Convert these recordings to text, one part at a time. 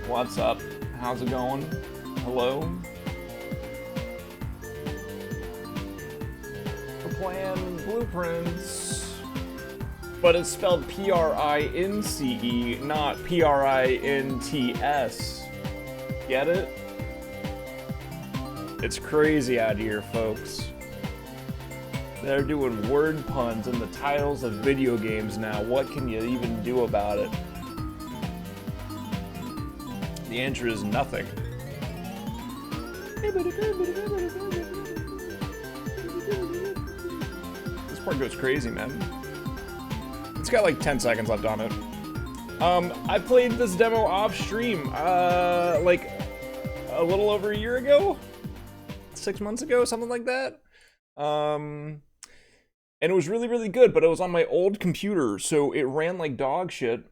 What's up? How's it going? Hello? We're playing Blueprints, but it's spelled P-R-I-N-C-E, not P-R-I-N-T-S. Get it? It's crazy out here, folks. They're doing word puns in the titles of video games now. What can you even do about it? The answer is nothing. This part goes crazy, man. It's got like 10 seconds left on it. I played this demo off stream, like a little over a year ago? 6 months ago, something like that. And it was really, really good, but it was on my old computer, so it ran like dog shit.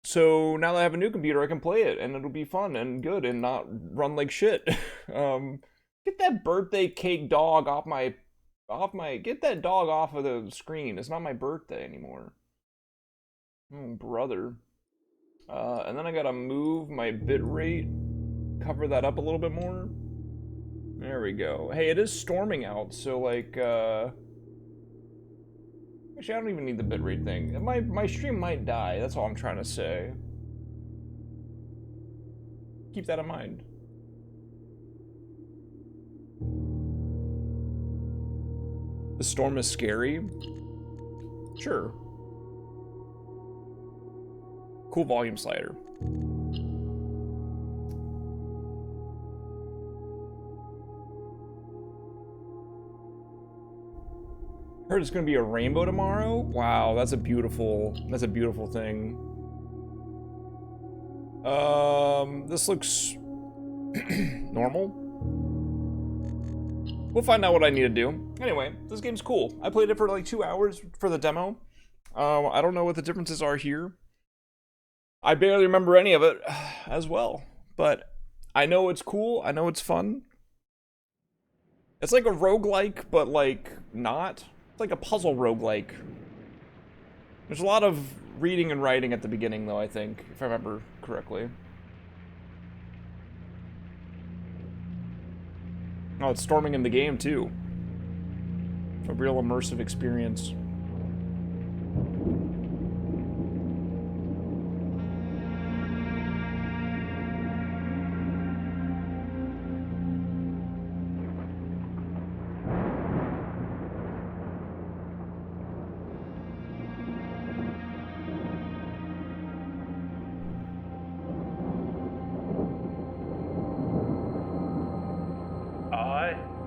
So now that I have a new computer, I can play it, and it'll be fun and good and not run like shit. Get that birthday cake dog off my, get that dog off of the screen. It's not my birthday anymore. Oh, brother. And then I gotta move my bitrate, cover that up a little bit more. There we go. Hey, it is storming out, so like, actually, I don't even need the bitrate thing. My stream might die, that's all I'm trying to say. Keep that in mind. The storm is scary? Sure. Cool volume slider. Heard it's gonna be a rainbow tomorrow? Wow, that's a beautiful thing. This looks normal. We'll find out what I need to do. Anyway, this game's cool. I played it for like 2 hours for the demo. I don't know what the differences are here. I barely remember any of it as well, but I know it's cool. I know it's fun. It's like a roguelike, but like not. It's like a puzzle roguelike. There's a lot of reading and writing at the beginning, though, I think, if I remember correctly. Oh, it's storming in the game, too. A real immersive experience.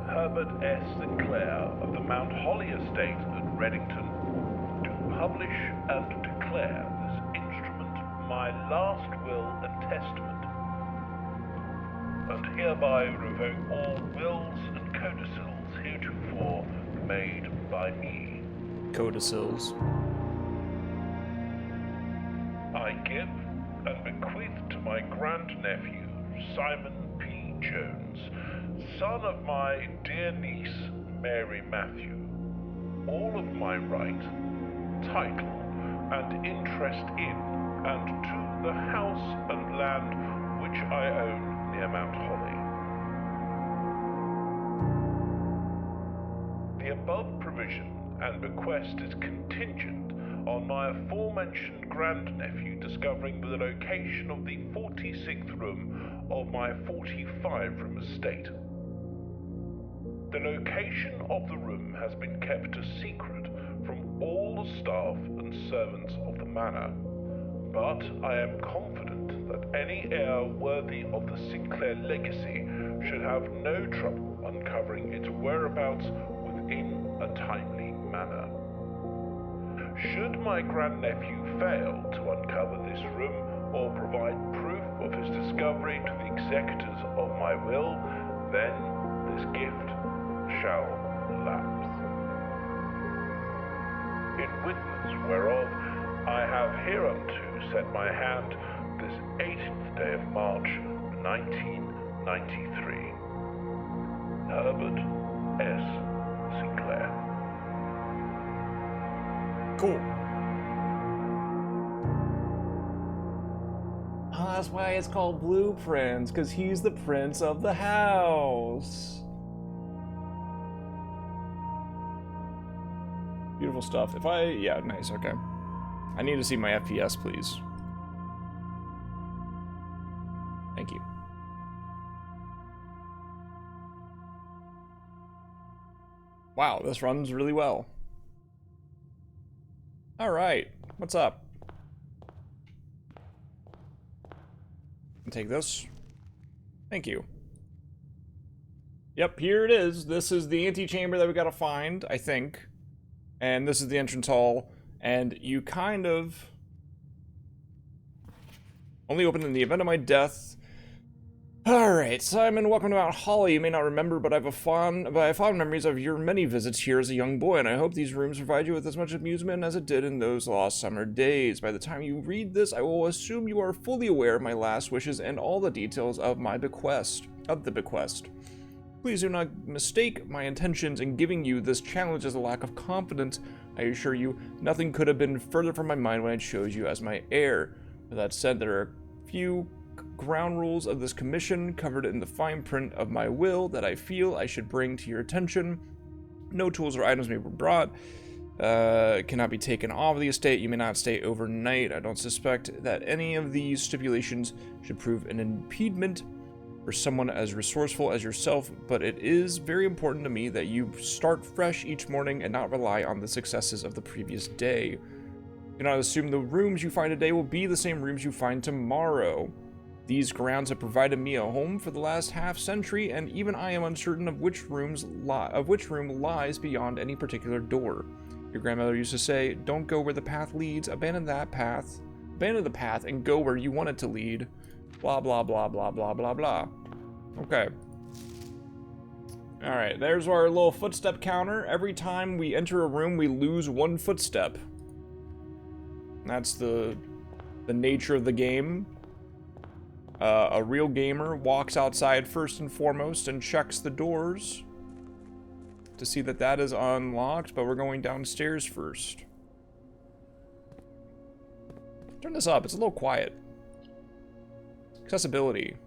Herbert S. Sinclair of the Mount Holly Estate at Reddington, do publish and declare this instrument my last will and testament, and hereby revoke all wills and codicils heretofore made by me. Codicils. I give and bequeath to my grandnephew, Simon P. Jones, son of my dear niece, Mary Matthew, all of my right, title, and interest in, and to the house and land which I own near Mount Holly. The above provision and bequest is contingent on my aforementioned grandnephew discovering the location of the 46th room of my 45-room estate. The location of the room has been kept a secret from all the staff and servants of the manor, but I am confident that any heir worthy of the Sinclair legacy should have no trouble uncovering its whereabouts within a timely manner. Should my grandnephew fail to uncover this room or provide proof of his discovery to the executors of my will, then this gift shall lapse. In witness whereof I have hereunto set my hand this 18th day of March, 1993. Herbert S. Sinclair. Cool. that's why it's called Blueprints, because he's the prince of the house. Beautiful stuff. Yeah, nice, okay. I need to see my FPS, please. Thank you. Wow, this runs really well. All right, what's up? I'll take this. Thank you. Yep, here it is. This is the antechamber that we gotta find, I think. And this is the entrance hall. And you kind of only open in the event of my death. Alright, Simon, welcome to Mount Holly. You may not remember, but I have fond memories of your many visits here as a young boy, and I hope these rooms provide you with as much amusement as it did in those lost summer days. By the time you read this, I will assume you are fully aware of my last wishes and all the details of the bequest. Please do not mistake my intentions in giving you this challenge as a lack of confidence. I assure you, nothing could have been further from my mind when I chose you as my heir. With that said, there are a few ground rules of this commission covered in the fine print of my will that I feel I should bring to your attention. No tools or items may be brought, cannot be taken off the estate. You may not stay overnight. I don't suspect that any of these stipulations should prove an impediment for someone as resourceful as yourself, but it is very important to me that you start fresh each morning and not rely on the successes of the previous day. Do not assume the rooms you find today will be the same rooms you find tomorrow. These grounds have provided me a home for the last half-century, and even I am uncertain of which room lies beyond any particular door. Your grandmother used to say, "Don't go where the path leads, abandon the path, and go where you want it to lead." Blah, blah, blah, blah, blah, blah, blah. Okay. Alright, there's our little footstep counter. Every time we enter a room, we lose 1 footstep. That's the nature of the game. A real gamer walks outside first and foremost and checks the doors to see that that is unlocked, but we're going downstairs first. Turn this up, it's a little quiet. Accessibility.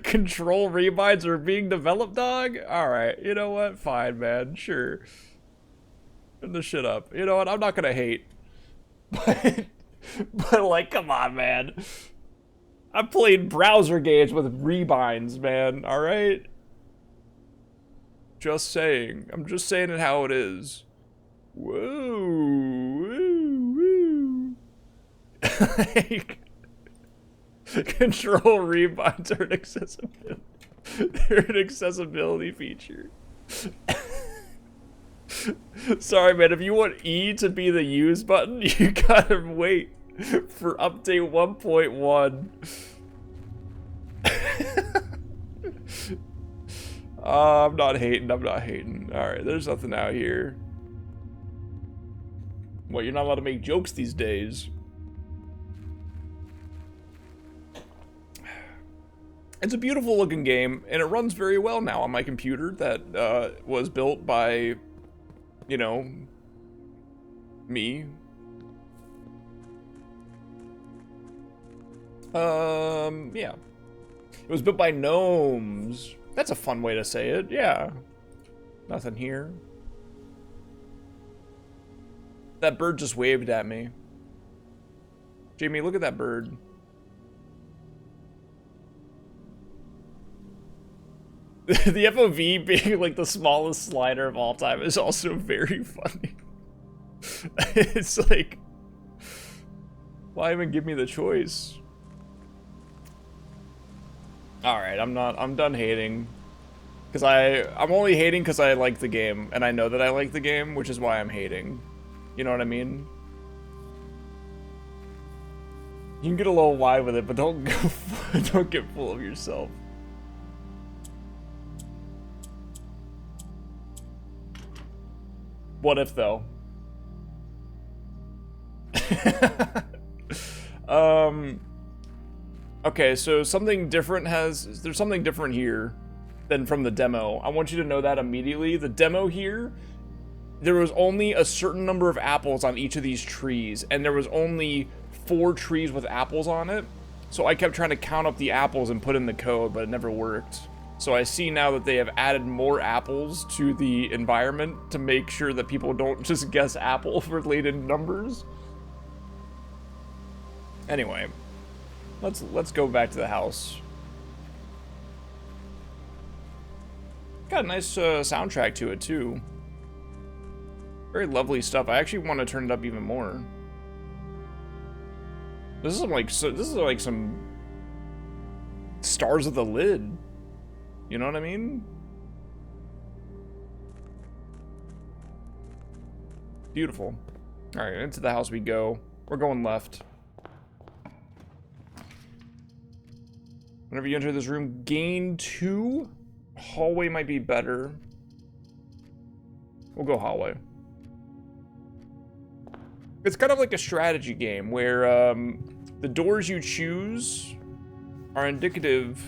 Control rebinds are being developed, dog? Alright, you know what? Fine, man, sure. Turn this shit up. You know what? I'm not gonna hate. But like, come on, man. I've played browser games with rebinds, man, alright? Just saying. I'm just saying it how it is. Whoa, woo, woo. Like, control rebinds are an accessibility. They're an accessibility feature. Sorry, man, if you want E to be the use button, you gotta wait for update 1.1. I'm not hating, Alright, there's nothing out here. Well, you're not allowed to make jokes these days. It's a beautiful looking game, and it runs very well now on my computer that was built by, you know, me. Yeah. It was built by gnomes. That's a fun way to say it, yeah. Nothing here. That bird just waved at me. Jamie, look at that bird. The FOV being like the smallest slider of all time is also very funny. It's like, why even give me the choice? Alright, I'm done hating. Cause I'm only hating because I like the game, and I know that I like the game, which is why I'm hating. You know what I mean? You can get a little wide with it, but don't go, don't get full of yourself. What if though? Okay, so there's something different here than from the demo. I want you to know that immediately. The demo here there was only a certain number of apples on each of these trees, and there was only 4 trees with apples on it. So I kept trying to count up the apples and put in the code, but it never worked. So I see now that they have added more apples to the environment to make sure that people don't just guess apple-related numbers. Anyway, let's go back to the house. Got a nice soundtrack to it too. Very lovely stuff. I actually want to turn it up even more. This is like some Stars of the Lid. You know what I mean? Beautiful. All right, into the house we go. We're going left. Whenever you enter this room, gain 2. Hallway might be better. We'll go hallway. It's kind of like a strategy game where the doors you choose are indicative.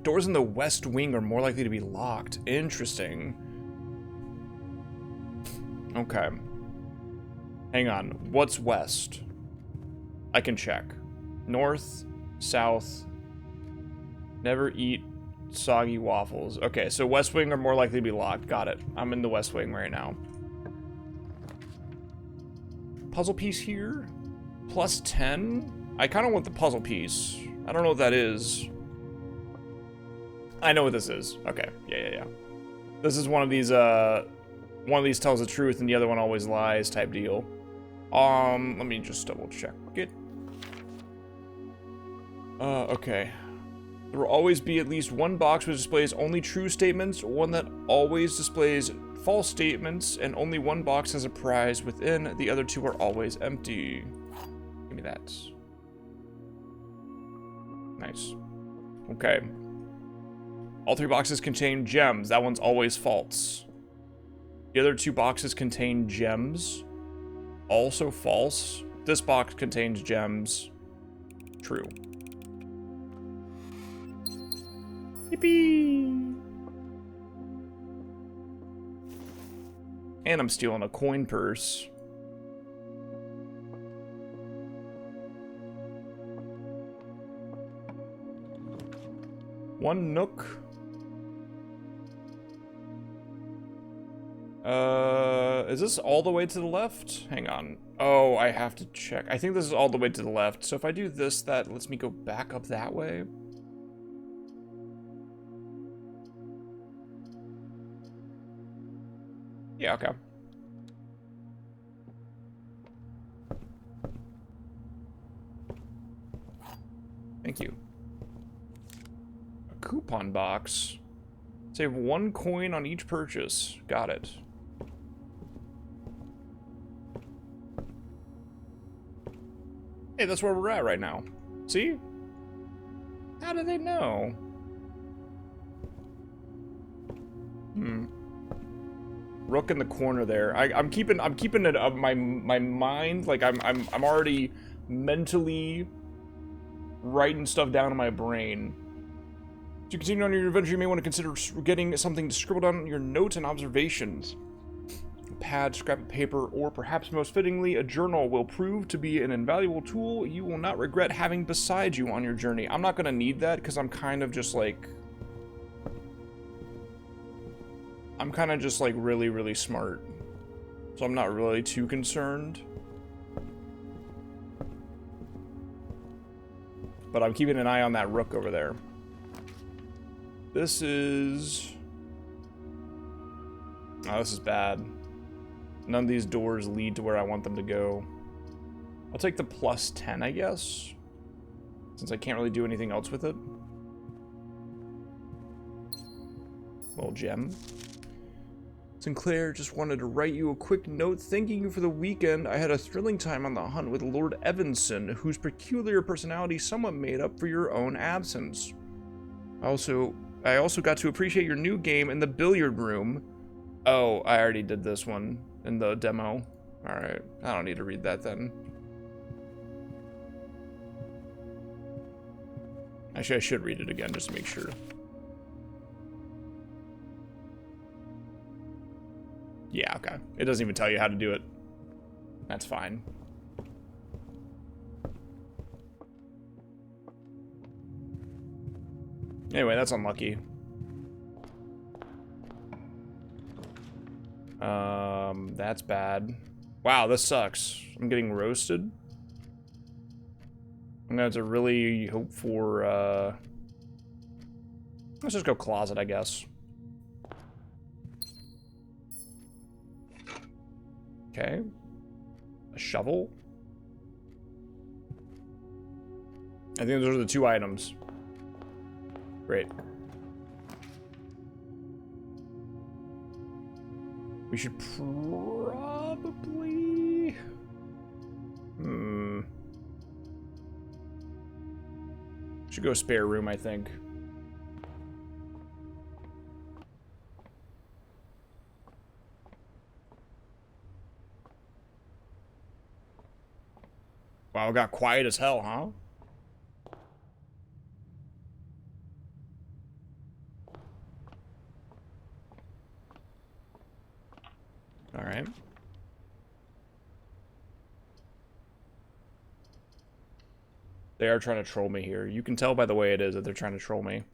Doors in the west wing are more likely to be locked. Interesting. Okay. Hang on. What's west? I can check. North, south. Never eat soggy waffles. Okay, so west wing are more likely to be locked. Got it. I'm in the west wing right now. Puzzle piece here. Plus 10. I kind of want the puzzle piece. I don't know what that is. I know what this is. Okay. Yeah. This is one of these tells the truth and the other one always lies type deal. Let me just double check it. Okay. There will always be at least one box which displays only true statements, one that always displays false statements, and only one box has a prize within. The other 2 are always empty. Give me that. Nice. Okay. All 3 boxes contain gems. That one's always false. The other 2 boxes contain gems. Also false. This box contains gems. True. Yippee! And I'm stealing a coin purse. One nook. Is this all the way to the left? Hang on. Oh, I have to check. I think this is all the way to the left. So if I do this, that lets me go back up that way. Yeah, okay. Thank you. A coupon box. Save 1 coin on each purchase. Got it. Hey, that's where we're at right now. See? How do they know? Rook in the corner there. I'm keeping it up my mind. Like I'm already mentally writing stuff down in my brain. To continue on your adventure, you may want to consider getting something to scribble down your notes and observations. A pad, scrap of paper, or perhaps most fittingly, a journal will prove to be an invaluable tool you will not regret having beside you on your journey. I'm not going to need that because I'm kind of just like... I'm kind of just like really, really smart. So I'm not really too concerned. But I'm keeping an eye on that rook over there. This is... Oh, this is bad. None of these doors lead to where I want them to go. I'll take the plus 10, I guess. Since I can't really do anything else with it. Little gem. Sinclair just wanted to write you a quick note thanking you for the weekend. I had a thrilling time on the hunt with Lord Evanson, whose peculiar personality somewhat made up for your own absence. I also got to appreciate your new game in the billiard room. Oh, I already did this one in the demo. Alright, I don't need to read that then. Actually, I should read it again just to make sure. Yeah, okay. It doesn't even tell you how to do it. That's fine. Anyway, that's unlucky. That's bad. Wow, this sucks. I'm getting roasted. I'm gonna have to really hope for, let's just go closet, I guess. Okay. A shovel. I think those are the 2 items. Great. We should probably... Should go spare room, I think. Wow, it got quiet as hell, huh? All right. They are trying to troll me here. You can tell by the way it is that they're trying to troll me.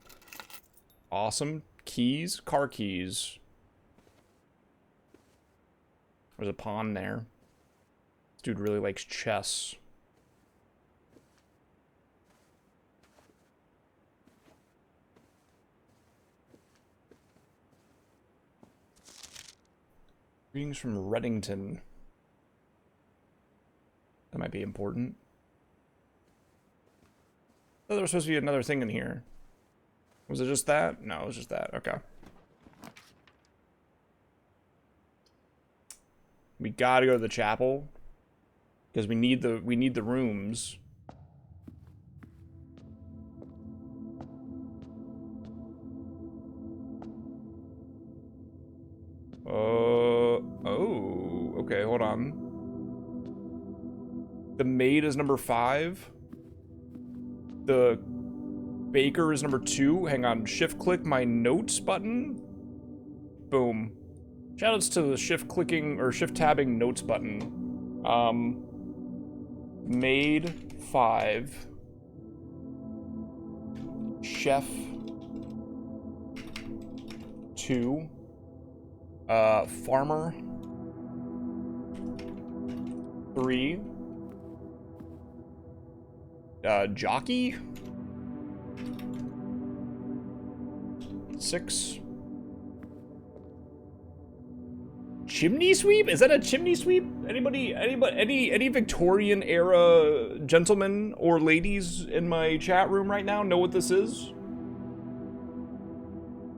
Awesome. Keys. Car keys. There's a pawn there. This dude really likes chess. Greetings from Reddington. That might be important. Oh, there was supposed to be another thing in here. Was it just that? No, it was just that. Okay. We gotta go to the chapel because we need the rooms. Oh, okay, hold on. The maid is number 5. The baker is number 2. Hang on, shift click my notes button. Boom. Shoutouts to the shift clicking or shift tabbing notes button. Maid 5. Chef 2. Farmer 3. Jockey 6. Chimney sweep? Is that a chimney sweep? Any Victorian era gentlemen or ladies in my chat room right now know what this is?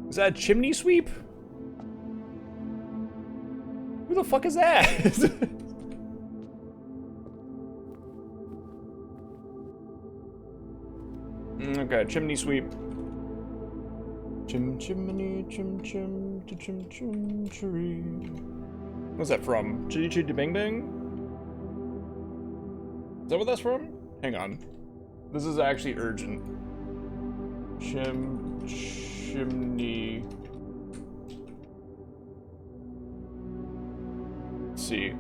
Is that a chimney sweep? Who the fuck is that? Okay, chimney sweep. Chimney, chim tree. What's that from? Chitty Chitty Bang Bang? Is that what that's from? Hang on. This is actually urgent. Chimney. Let's see.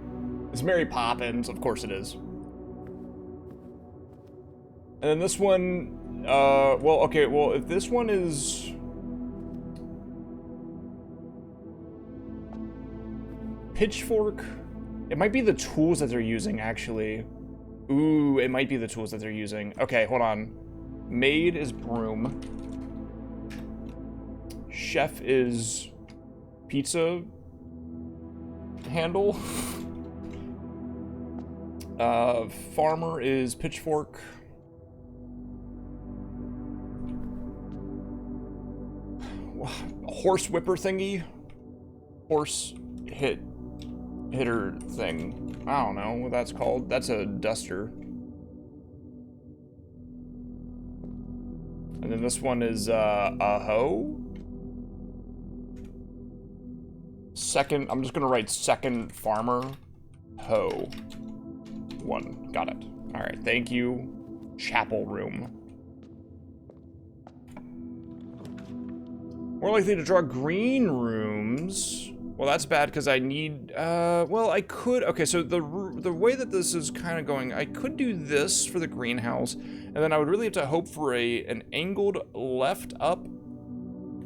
It's Mary Poppins, of course it is. And then this one, well, okay, well, if this one is... Pitchfork, it might be the tools that they're using, actually. Ooh, it might be the tools that they're using. Okay, hold on. Maid is broom. Chef is pizza handle. Farmer is pitchfork. Horse whipper thingy. Horse hitter thing. I don't know what that's called. That's a duster. And then this one is a hoe. Second, I'm just gonna write second farmer hoe. 1. Got it. All right, thank you. Chapel room. More likely to draw green rooms. Well, that's bad because I need, well, I could, okay, so the way that this is kind of going, I could do this for the greenhouse, and then I would really have to hope for an angled left up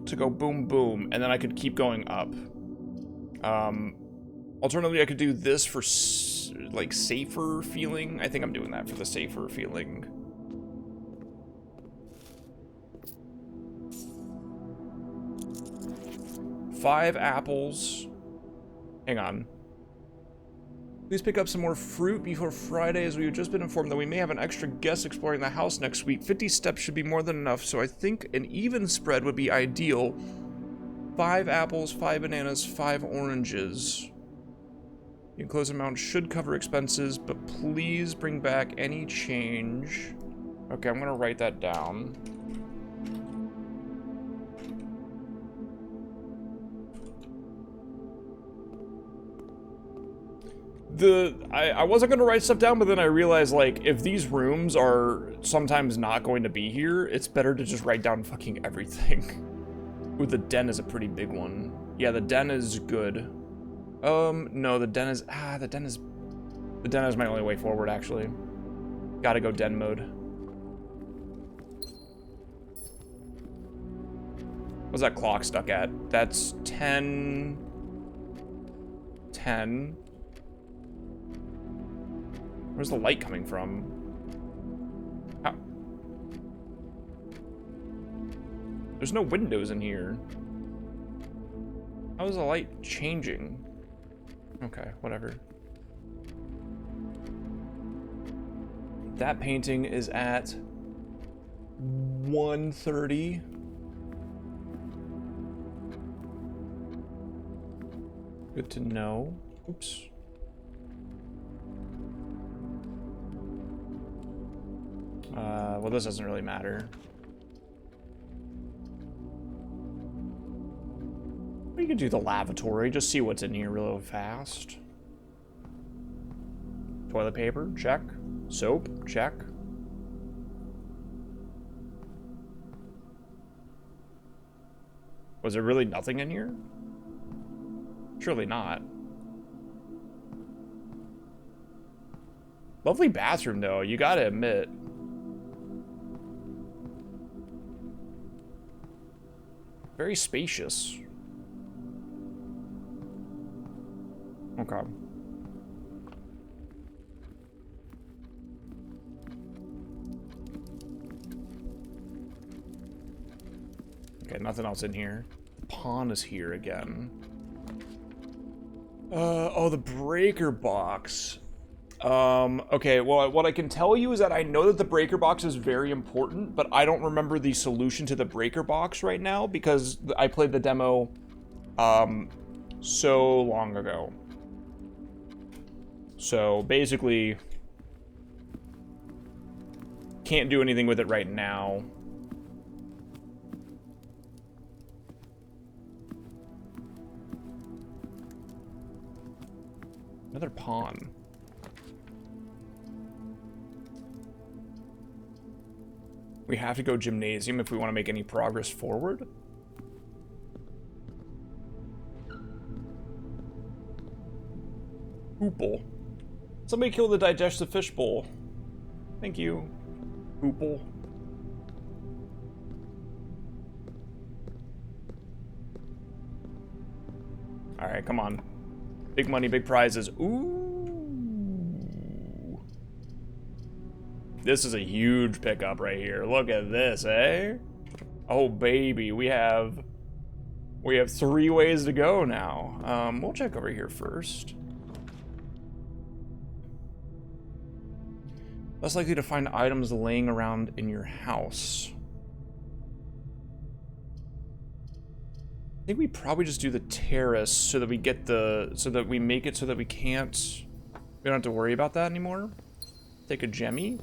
to go boom, boom, and then I could keep going up. Alternatively, I could do this for, like, safer feeling. I think I'm doing that for the safer feeling. Five apples. Hang on. Please pick up some more fruit before Friday, as we have just been informed that we may have an extra guest exploring the house next week. 50 steps should be more than enough, so I think an even spread would be ideal. 5 apples, 5 bananas, 5 oranges. The enclosed amount should cover expenses, but please bring back any change. Okay, I'm gonna write that down. I wasn't gonna write stuff down, but then I realized, like, if these rooms are sometimes not going to be here, it's better to just write down fucking everything. Ooh, the den is a pretty big one. Yeah, the den is good. No, the den is my only way forward, actually. Gotta go den mode. What's that clock stuck at? That's 10. Where's the light coming from? How? There's no windows in here. How is the light changing? Okay, whatever. That painting is at 1:30. Good to know. Oops. Well, this doesn't really matter. We could do the lavatory, just see what's in here real fast. Toilet paper, check. Soap, check. Was there really nothing in here? Surely not. Lovely bathroom, though, you gotta admit. Very spacious. Okay. Okay, nothing else in here. Pawn is here again. Oh, the breaker box. Okay, well, what I can tell you is that I know that the breaker box is very important, but I don't remember the solution to the breaker box right now because I played the demo, so long ago. So, basically, can't do anything with it right now. Another pawn. We have to go gymnasium if we want to make any progress forward. Hoople. Somebody kill the digestive fishbowl. Thank you. Hoople. Alright, come on. Big money, big prizes. Ooh. This is a huge pickup right here. Look at this, eh? Oh, baby. We have 3 ways to go now. We'll check over here first. Less likely to find items laying around in your house. I think we probably just do the terrace so that we get so that we make it so that we don't have to worry about that anymore. Take a gemmy.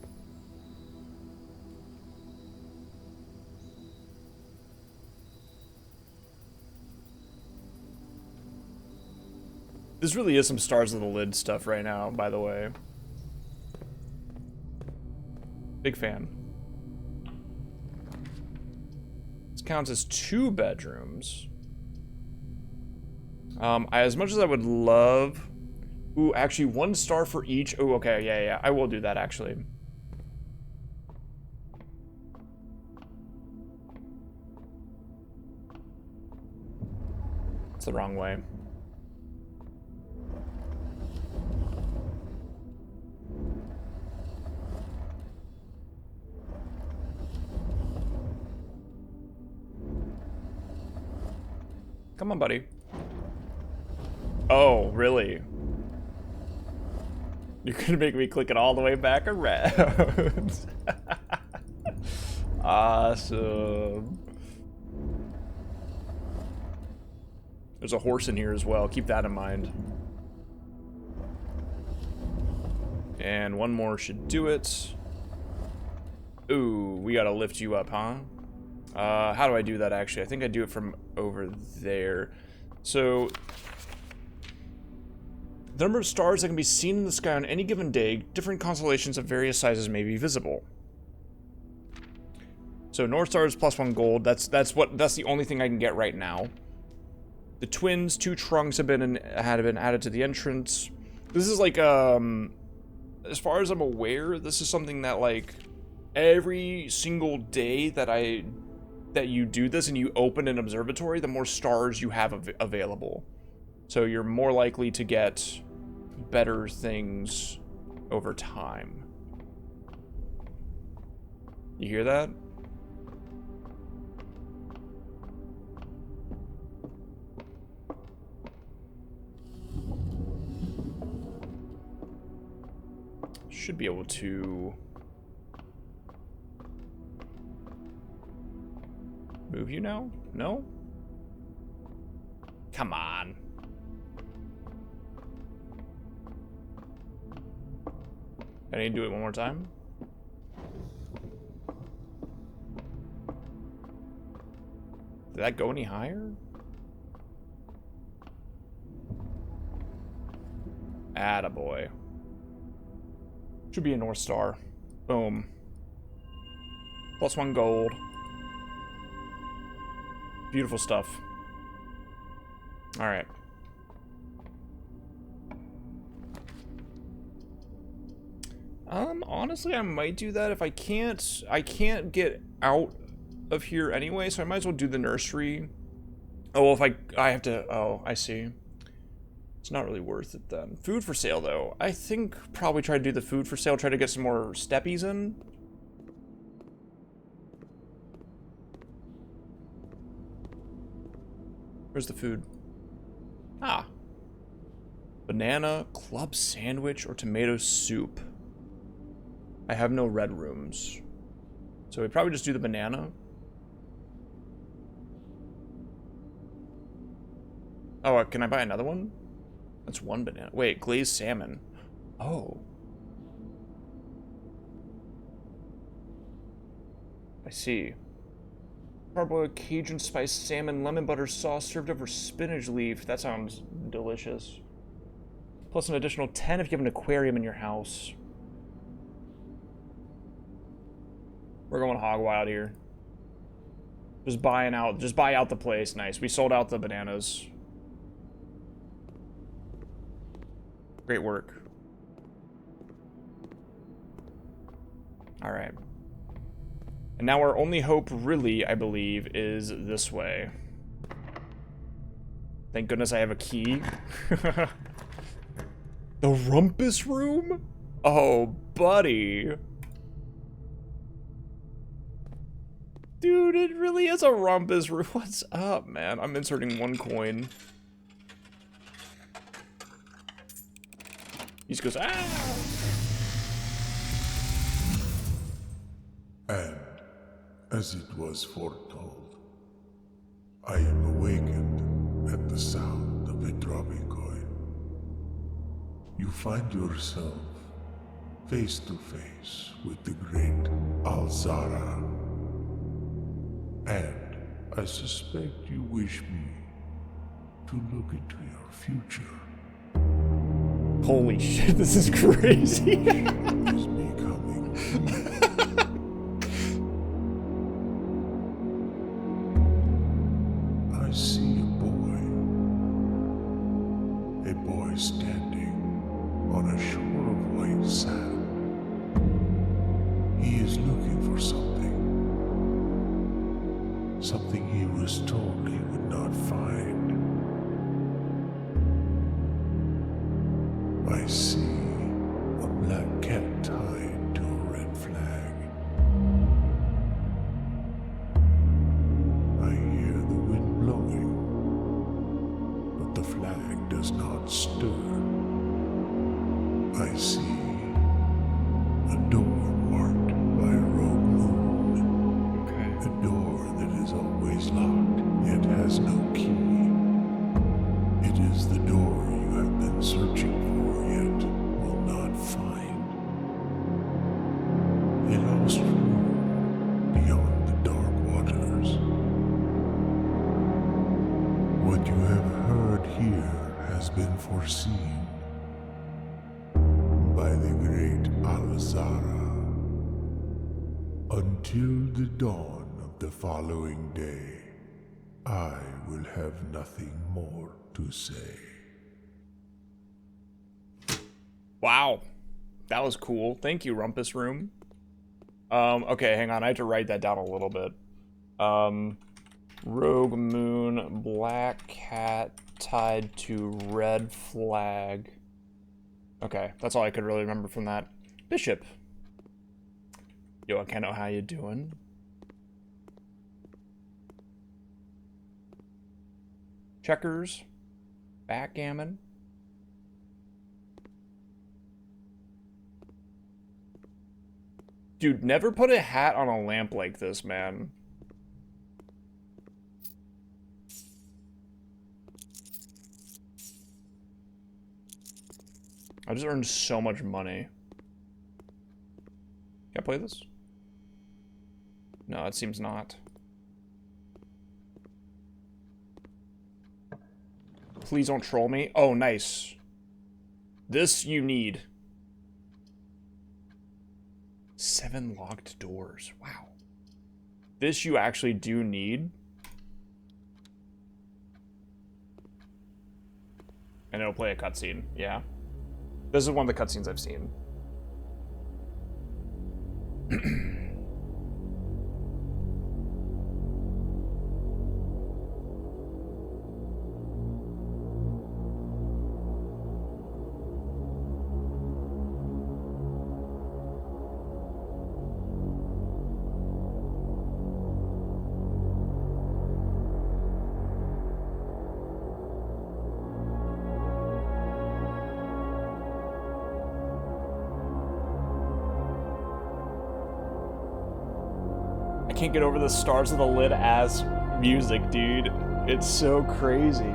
This really is some Stars of the Lid stuff right now, by the way. Big fan. This counts as 2 bedrooms. As much as I would love... Ooh, actually, 1 star for each. Oh, okay, yeah. I will do that, actually. It's the wrong way. Come on, buddy. Oh, really? You're gonna make me click it all the way back around. Awesome. There's a horse in here as well. Keep that in mind. And 1 more should do it. Ooh, we gotta lift you up, huh? How do I do that, actually? I think I do it from over there. So, the number of stars that can be seen in the sky on any given day, different constellations of various sizes may be visible. So, North Star is +1 gold. That's the only thing I can get right now. The twins, 2 trunks had been added to the entrance. This is like, as far as I'm aware, this is something that, like, every single day that you do this and you open an observatory, the more stars you have available. So you're more likely to get better things over time. You hear that? Should be able to move you now? No? Come on. I need to do it one more time. Did that go any higher? Attaboy. Should be a North Star. Boom. +1 gold. Beautiful stuff. Alright. Honestly, I might do that if I can't get out of here anyway, so I might as well do the nursery. Oh, well, if I have to, oh, I see. It's not really worth it then. Food for sale, though. I think probably try to do the food for sale, try to get some more steppies in. Where's the food? Ah. Banana, club sandwich, or tomato soup. I have no red rooms. So we probably just do the banana. Oh, can I buy another one? That's 1 banana. Wait, glazed salmon. Oh. I see. Parboiled Cajun spice salmon, lemon butter sauce served over spinach leaf. That sounds delicious. Plus an additional 10 if you have an aquarium in your house. We're going hog wild here. Just buy out the place. Nice. We sold out the bananas. Great work. Alright. And now our only hope, really, I believe, is this way. Thank goodness I have a key. The rumpus room? Oh, buddy. Dude, it really is a rumpus room. What's up, man? I'm inserting 1 coin. He just goes, ah! And, as it was foretold, I am awakened at the sound of a dropping coin. You find yourself face to face with the great Alzara. And I suspect you wish me to look into your future. Holy shit, this is crazy. Is becoming I see a boy. is standing on a shore of white sand. He is looking for something. Something he was told he would not find. I see a black cat tied to a red flag. I hear the wind blowing, but the flag does not stir. I see a door marked by a rogue moon. Okay. A door that is always locked, yet has no key. It is the door you have been searching for, yet will not find. A lost room beyond the dark waters. What you have heard here has been foreseen by the great Alazara. Until the dawn of the following day, I will have nothing more to say. Wow. That was cool. Thank you, Rumpus Room. Okay, hang on. I have to write that down a little bit. Rogue moon, black cat tied to red flag. Okay, that's all I could really remember from that. Bishop. Yo, Akeno, how you doing? Checkers. Backgammon. Dude, never put a hat on a lamp like this, man. I just earned so much money. Can I play this? No, it seems not. Please don't troll me. Oh, nice. This you need. 7 locked doors. Wow. This you actually do need. And it'll play a cutscene. Yeah. This is one of the cutscenes I've seen. Can't get over the stars of the lid ass music, dude. It's so crazy.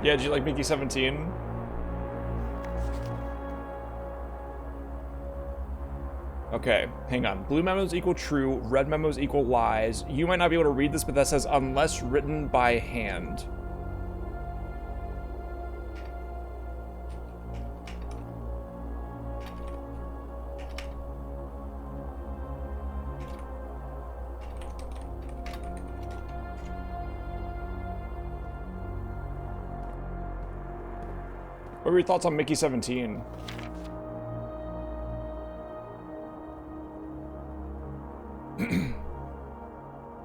Yeah, did you like Mickey 17? Okay, hang on. Blue memos equal true, red memos equal lies. You might not be able to read this, but that says unless written by hand. What were your thoughts on Mickey 17?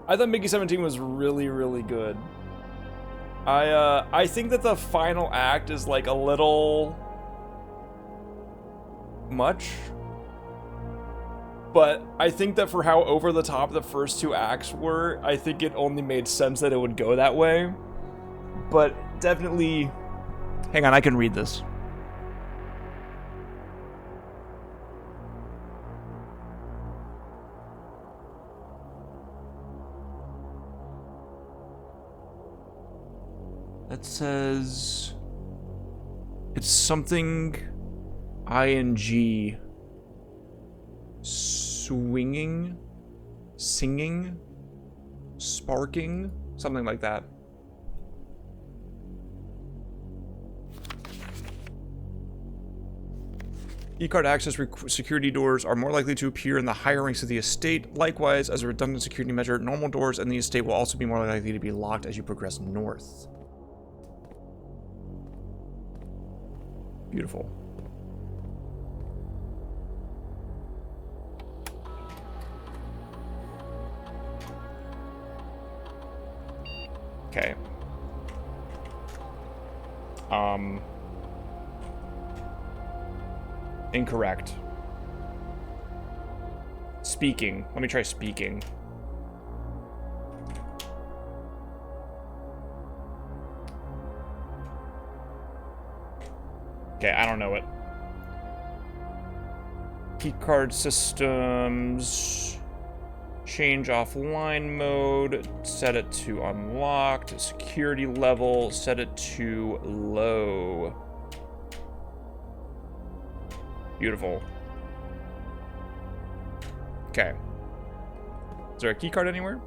I thought Mickey 17 was really, really good. I think that the final act is like a little much. But I think that for how over the top the first 2 acts were, I think it only made sense that it would go that way. But definitely... Hang on, I can read this. That says... It's something... ing... Swinging? Singing? Sparking? Something like that. Keycard access security doors are more likely to appear in the higher ranks of the estate. Likewise, as a redundant security measure, normal doors in the estate will also be more likely to be locked as you progress north. Beautiful. Okay. Incorrect. Speaking. Let me try speaking. Okay, I don't know it. Keycard systems. Change offline mode. Set it to unlocked. Security level. Set it to low. Beautiful. Okay. Is there a key card anywhere?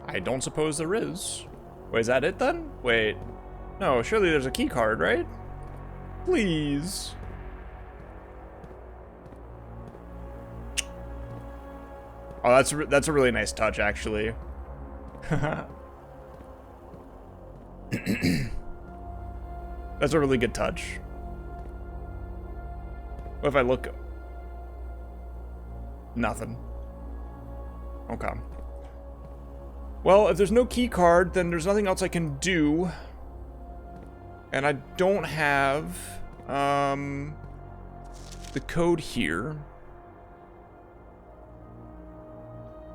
I don't suppose there is. Wait, is that it then? Wait. No, surely there's a key card, right? Please. Oh, that's a really nice touch, actually. That's a really good touch. What if I look? Nothing. Okay. Well, if there's no key card, then there's nothing else I can do. And I don't have the code here.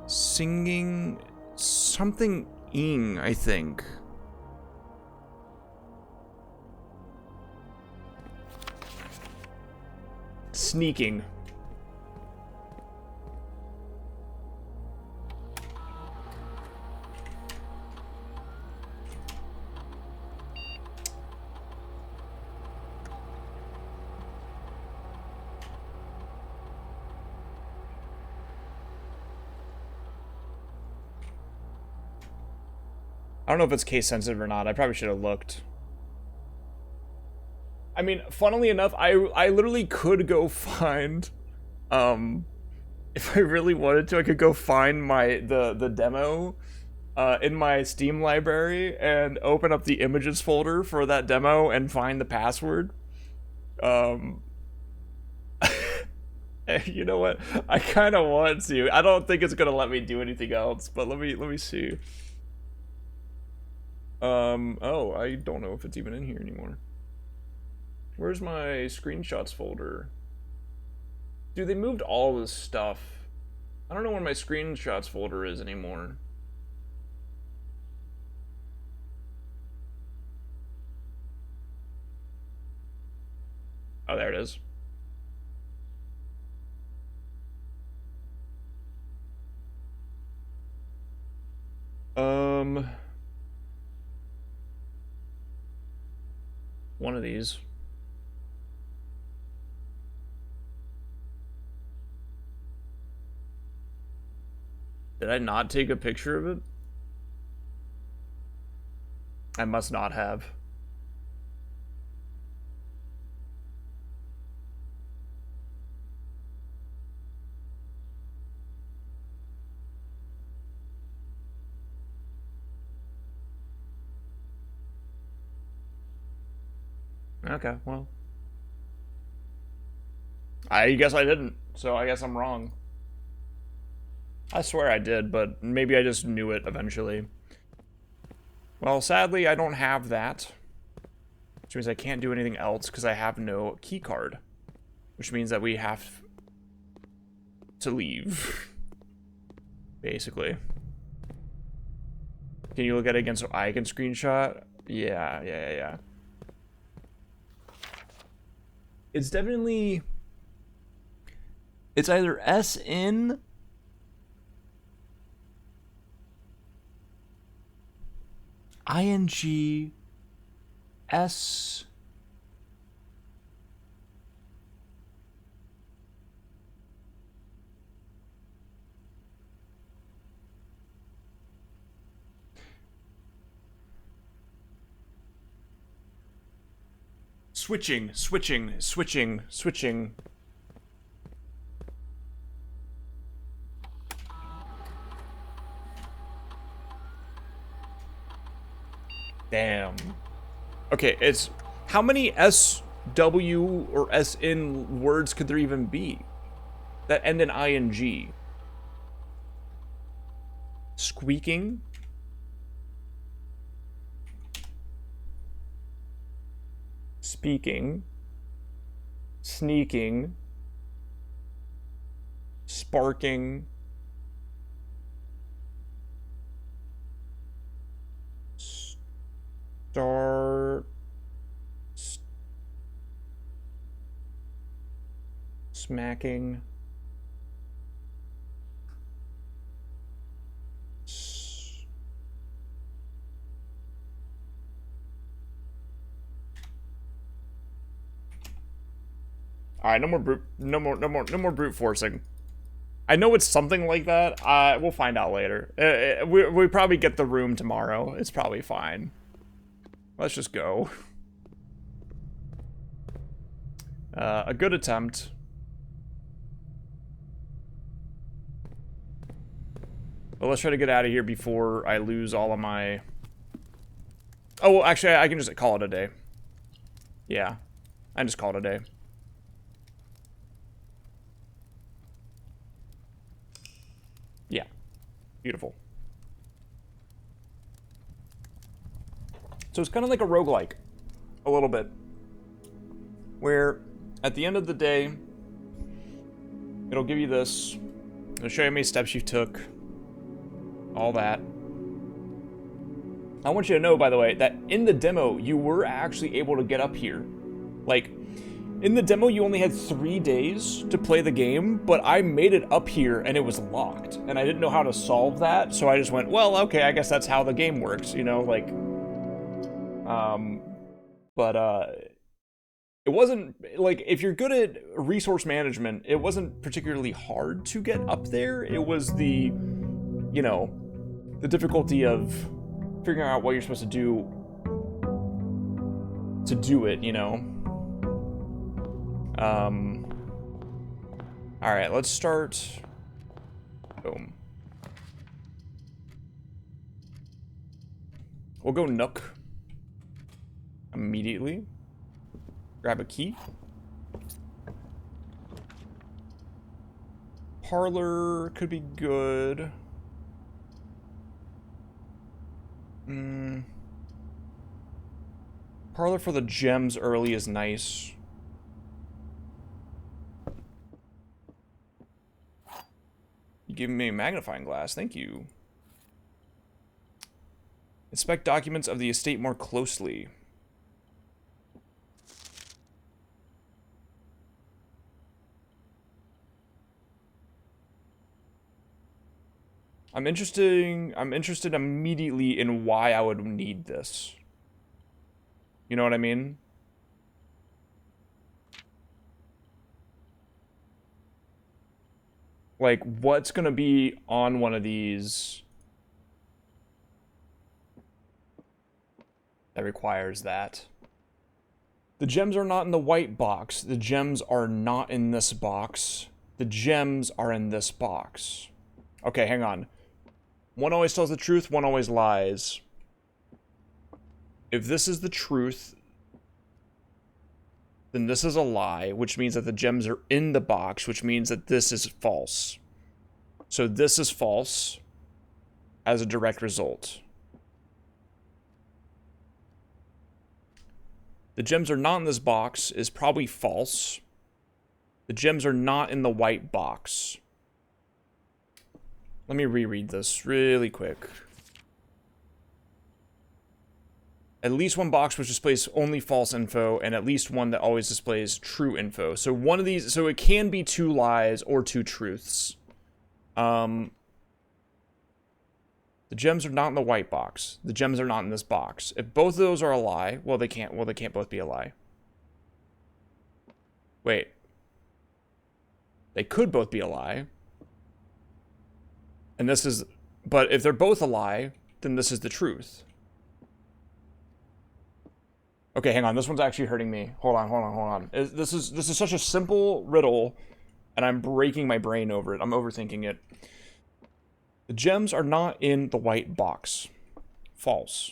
Singing something ing, I think. Sneaking. I don't know if it's case sensitive or not. I probably should have looked. I mean, funnily enough, I literally could go find, if I really wanted to, I could go find the demo in my Steam library and open up the images folder for that demo and find the password. You know what? I kind of want to. I don't think it's gonna let me do anything else, but let me see. Oh, I don't know if it's even in here anymore. Where's my screenshots folder? Dude, they moved all this stuff. I don't know where my screenshots folder is anymore. Oh, there it is. One of these. Did I not take a picture of it? I must not have. Okay, well. I guess I didn't, so I guess I'm wrong. I swear I did, but maybe I just knew it eventually. Well, sadly, I don't have that. Which means I can't do anything else because I have no key card. Which means that we have... to leave. Basically. Can you look at it again so I can screenshot? Yeah. It's definitely... It's either SN... ING... S... Switching. Damn. Okay, it's... How many SW or SN words could there even be that end in ING? Squeaking? Speaking, sneaking, sparking, smacking, all right, no more brute forcing. I know it's something like that. We'll find out later. We probably get the room tomorrow. It's probably fine. Let's just go. A good attempt. But let's try to get out of here before I lose all of my... Oh, well, actually, I can just call it a day. Yeah, I can just call it a day. Yeah, beautiful. So it's kind of like a roguelike, a little bit, where at the end of the day, it'll give you this, it'll show you how many steps you took, all that. I want you to know, by the way, that in the demo, you were actually able to get up here. Like, in the demo, you only had 3 days to play the game, but I made it up here and it was locked. And I didn't know how to solve that, so I just went, well, okay, I guess that's how the game works, you know, like... It wasn't, like, if you're good at resource management, it wasn't particularly hard to get up there. It was the, you know, the difficulty of figuring out what you're supposed to do it, you know? Alright, let's start. Boom. We'll go Nook immediately. Grab a key. Parlor could be good. Parlor for the gems early is nice. You gave me a magnifying glass, thank you. Inspect documents of the estate more closely. I'm interested immediately in why I would need this. You know what I mean? Like, what's gonna be on one of these that requires that? The gems are not in the white box. The gems are not in this box. The gems are in this box. Okay, hang on. One always tells the truth, one always lies. If this is the truth, then this is a lie, which means that the gems are in the box, which means that this is false. So this is false as a direct result. The gems are not in this box is probably false. The gems are not in the white box. Let me reread this really quick. At least one box which displays only false info, and at least one that always displays true info. So one of these, so it can be 2 lies or 2 truths. The gems are not in the white box. The gems are not in this box. If both of those are a lie, well, they can't both be a lie. Wait. They could both be a lie. And this is, but if they're both a lie, then this is the truth. Okay, hang on. This one's actually hurting me. Hold on. This is such a simple riddle, and I'm breaking my brain over it. I'm overthinking it. The gems are not in the white box. False.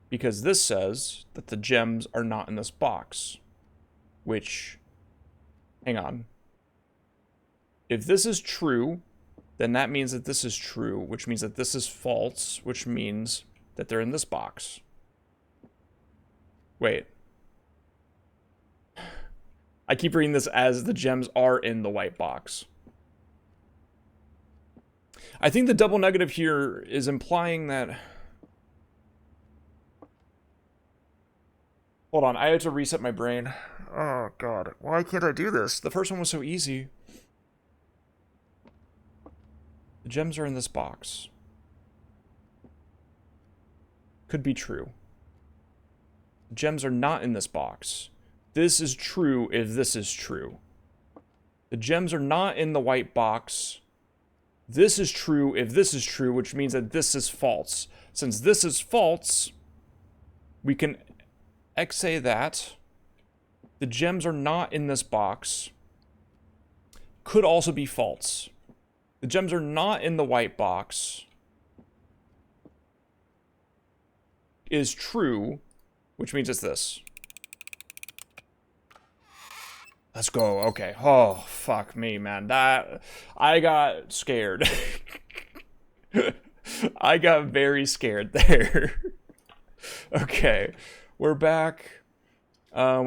Because this says that the gems are not in this box. Which, hang on. If this is true, then that means that this is true, which means that this is false, which means that they're in this box. Wait. I keep reading this as the gems are in the white box. I think the double negative here is implying that... Hold on, I had to reset my brain. Oh, God. Why can't I do this? The first one was so easy. The gems are in this box. Could be true. The gems are not in this box. This is true if this is true. The gems are not in the white box. This is true if this is true, which means that this is false. Since this is false, we can say that the gems are not in this box. Could also be false. The gems are not in the white box. Is true, which means it's this. Let's go. Okay. Oh, fuck me, man. That... I got scared. I got very scared there. Okay. We're back.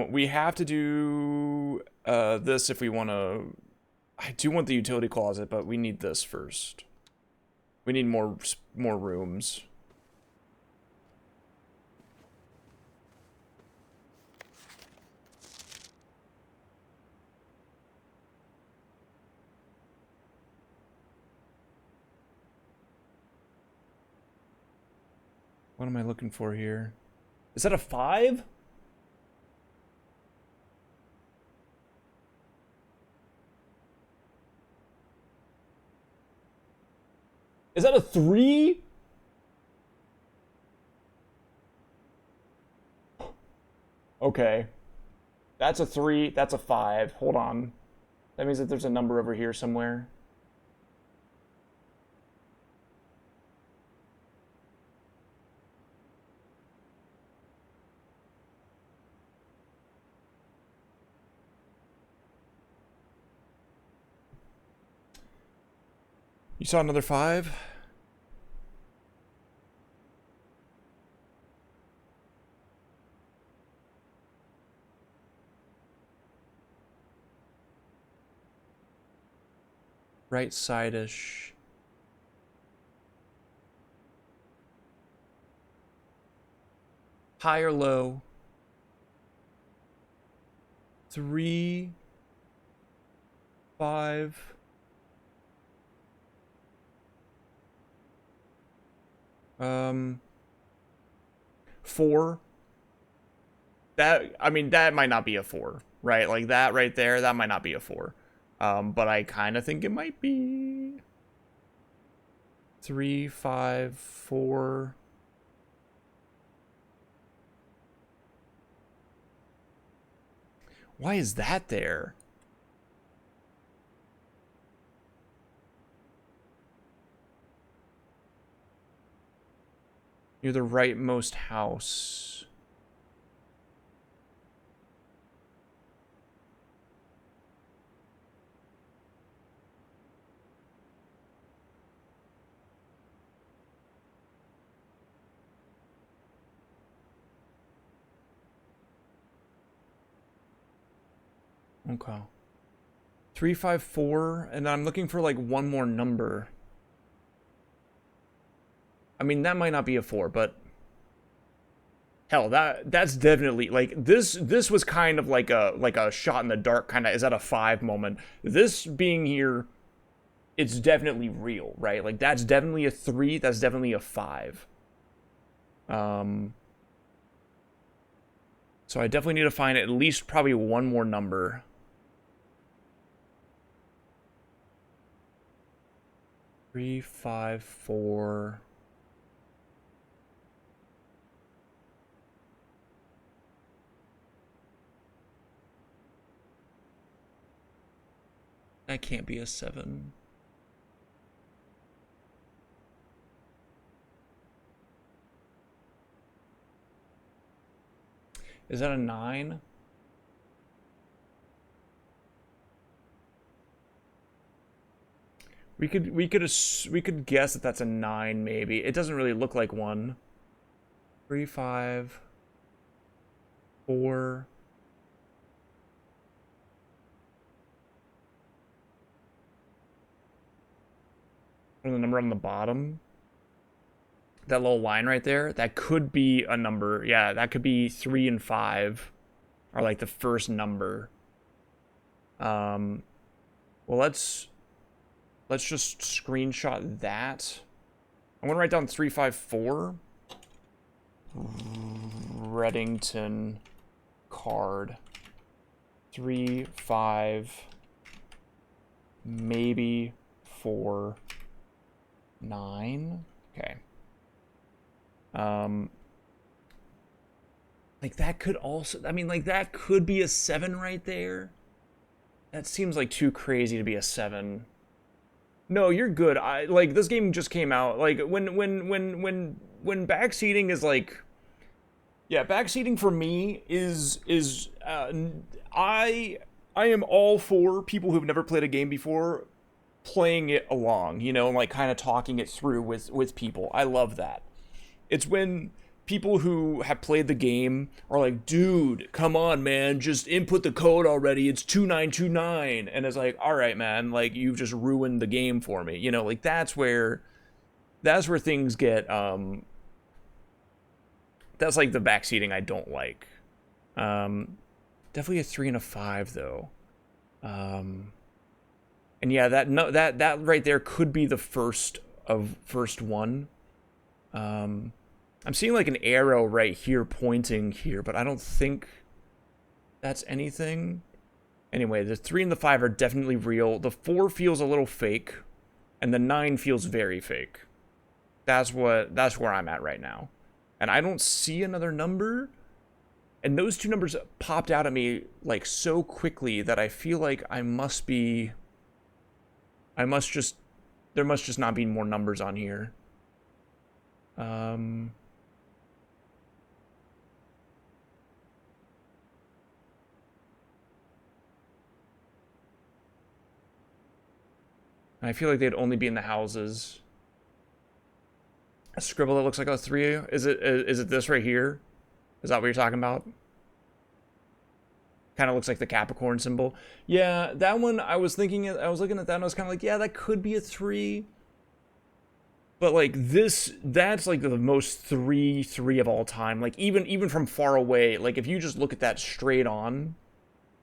We have to do this if we want to... I do want the utility closet, but we need this first. We need more rooms. What am I looking for here? Is that a 5? Is that a 3? Okay. That's a 3. That's a 5. Hold on. That means that there's a number over here somewhere. You saw another 5? Right side-ish. High or low? 3, 5. Four. That, I mean, that might not be a 4, right? Like that right there, that might not be a 4. But I kind of think it might be 3, 5, 4. Why is that there? Near the rightmost house. Okay. 3, 5, 4, and I'm looking for like one more number. I mean, that might not be a 4, but hell, that's definitely like this was kind of like a shot in the dark kind of is that a 5 moment. This being here, it's definitely real, right? Like that's definitely a 3, that's definitely a 5. So I definitely need to find at least probably one more number. Three, 5, 4. That can't be a 7. Is that a 9? We could guess that that's a 9 maybe. It doesn't really look like one. 3, 5, 4. And the number on the bottom. That little line right there, that could be a number. Yeah, that could be 3 and 5 are like the first number. Well, let's just screenshot that. I'm gonna write down 354. Reddington card. 3, 5, maybe 4, 9. Okay. Like that could also, I mean, like that could be a 7 right there. That seems like too crazy to be a 7. No, you're good. I like this game just came out. Like when backseating is like, yeah, backseating for me is I am all for people who've never played a game before playing it along, you know, and like kind of talking it through with people. I love that. It's when people who have played the game are like, dude, come on, man, just input the code already. It's 2929. And it's like, all right, man, like you've just ruined the game for me. You know, like that's where things get, that's like the backseating I don't like. Definitely a 3 and a 5 though. And yeah, that right there could be the first one. I'm seeing like an arrow right here pointing here, but I don't think that's anything. Anyway, the 3 and the 5 are definitely real. The 4 feels a little fake, and the 9 feels very fake. That's where I'm at right now. And I don't see another number. And those two numbers popped out at me like so quickly that I feel like there must just not be more numbers on here. I feel like they'd only be in the houses. A scribble that looks like a 3. Is it this right here? Is that what you're talking about? Kind of looks like the Capricorn symbol. Yeah, that one I was looking at that and I was kind of like, yeah, that could be a 3. But like this, that's like the most 3 of all time. Like even from far away, like if you just look at that straight on,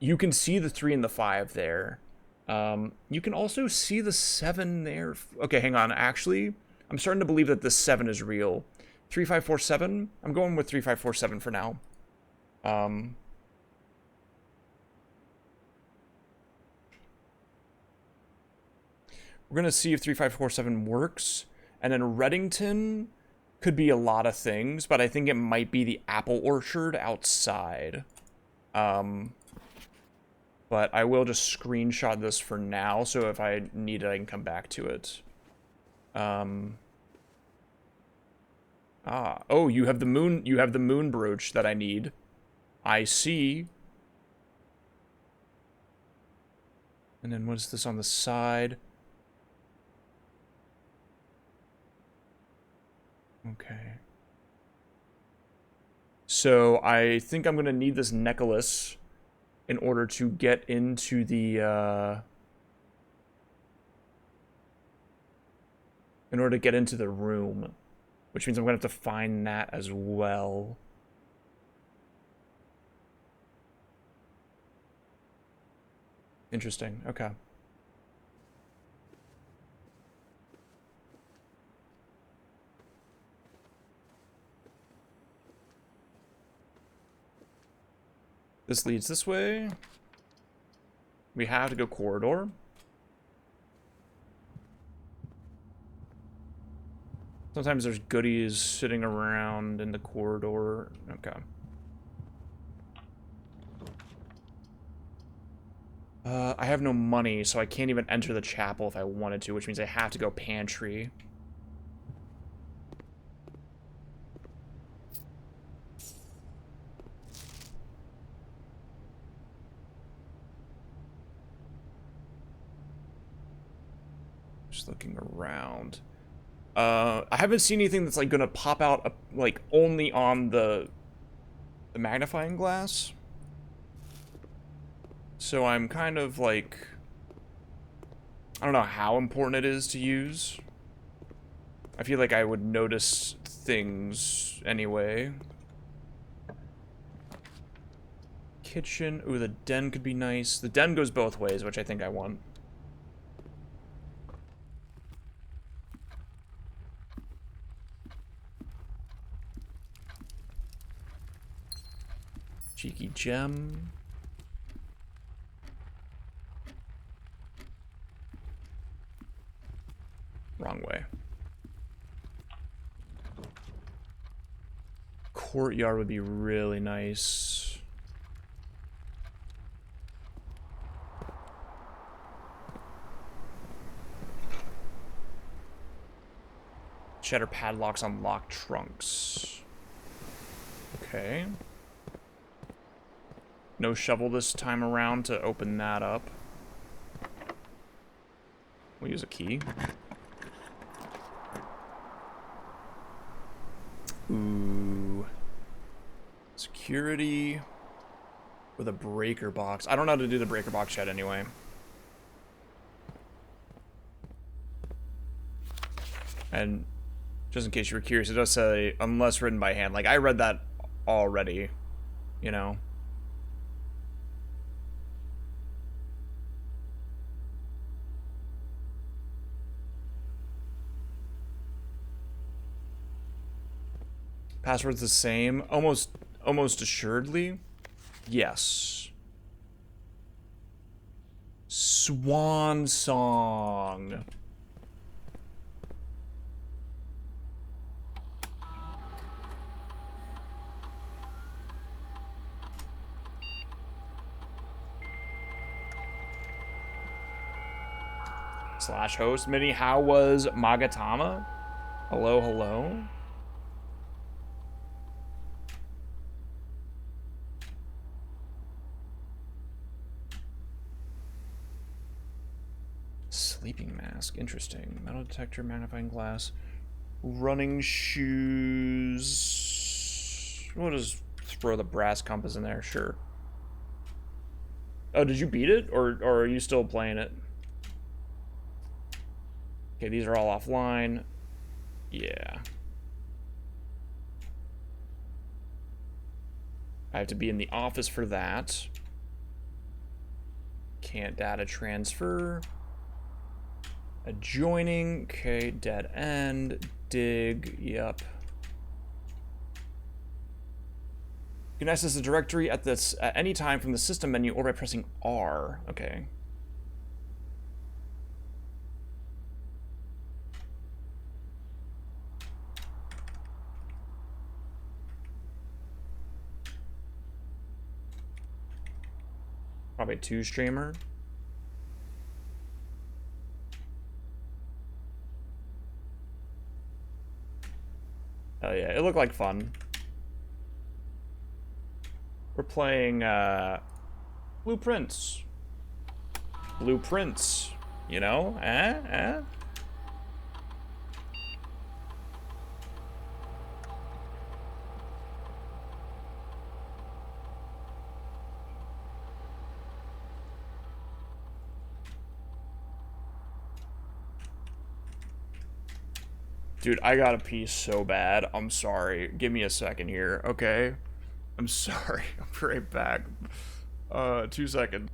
you can see the 3 and the 5 there. You can also see the 7 there. Okay, hang on. Actually, I'm starting to believe that the 7 is real. 3547. I'm going with 3547 for now. We're gonna see if 3547 works. And then Reddington could be a lot of things, but I think it might be the apple orchard outside. But I will just screenshot this for now, so if I need it, I can come back to it. Oh, you have the moon brooch that I need. I see. And then what's this on the side? Okay. So I think I'm gonna need this necklace in order to get into the room. which means I'm going to have to find that as well. Interesting. Okay. This leads this way. We have to go corridor. Sometimes there's goodies sitting around in the corridor. Okay. I have no money, so I can't even enter the chapel if I wanted to, which means I have to go pantry. Just looking around. I haven't seen anything that's like gonna pop out like only on the magnifying glass. So I'm kind of like, I don't know how important it is to use. I feel like I would notice things anyway. Kitchen. Ooh, the den could be nice. The den goes both ways, which I think I want. Cheeky gem. Wrong way. Courtyard would be really nice. Cheddar padlocks on locked trunks. Okay. No shovel this time around to open that up. We'll use a key. Ooh. Security with a breaker box. I don't know how to do the breaker box yet anyway. And just in case you were curious, it does say unless written by hand. Like I read that already, you know. Password's the same, almost assuredly. Yes. Swan song. Slash host. Mini, how was Magatama? Hello, hello. Sleeping mask. Interesting. Metal detector, magnifying glass. Running shoes. We'll just throw the brass compass in there. Sure. Oh, did you beat it? Or are you still playing it? Okay, these are all offline. Yeah. I have to be in the office for that. Can't data transfer. Adjoining. Okay, dead end. Dig. Yep. You can access the directory at any time from the system menu or by pressing R. Okay. Probably a 2-streamer. Oh yeah, it looked like fun. We're playing Blueprints. Blueprints, you know? Dude, I gotta pee so bad. I'm sorry. Give me a second here, okay? I'm sorry. I'll be right back. 2 seconds.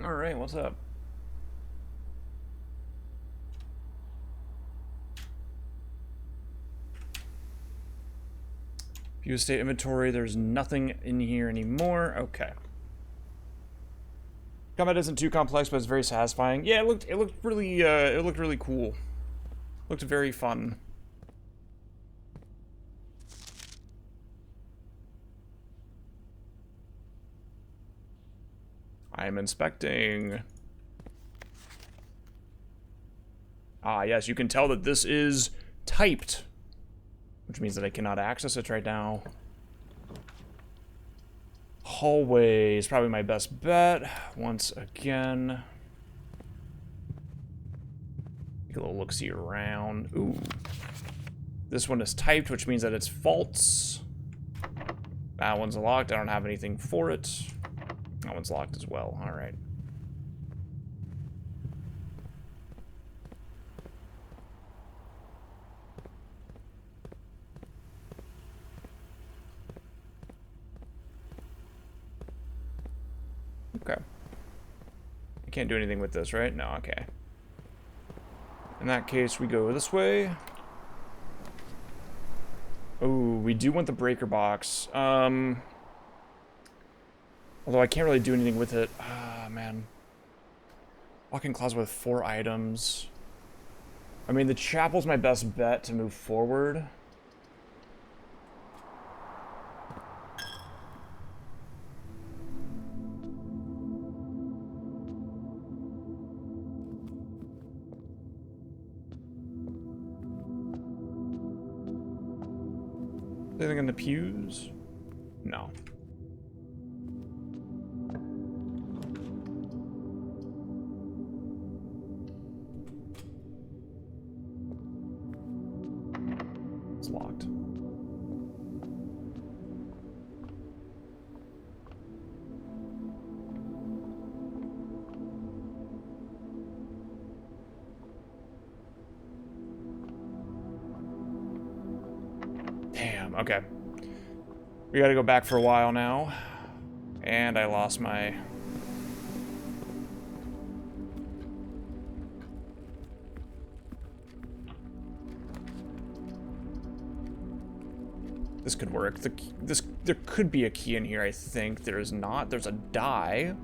Alright, what's up? View state inventory, there's nothing in here anymore. Okay. Combat isn't too complex, but it's very satisfying. Yeah, it looked really cool. Looked very fun. I am inspecting. Ah, yes, you can tell that this is typed, which means that I cannot access it right now. Hallway is probably my best bet. Once again. Take a little look-see around. Ooh. This one is typed, which means that it's false. That one's locked. I don't have anything for it. That one's locked as well. All right. Okay. I can't do anything with this, right? No, okay. In that case, we go this way. Oh, we do want the breaker box. Although I can't really do anything with it. Ah, man. Walk-in closet with 4 items. I mean, the chapel's my best bet to move forward. Anything in the pews? No. It's locked. Damn, okay. We gotta go back for a while now. And I lost my... This could work. There could be a key in here, I think. There is not. There's a die.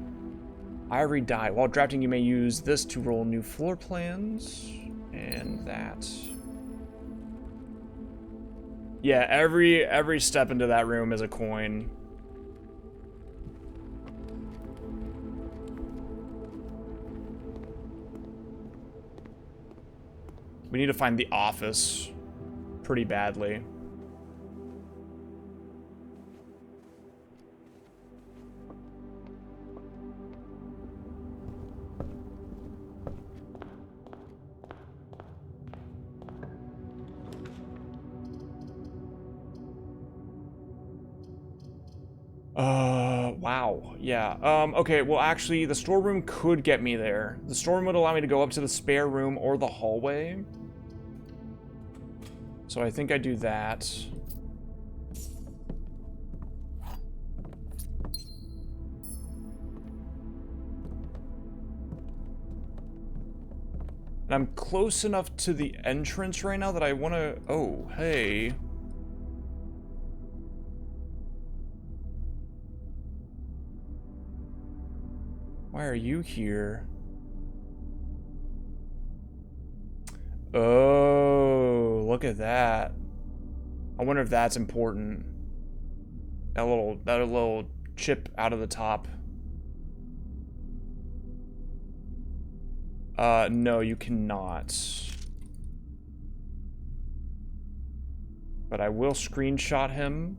Ivory die. While drafting, you may use this to roll new floor plans. And that. Yeah, every step into that room is a coin. We need to find the office pretty badly. Wow. Yeah. Okay, well, actually, the storeroom could get me there. The storeroom would allow me to go up to the spare room or the hallway. So I think I do that. And I'm close enough to the entrance right now that I want to... Oh, hey. Why are you here? Oh, look at that. I wonder if that's important. That little chip out of the top. No, you cannot. But I will screenshot him.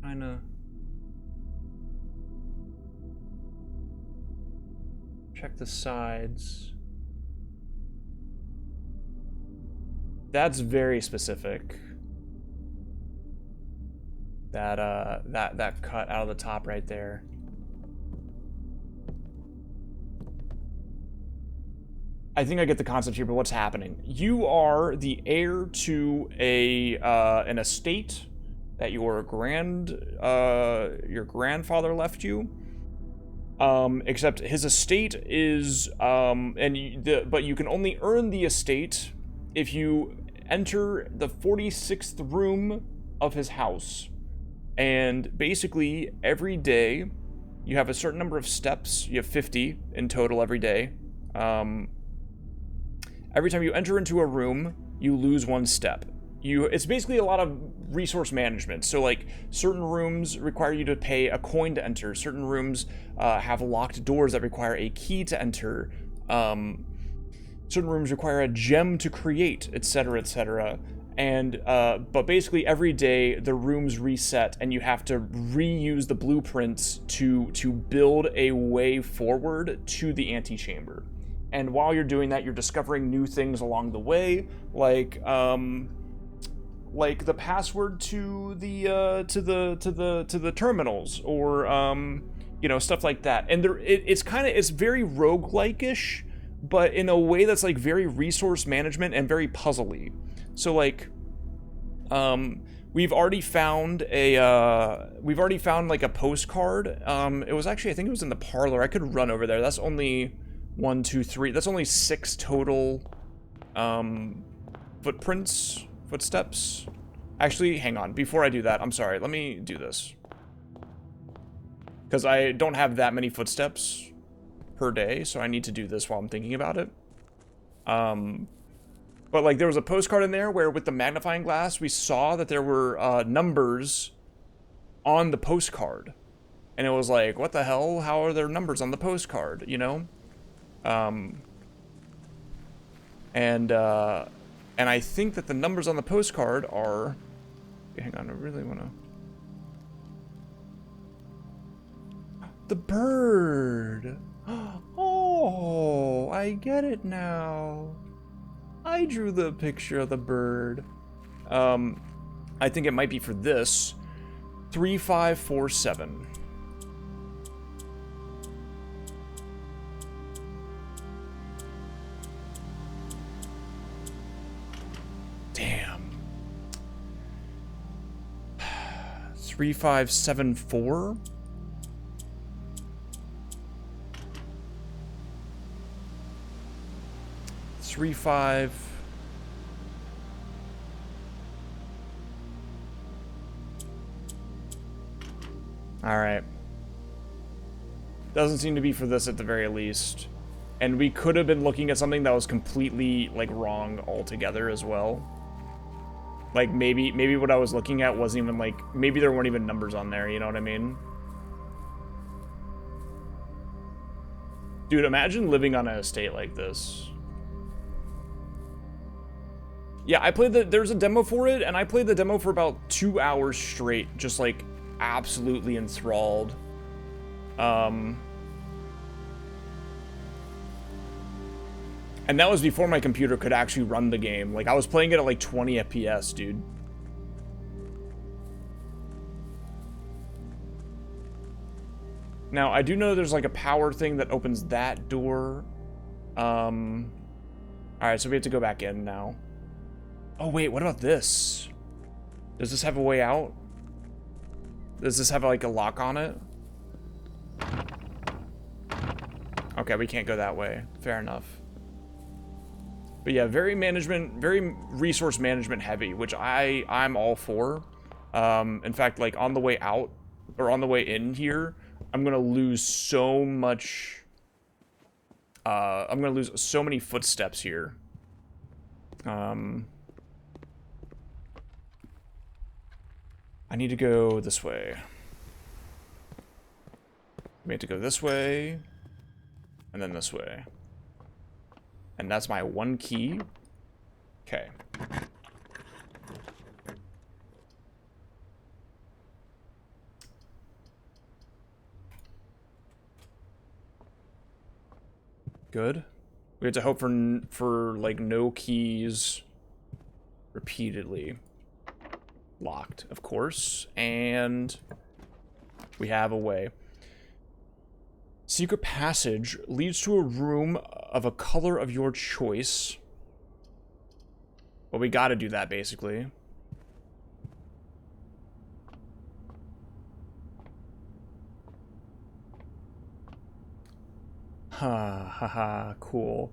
Kinda. Check the sides. That's very specific. That cut out of the top right there. I think I get the concept here, but what's happening? You are the heir to an estate that your grandfather left you. Except his estate is but you can only earn the estate if you enter the 46th room of his house. And basically every day you have a certain number of steps. You have 50 in total every day. Every time you enter into a room, you lose one step. It's basically a lot of resource management. So like certain rooms require you to pay a coin to enter. Certain rooms have locked doors that require a key to enter. Certain rooms require a gem to create, etc., etc. And but basically every day the rooms reset and you have to reuse the blueprints to build a way forward to the antechamber. And while you're doing that, you're discovering new things along the way, like the password to the terminals, or you know, stuff like that. And it's very roguelike-ish, but in a way that's like very resource management and very puzzly. So like we've already found like a postcard. It was actually, I think it was in the parlor. I could run over there. That's only 1, 2, 3. That's only 6 total footsteps. Actually, hang on. Before I do that, I'm sorry. Let me do this. Because I don't have that many footsteps per day, so I need to do this while I'm thinking about it. But like there was a postcard in there where with the magnifying glass, we saw that there were numbers on the postcard. And it was like, what the hell? How are there numbers on the postcard, you know? And I think that the numbers on the postcard are... Hang on, I really want to... The bird! Oh, I get it now. I drew the picture of the bird. I think it might be for this. 3547. Damn. 3574. Alright. Doesn't seem to be for this at the very least. And we could have been looking at something that was completely, like, wrong altogether as well. Like, maybe what I was looking at wasn't even, like, maybe there weren't even numbers on there, you know what I mean? Dude, imagine living on an estate like this. Yeah, I played there's a demo for it, and I played the demo for about 2 hours straight, just, like, absolutely enthralled. And that was before my computer could actually run the game. Like, I was playing it at like 20 FPS, dude. Now, I do know there's like a power thing that opens that door. Alright, so we have to go back in now. Oh, wait, what about this? Does this have a way out? Does this have like a lock on it? Okay, we can't go that way. Fair enough. But yeah, very resource management heavy, which I'm all for. In fact, like on the way out or on the way in here, I'm gonna lose so much. I'm gonna lose so many footsteps here. I need to go this way. We have to go this way, and then this way. And that's my one key. Okay. Good. We have to hope for like no keys repeatedly. Locked, of course. And we have a way. Secret passage leads to a room of a color of your choice. Well, we gotta do that, basically. Haha, cool.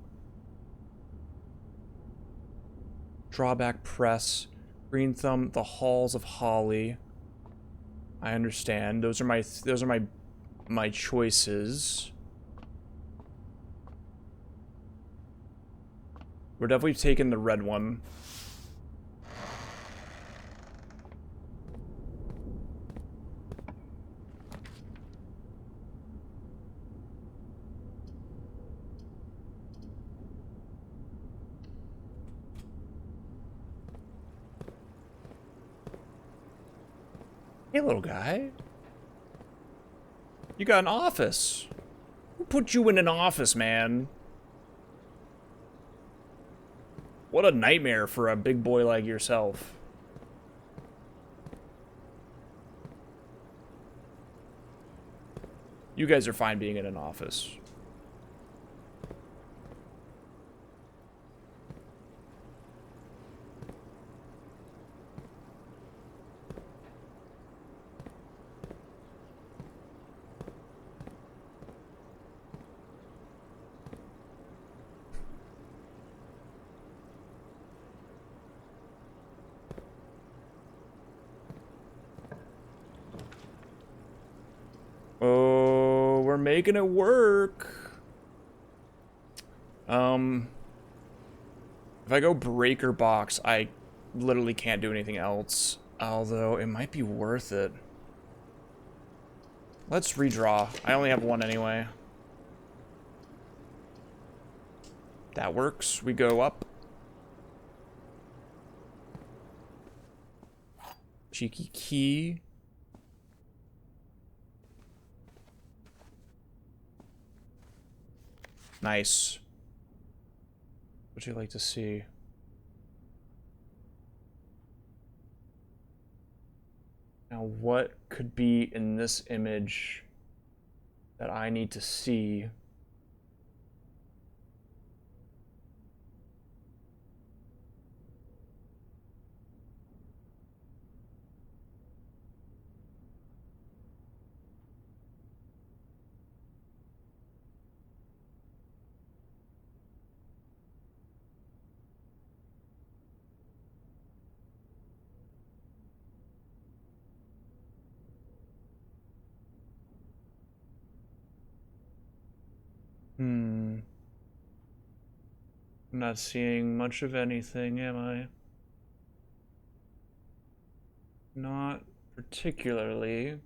Drawback press. Green thumb, the halls of Holly. I understand. Those are my choices. We're definitely taking the red one. Hey, little guy. You got an office. Who put you in an office, man? What a nightmare for a big boy like yourself. You guys are fine being in an office. Oh, we're making it work. If I go breaker box, I literally can't do anything else. Although, it might be worth it. Let's redraw. I only have one anyway. That works. We go up. Cheeky key. Nice. What would you like to see? Now, what could be in this image that I need to see? I'm not seeing much of anything, am I? Not particularly.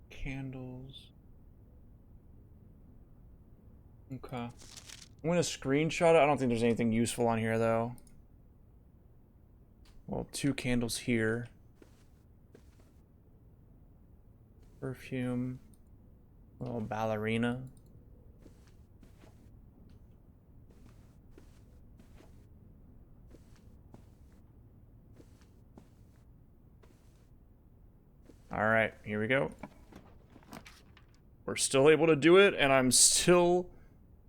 Candles. Okay. I'm gonna screenshot it. I don't think there's anything useful on here, though. Well, 2 candles here. Perfume. A little ballerina. Alright, here we go. We're still able to do it, and I'm still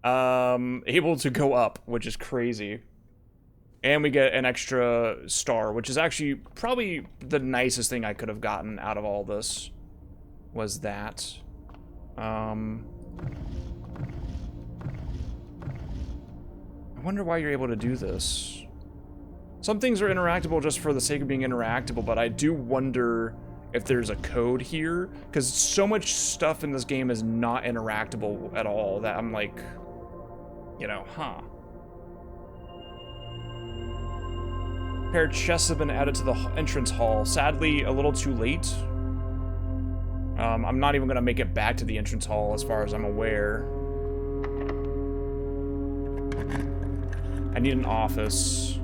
able to go up, which is crazy. And we get an extra star, which is actually probably the nicest thing I could have gotten out of all this. Was that. I wonder why you're able to do this. Some things are interactable just for the sake of being interactable, but I do wonder if there's a code here, because so much stuff in this game is not interactable at all that I'm like, you know, huh. Paired chests have been added to the entrance hall. Sadly, a little too late. I'm not even going to make it back to the entrance hall as far as I'm aware. I need an office.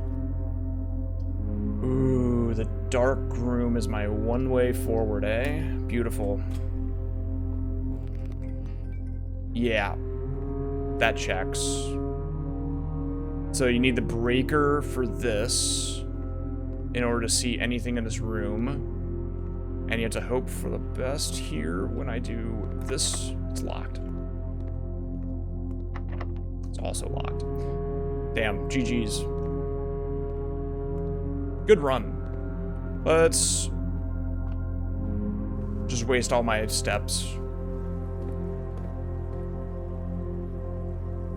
Ooh, the dark room is my one way forward, eh? Beautiful. Yeah, that checks. So you need the breaker for this in order to see anything in this room. And you have to hope for the best here. When I do this, it's locked. It's also locked. Damn, GG's. Good run. Let's just waste all my steps.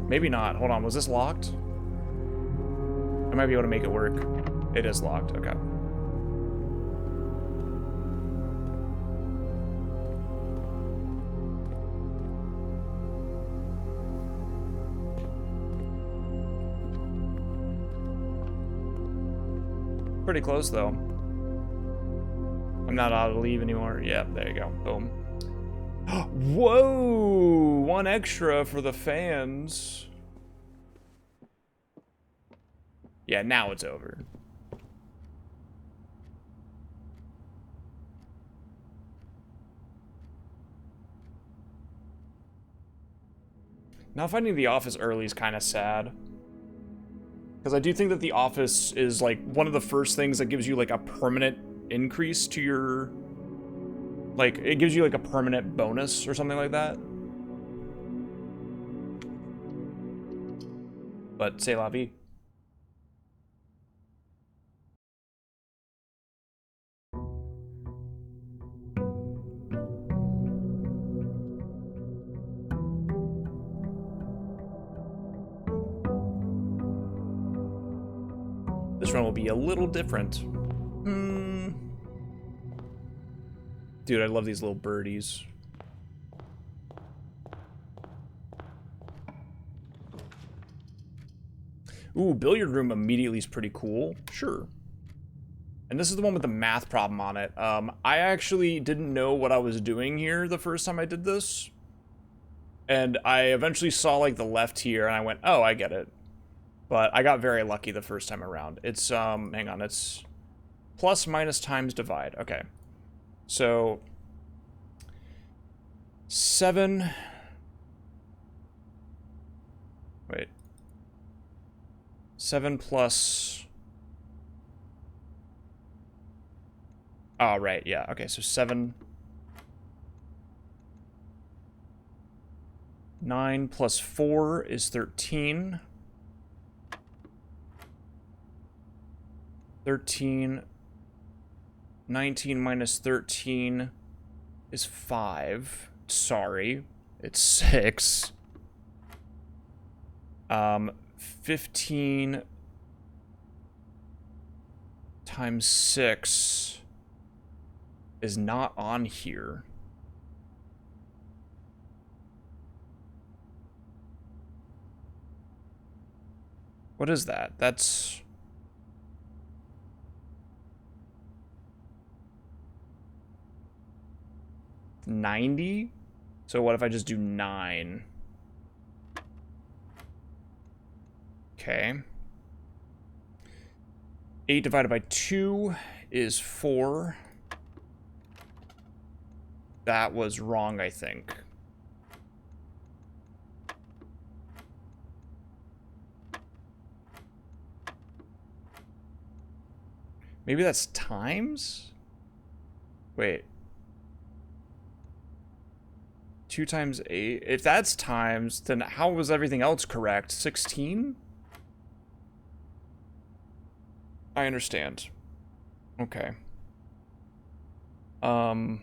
Maybe not. Hold on, was this locked? I might be able to make it work. It is locked, okay. Pretty close, though. I'm not allowed to leave anymore. Yep, there you go. Boom. Whoa! One extra for the fans. Yeah, now it's over. Now finding the office early is kind of sad. Because I do think that the office is, like, one of the first things that gives you, like, a permanent increase to your... Like, it gives you, like, a permanent bonus or something like that. But, c'est la vie. This run will be a little different. Dude, I love these little birdies. Ooh, billiard room immediately is pretty cool. Sure. And this is the one with the math problem on it. I actually didn't know what I was doing here the first time I did this. And I eventually saw, like, the left here, and I went, oh, I get it. But I got very lucky the first time around. It's, hang on, it's plus minus times divide. Okay. So, 7. Wait. 7 plus... Oh, right, yeah. Okay, so 7... 9 plus 4 is 13. 13. 19 minus 13 is 5. Sorry. It's 6. 15 times 6 is not on here. What is that? That's... $90? So what if I just do 9? Okay. 8 divided by 2 is 4. That was wrong, I think. Maybe that's times? Wait. 2 times 8. If that's times, then how was everything else correct? 16? I understand. Okay. I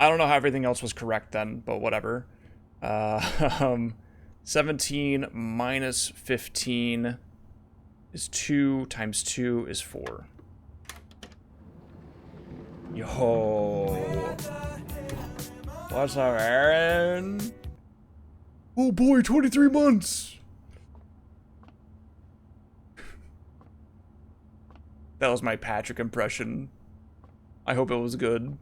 don't know how everything else was correct then, but whatever. 17 minus 15 is 2 times 2 is 4. Yo. What's up, Aaron? Oh boy, 23 months. That was my Patrick impression. I hope it was good.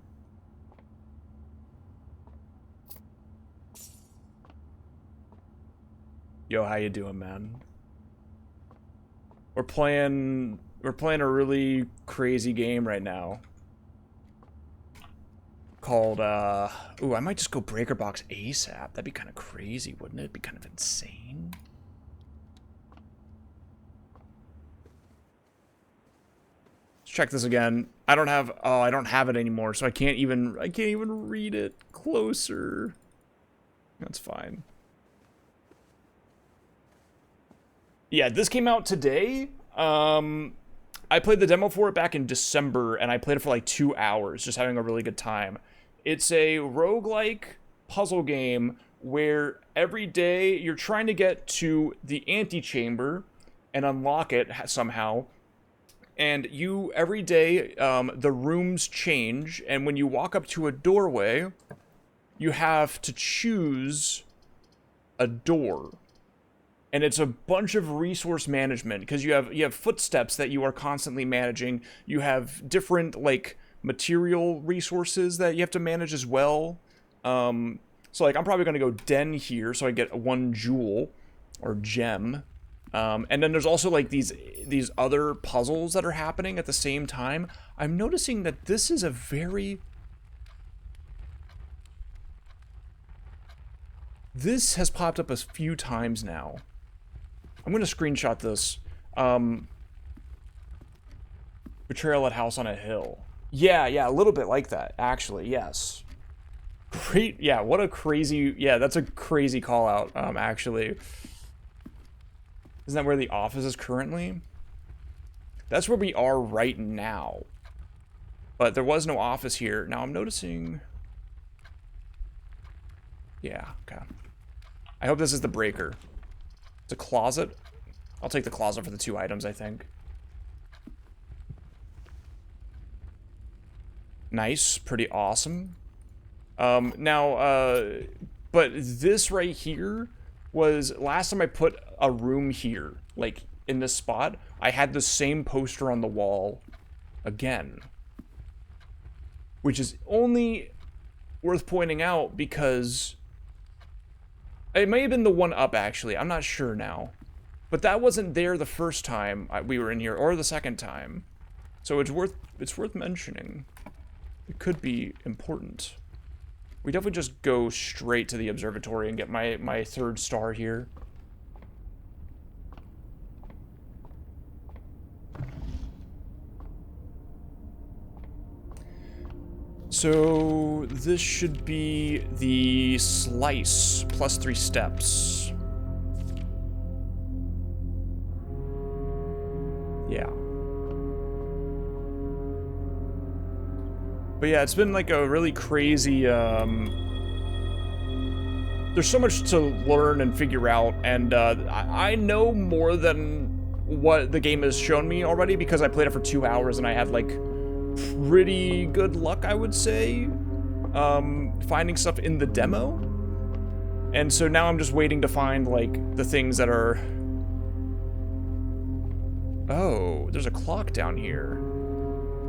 Yo, how you doing, man? We're playing a really crazy game right now. Called, ooh, I might just go Breaker Box ASAP. That'd be kind of crazy, wouldn't it? Be kind of insane. Let's check this again. I don't have it anymore, so I can't even read it closer. That's fine. Yeah, this came out today. I played the demo for it back in December, and I played it for like 2 hours, just having a really good time. It's a roguelike puzzle game where every day you're trying to get to the antechamber and unlock it somehow. And every day, the rooms change, and when you walk up to a doorway, you have to choose a door. And it's a bunch of resource management, because you have footsteps that you are constantly managing. You have different, like, material resources that you have to manage as well. So, like, I'm probably going to go den here, so I get 1 jewel, or gem. And then there's also, like, these other puzzles that are happening at the same time. I'm noticing that this is a very... This has popped up a few times now. I'm going to screenshot this. Betrayal at House on a Hill. Yeah, a little bit like that, actually, yes. Great, yeah, what a crazy... Yeah, that's a crazy call-out, actually. Isn't that where the office is currently? That's where we are right now. But there was no office here. Now I'm noticing... Yeah, okay. I hope this is the breaker. It's a closet. I'll take the closet for the 2 items, I think. Nice, pretty awesome. But this right here was, last time I put a room here, like, in this spot, I had the same poster on the wall again. Which is only worth pointing out because... It may have been the one up, actually. I'm not sure now. But that wasn't there the first time we were in here, or the second time. So it's worth mentioning. It could be important. We definitely just go straight to the observatory and get my 3rd star here. So this should be the slice, plus 3 steps. Yeah. But yeah, it's been like a really crazy, there's so much to learn and figure out, and I know more than what the game has shown me already because I played it for 2 hours and I had like pretty good luck, I would say, finding stuff in the demo. And so now I'm just waiting to find, like, the things that are... Oh, there's a clock down here.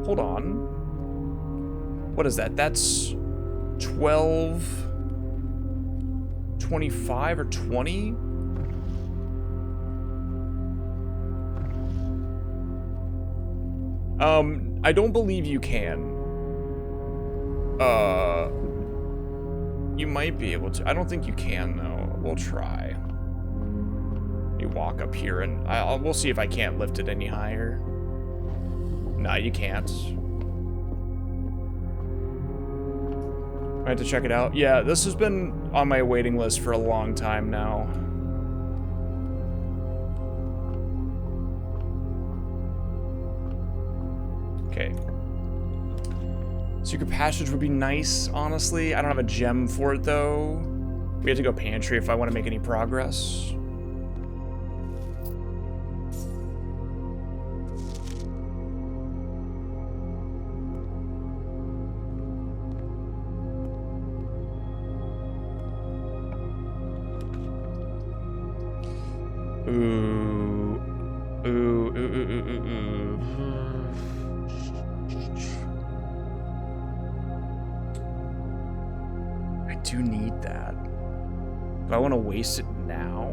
Hold on. What is that? That's 12:25 or 20? I don't believe you can. You might be able to. I don't think you can, though. We'll try. You walk up here, and we'll see if I can't lift it any higher. Nah, you can't. I had to check it out. Yeah, this has been on my waiting list for a long time now. Secret passage would be nice, honestly. I don't have a gem for it, though. We have to go pantry if I want to make any progress. Ooh. Ooh, ooh, ooh, ooh, ooh, ooh. I do need that. Do I want to waste it now?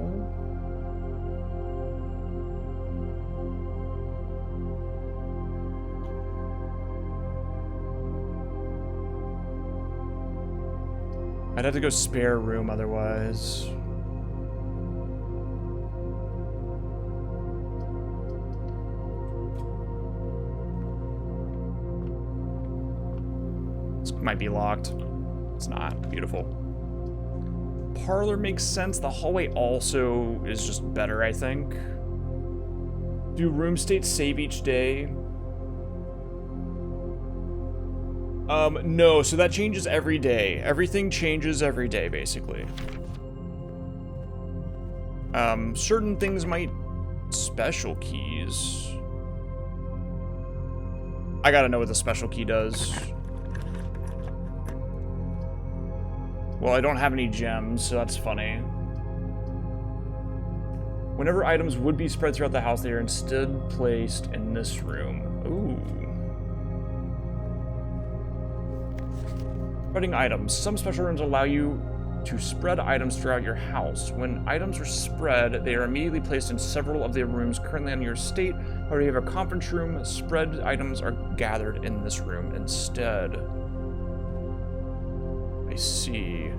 I'd have to go spare room otherwise. This might be locked. It's not. Beautiful. Parlor makes sense. The hallway also is just better, I think. Do room states save each day? No, so that changes every day. Everything changes every day, basically. Certain things might... Special keys. I gotta know what the special key does. Well, I don't have any gems, so that's funny. Whenever items would be spread throughout the house, they are instead placed in this room. Ooh. Spreading items. Some special rooms allow you to spread items throughout your house. When items are spread, they are immediately placed in several of the rooms currently on your estate. However, you have a conference room, spread items are gathered in this room instead. I see.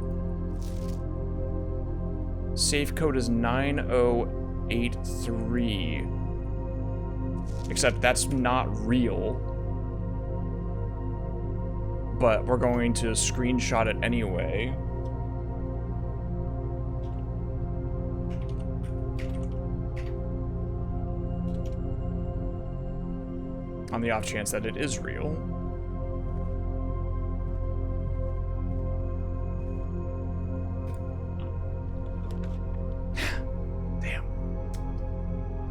Safe code is 9083. Except that's not real. But we're going to screenshot it anyway. On the off chance that it is real.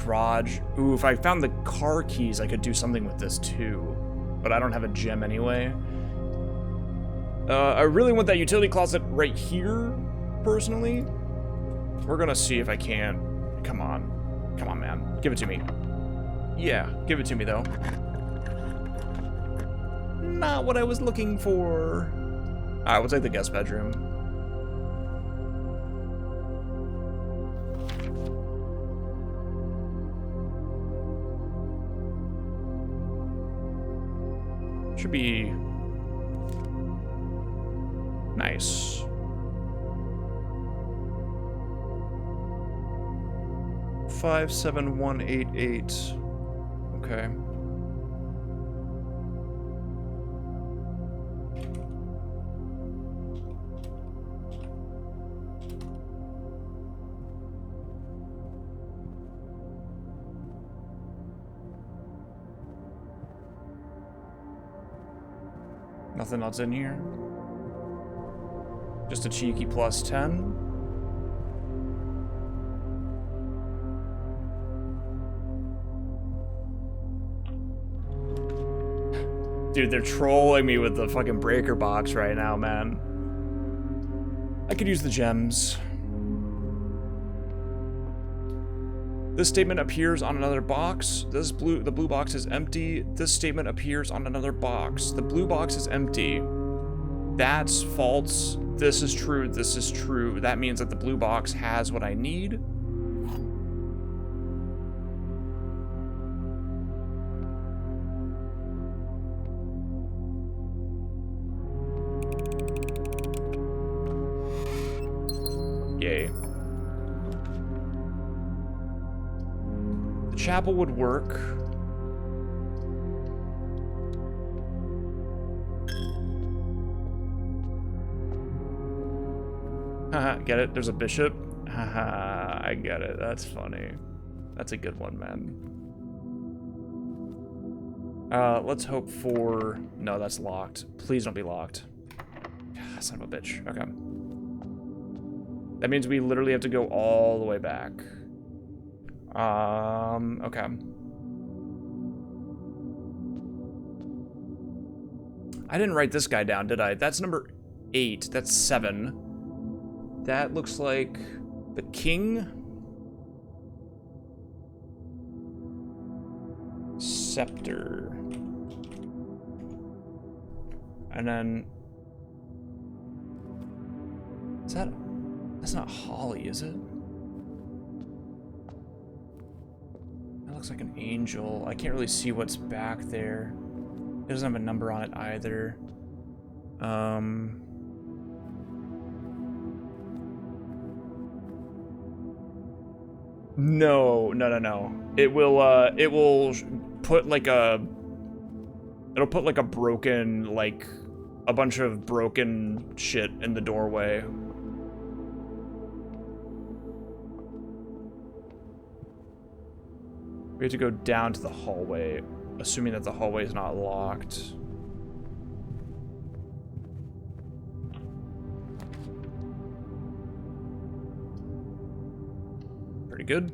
Garage. Ooh, if I found the car keys, I could do something with this too. But I don't have a gem anyway. I really want that utility closet right here, personally. We're gonna see if I can. Come on. Come on, man. Give it to me. Yeah, give it to me, though. Not what I was looking for. Alright, we'll take the guest bedroom. Should be nice. Five, 7, 1, 8, 8. Okay. Nothing else in here. Just a cheeky plus 10. Dude, they're trolling me with the fucking breaker box right now, man. I could use the gems. This statement appears on another box. The blue box is empty. This statement appears on another box. The blue box is empty. That's false. This is true. This is true. That means that the blue box has what I need. Yay. The chapel would work. Haha, get it? There's a bishop? Haha, I get it. That's funny. That's a good one, man. Let's hope for... No, that's locked. Please don't be locked. Son of a bitch. Okay. That means we literally have to go all the way back. Okay. I didn't write this guy down, did I? That's number 8. That's 7. That looks like the king. Scepter. And then... Is that... That's not Holly, is it? That looks like an angel. I can't really see what's back there. It doesn't have a number on it either. No. It will put like a... It'll put like a broken, like... A bunch of broken shit in the doorway. We have to go down to the hallway, assuming that the hallway is not locked. Pretty good.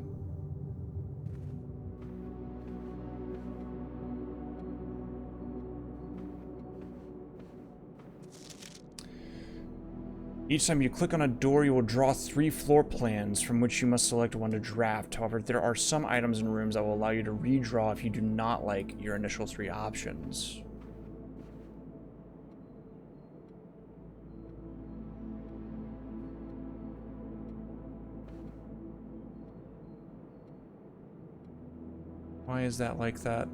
Each time you click on a door, you will draw 3 floor plans from which you must select one to draft. However, there are some items and rooms that will allow you to redraw if you do not like your initial 3 options. Why is that like that?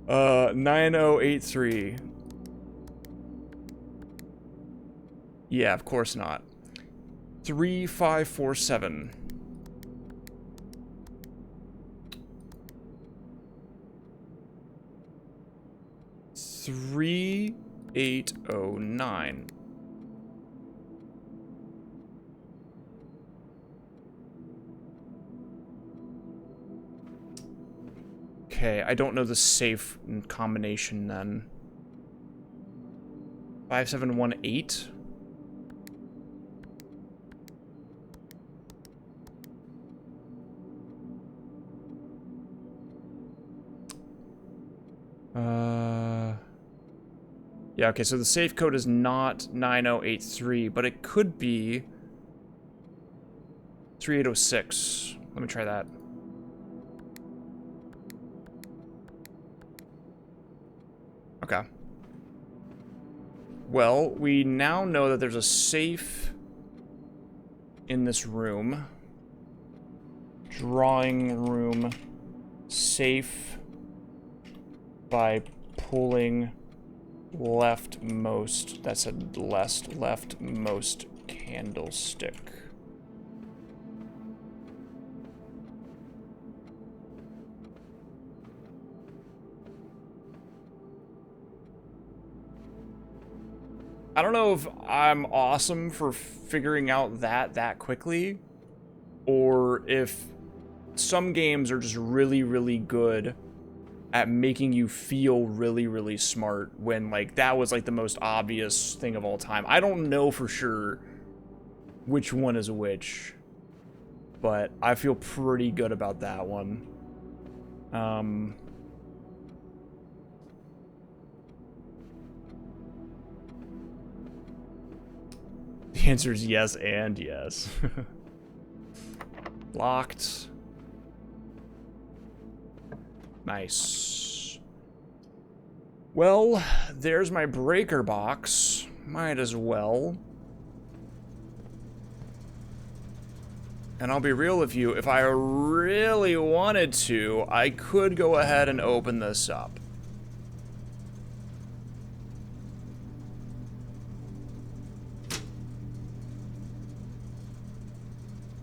Uh, 9083. Yeah, of course not. 3547. Three 809. Okay, I don't know the safe combination then. 5718. Yeah, okay, so the safe code is not 9083, but it could be 3806. Let me try that. Okay. Well, we now know that there's a safe in this room. Drawing room safe by pulling leftmost. That's a leftmost candlestick. I don't know if I'm awesome for figuring out that quickly, or if some games are just really, really good at making you feel really, really smart when, like, that was, like, the most obvious thing of all time. I don't know for sure which one is which, but I feel pretty good about that one. The answer is yes and yes. Locked. Nice. Well, there's my breaker box. Might as well. And I'll be real with you, if I really wanted to, I could go ahead and open this up.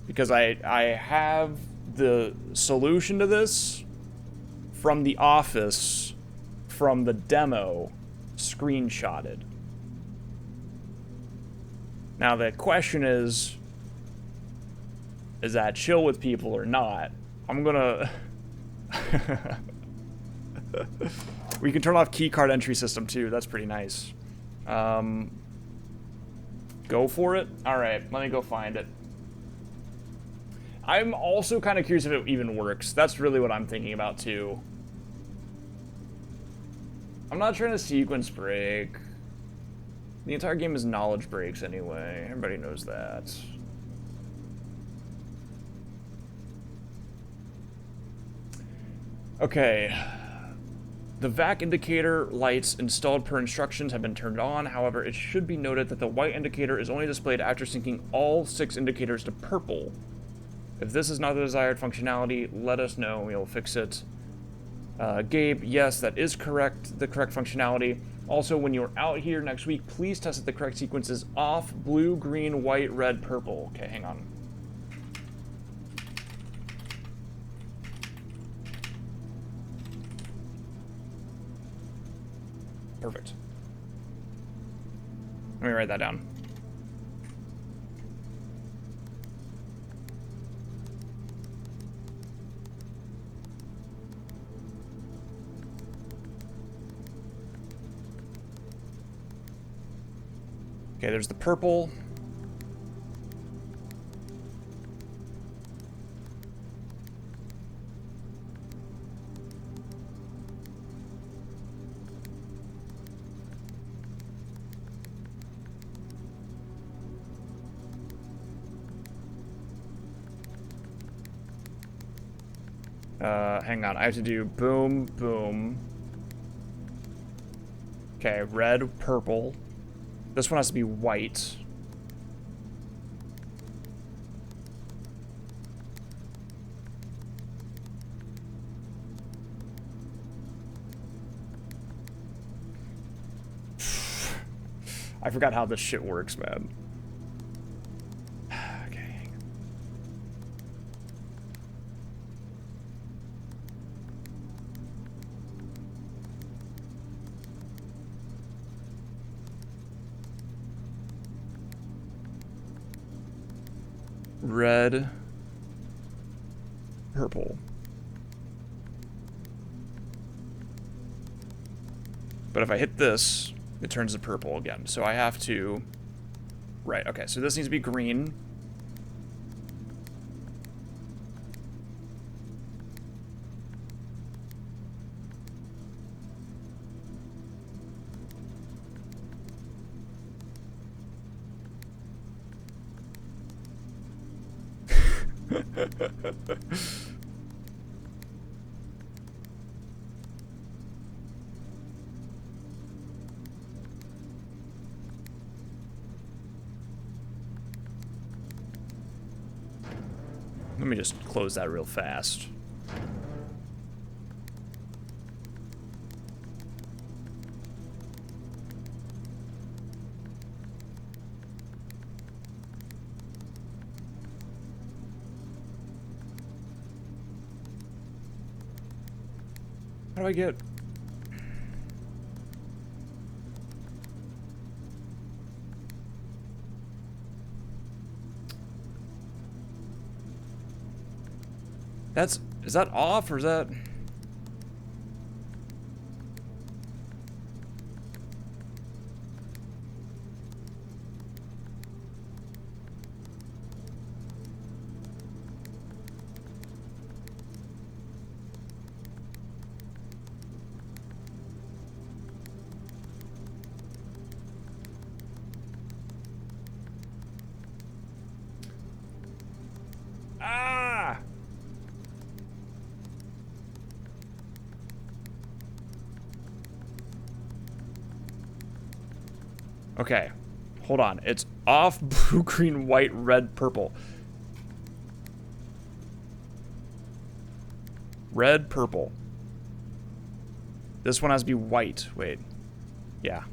Because I have the solution to this from the office, from the demo, screenshotted. Now the question is that chill with people or not? I'm gonna... We can turn off keycard entry system too, that's pretty nice. Go for it? Alright, let me go find it. I'm also kind of curious if it even works. That's really what I'm thinking about too. I'm not trying to sequence break. The entire game is knowledge breaks anyway. Everybody knows that. Okay. The VAC indicator lights installed per instructions have been turned on. However, it should be noted that the white indicator is only displayed after syncing all 6 indicators to purple. If this is not the desired functionality, let us know and we'll fix it. Gabe, yes, that is correct, the correct functionality. Also, when you're out here next week, please test that the correct sequence is off, blue, green, white, red, purple. Okay, hang on. Perfect. Let me write that down. Okay, there's the purple. Hang on, I have to do boom, boom. Okay, red, purple. This one has to be white. I forgot how this shit works, man. Okay. Red, purple. But if I hit this, it turns to purple again. So I have to... Right, okay, so this needs to be green. Let me just close that real fast. How do I get... That's... Is that off or is that... Ah! Okay, hold on. It's off, blue, green, white, red, purple. Red, purple. This one has to be white. Wait. Yeah.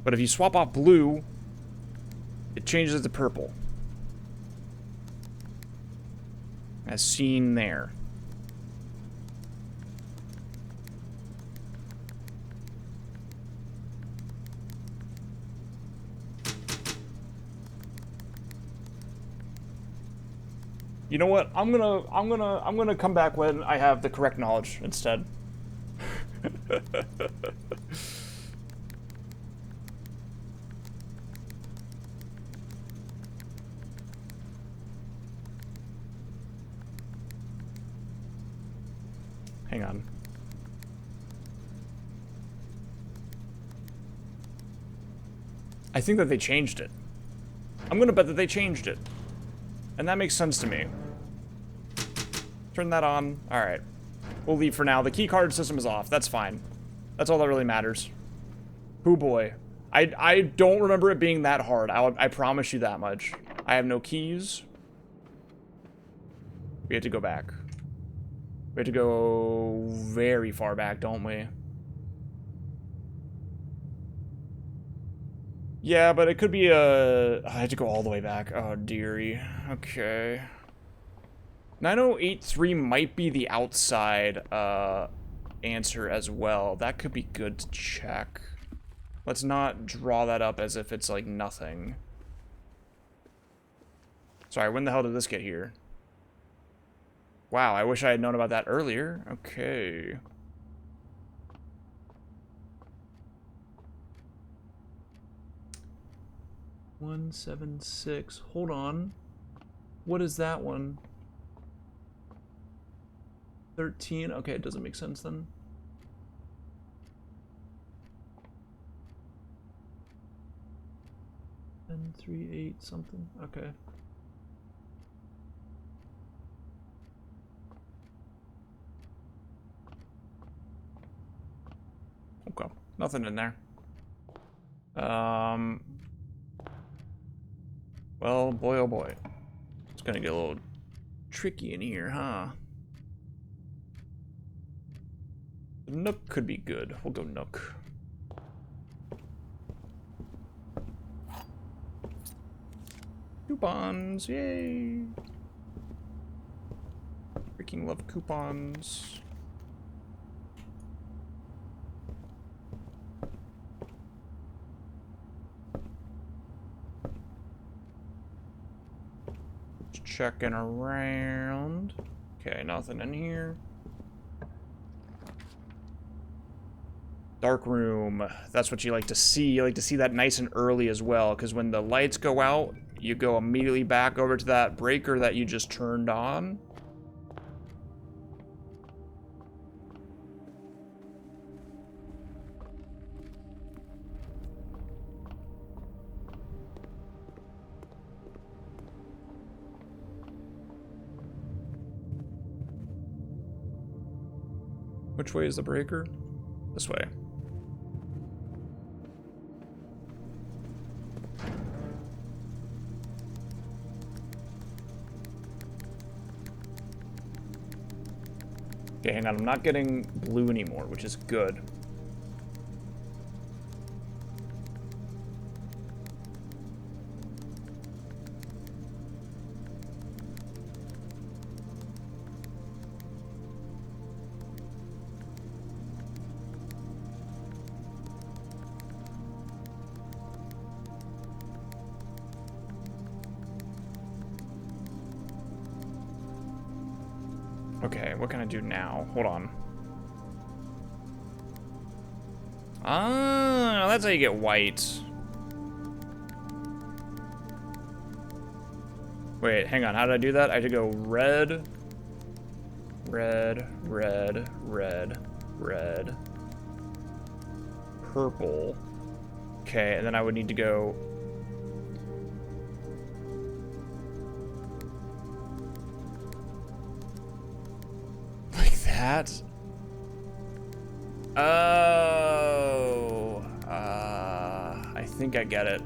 But if you swap off blue, it changes it to purple. As seen there. You know what? I'm gonna come back when I have the correct knowledge instead. Hang on. I think that they changed it. I'm gonna bet that they changed it. And that makes sense to me. Turn that on. Alright. We'll leave for now. The keycard system is off. That's fine. That's all that really matters. Hoo boy. I don't remember it being that hard. I promise you that much. I have no keys. We have to go back. We have to go very far back, don't we? Yeah, but it could be a... I have to go all the way back. Oh, dearie. Okay. 9083 might be the outside answer as well. That could be good to check. Let's not draw that up as if it's like nothing. Sorry, when the hell did this get here? Wow, I wish I had known about that earlier. Okay. $176. Hold on. What is that one? 13. Okay, it doesn't make sense then. And 38 something. Okay. Okay. Nothing in there. Well, boy, oh boy. It's gonna get a little tricky in here, huh? Nook could be good. We'll go Nook. Coupons, yay! Freaking love coupons. Just checking around. Okay, nothing in here. Dark room. That's what you like to see. You like to see that nice and early as well, because when the lights go out, you go immediately back over to that breaker that you just turned on. Which way is the breaker? This way. Okay, hang on. I'm not getting blue anymore, which is good. Okay, what can I do now? Hold on. Ah, that's how you get white. Wait, hang on. How did I do that? I had to go red, red, red, red, red, purple. Okay, and then I would need to go... that? Oh, I think I get it.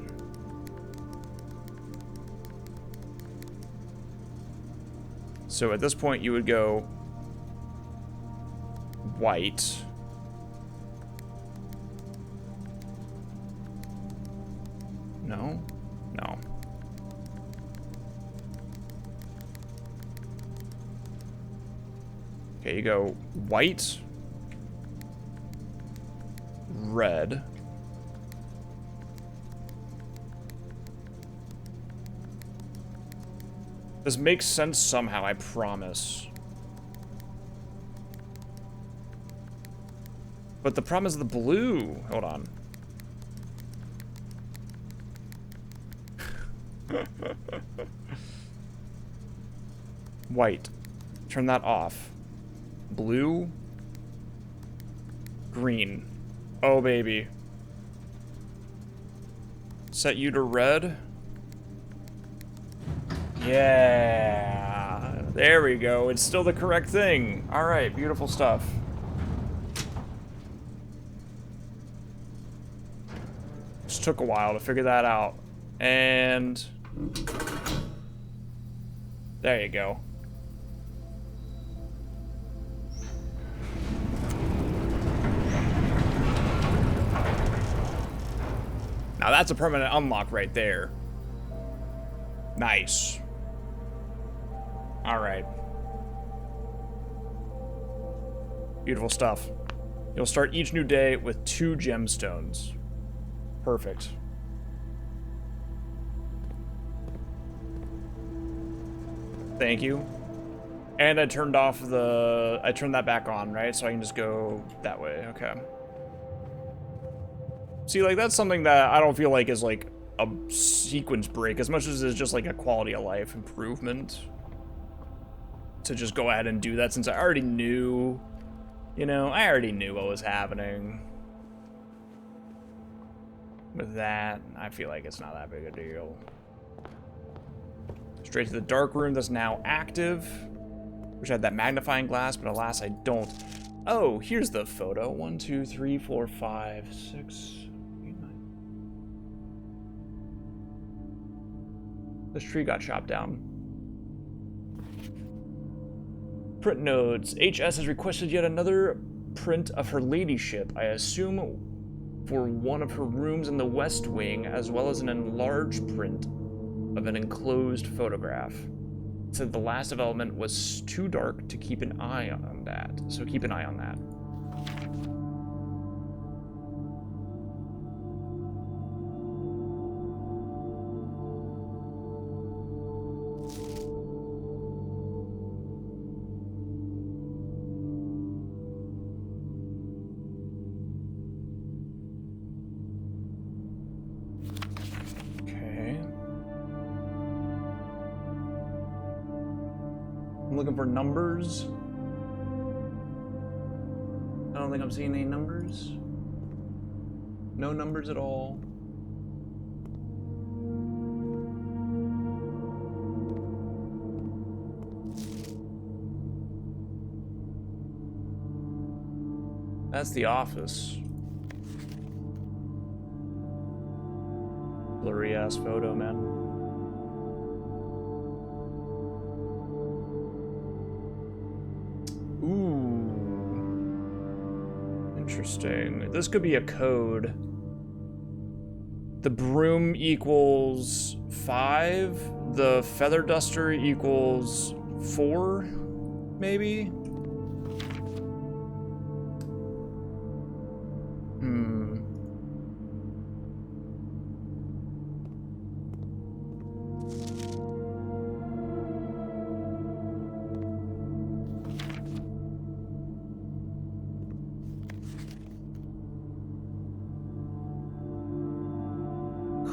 So at this point you would go white. No? No. Okay, you go white, red, This makes sense somehow, I promise. But the problem is the blue. Hold on. White. Turn that off. Blue. Green. Oh, baby. Set you to red. Yeah. There we go. It's still the correct thing. All right. Beautiful stuff. Just took a while to figure that out. And there you go. Now that's a permanent unlock right there. Nice. All right. Beautiful stuff. You'll start each new day with 2 gemstones. Perfect. Thank you. And I turned that back on, right? So I can just go that way. Okay. See, like, that's something that I don't feel like is, like, a sequence break as much as it's just, like, a quality of life improvement. To just go ahead and do that since I already knew, you know, I already knew what was happening. With that, I feel like it's not that big a deal. Straight to the dark room that's now active. Wish I had that magnifying glass, but alas, I don't. Oh, here's the photo. 1, 2, 3, 4, 5, 6, 8, 9. This tree got chopped down. Print notes. HS has requested yet another print of her ladyship. I assume for one of her rooms in the West Wing, as well as an enlarged print of an enclosed photograph. It said the last development was too dark to keep an eye on that, so keep an eye on that. Looking for numbers. I don't think I'm seeing any numbers. No numbers at all. That's the office. Blurry ass photo, man. Interesting. This could be a code. The broom equals 5. The feather duster equals 4, maybe?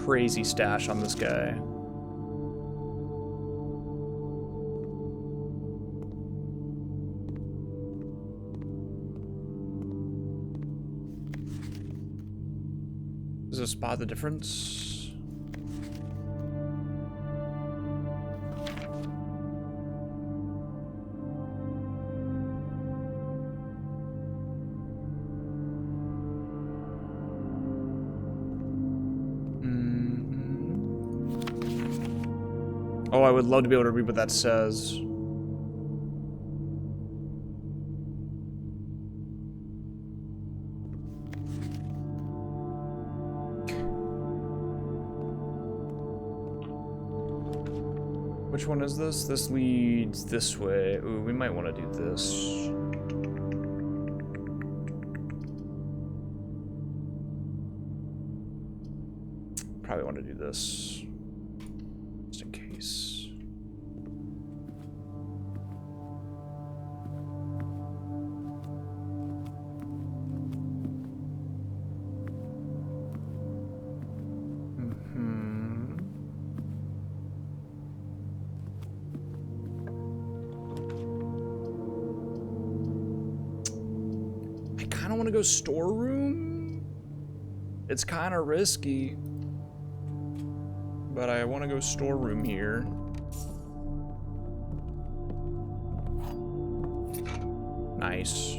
Crazy stash on this guy. Does it spot the difference? Oh, I would love to be able to read what that says. Which one is this? This leads this way. Ooh, we might want to do this. Probably want to do this. Just in case. of want to go storeroom. It's kind of risky. But I want to go storeroom here. Nice.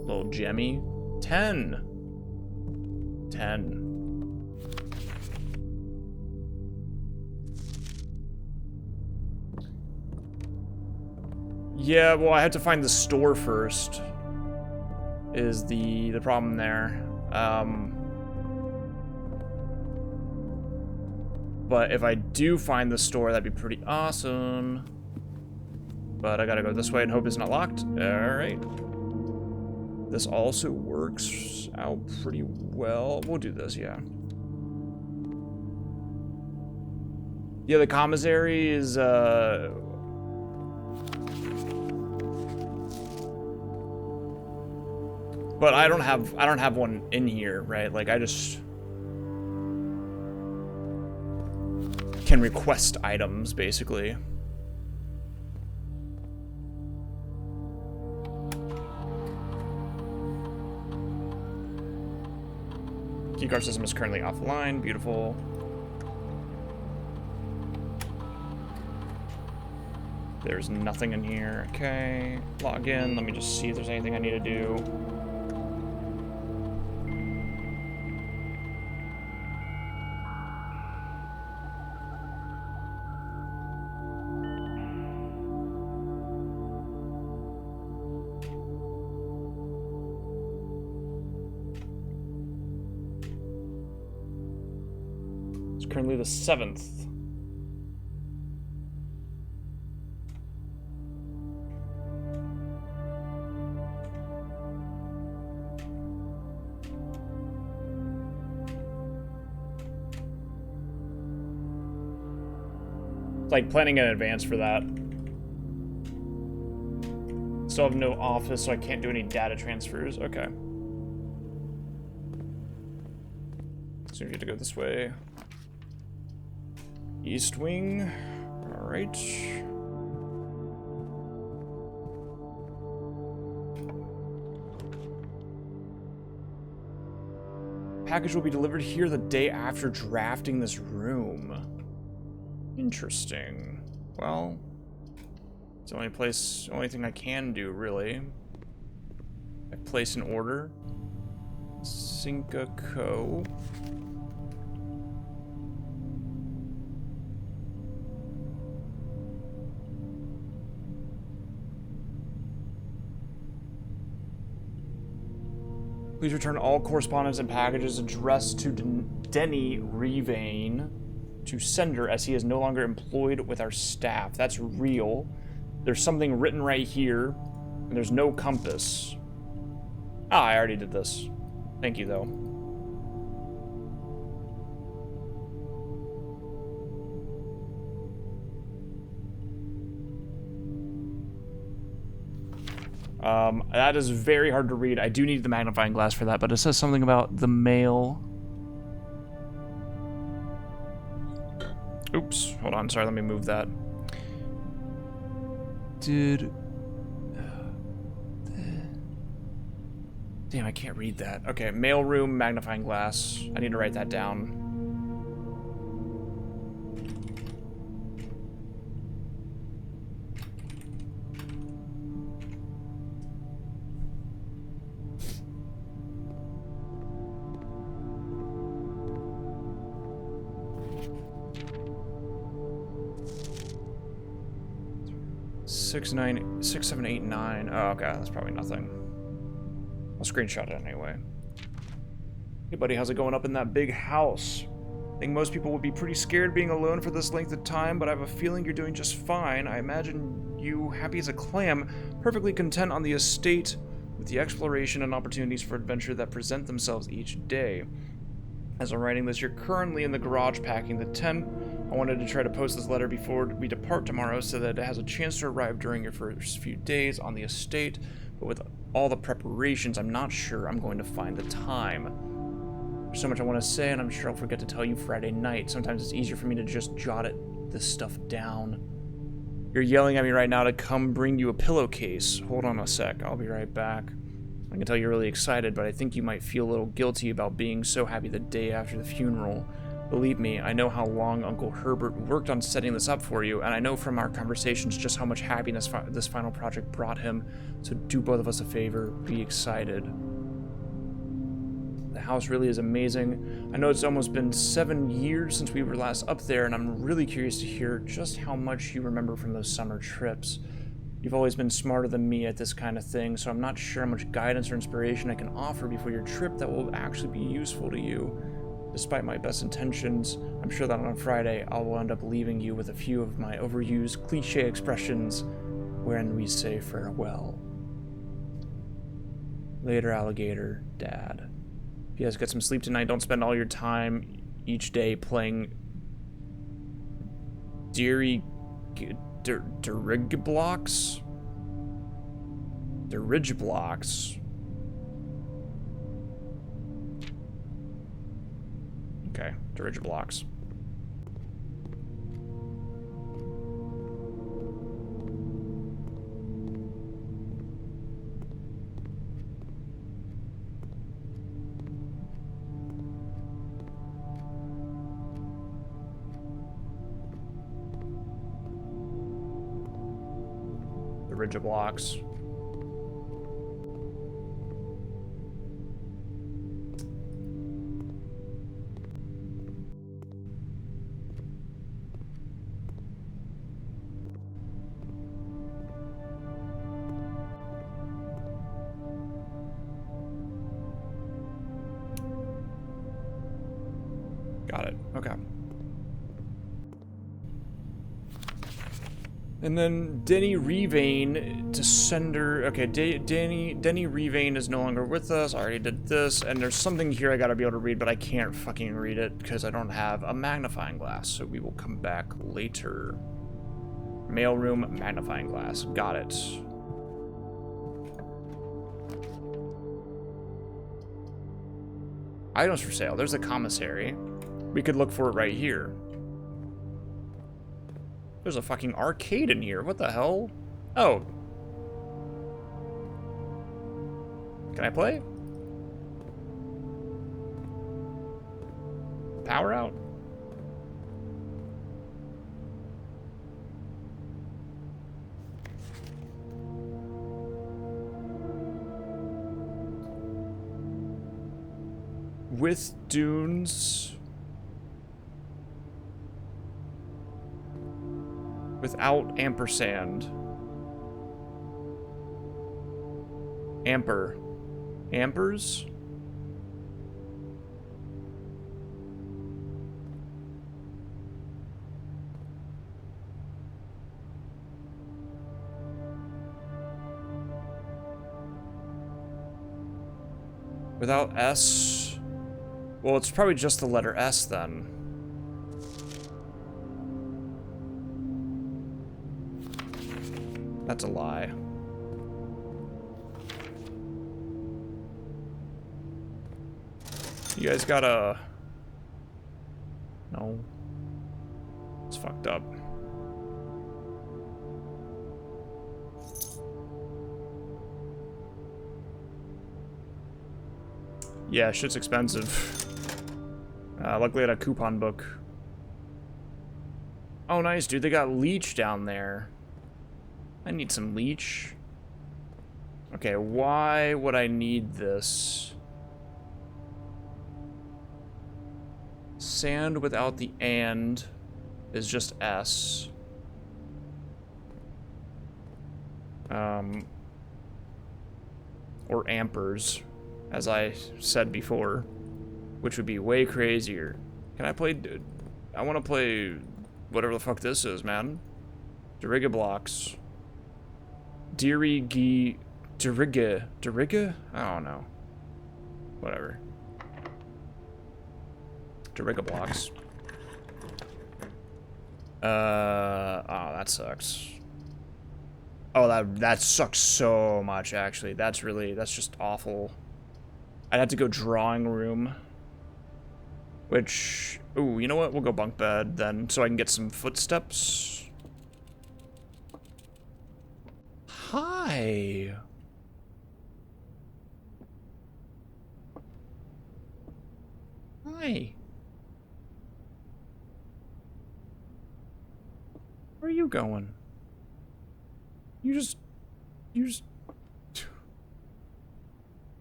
Little gemmy. 10. 10. Yeah, well, I have to find the store first. Is the problem there. But if I do find the store, that'd be pretty awesome. But I gotta go this way and hope it's not locked. Alright. This also works out pretty well. We'll do this, yeah. Yeah, the commissary is, but I don't have one in here, right? Like, I just can request items, basically. Keycard system is currently offline. Beautiful. There's nothing in here. Okay. Log in. Let me just see if there's anything I need to do. Currently the 7th. It's like planning in advance for that. Still have no office, so I can't do any data transfers. Okay. So we get to go this way. East wing. All right. Package will be delivered here the day after drafting this room. Interesting. Well, it's the only thing I can do, really. I place an order. Cinca Co. Please return all correspondence and packages addressed to Denny Revane to sender, as he is no longer employed with our staff. That's real. There's something written right here, and there's no compass. Ah, I already did this. Thank you, though. That is very hard to read. I do need the magnifying glass for that, but it says something about the mail. Oops, hold on, sorry, let me move that. Dude. Damn, I can't read that. Okay, mailroom, magnifying glass. I need to write that down. Six, 7, 8, 9. Oh, okay, that's probably nothing. I'll screenshot it anyway. Hey, buddy, how's it going up in that big house? I think most people would be pretty scared being alone for this length of time, but I have a feeling you're doing just fine. I imagine you happy as a clam, perfectly content on the estate with the exploration and opportunities for adventure that present themselves each day. As I'm writing this, you're currently in the garage packing the tent. I wanted to try to post this letter before we depart tomorrow so that it has a chance to arrive during your first few days on the estate, but with all the preparations, I'm not sure I'm going to find the time. There's so much I want to say, and I'm sure I'll forget to tell you Friday night. Sometimes it's easier for me to just jot this stuff down. You're yelling at me right now to come bring you a pillowcase. Hold on a sec, I'll be right back. I can tell you're really excited, but I think you might feel a little guilty about being so happy the day after the funeral. Believe me, I know how long Uncle Herbert worked on setting this up for you, and I know from our conversations just how much happiness this final project brought him. So do both of us a favor, be excited. The house really is amazing. I know it's almost been 7 years since we were last up there, and I'm really curious to hear just how much you remember from those summer trips. You've always been smarter than me at this kind of thing, so I'm not sure how much guidance or inspiration I can offer before your trip that will actually be useful to you. Despite my best intentions, I'm sure that on Friday I will end up leaving you with a few of my overused cliche expressions wherein we say farewell. Later, alligator, Dad. If you guys get some sleep tonight, don't spend all your time each day playing Dirigiblocks? Dirigiblocks. Okay, Dirigiblocks. Dirigiblocks. Got it. Okay. And then Denny Revane to sender. Okay, Denny Revane is no longer with us. I already did this, and there's something here I gotta be able to read, but I can't fucking read it because I don't have a magnifying glass. So we will come back later. Mailroom magnifying glass. Got it. Items for sale. There's a commissary. We could look for it right here. There's a fucking arcade in here. What the hell? Oh. Can I play? Power out? With dunes. Without ampersand. Amper. Ampers? Without S? Well, it's probably just the letter S then. That's a lie. You guys got a... No. It's fucked up. Yeah, shit's expensive. Luckily I had a coupon book. Oh, nice, dude. They got leech down there. I need some leech. Okay, why would I need this? Sand without the and is just S. Or ampers, as I said before, which would be way crazier. Can I play... I want to play whatever the fuck this is, man. Dirigiblocks. Diriga? I don't know. Whatever. Dirigiblocks. Oh, that sucks. Oh, that sucks so much, actually. That's just awful. I'd have to go drawing room. Which, ooh, you know what? We'll go bunk bed then, so I can get some footsteps. Hi. Hi. Where are you going? You just...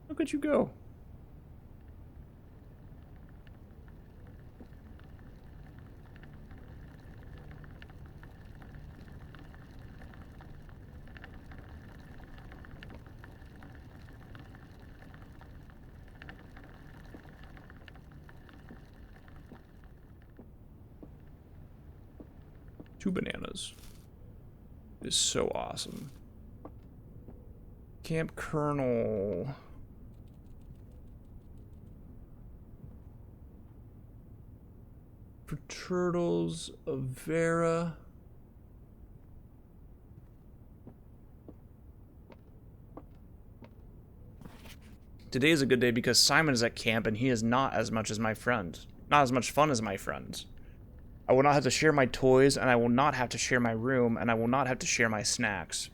Look at you go. Two bananas. It is so awesome. Camp Colonel. For turtles of Vera. Today is a good day because Simon is at camp and he is not as much as my friend. Not as much fun as my friends. I will not have to share my toys, and I will not have to share my room, and I will not have to share my snacks.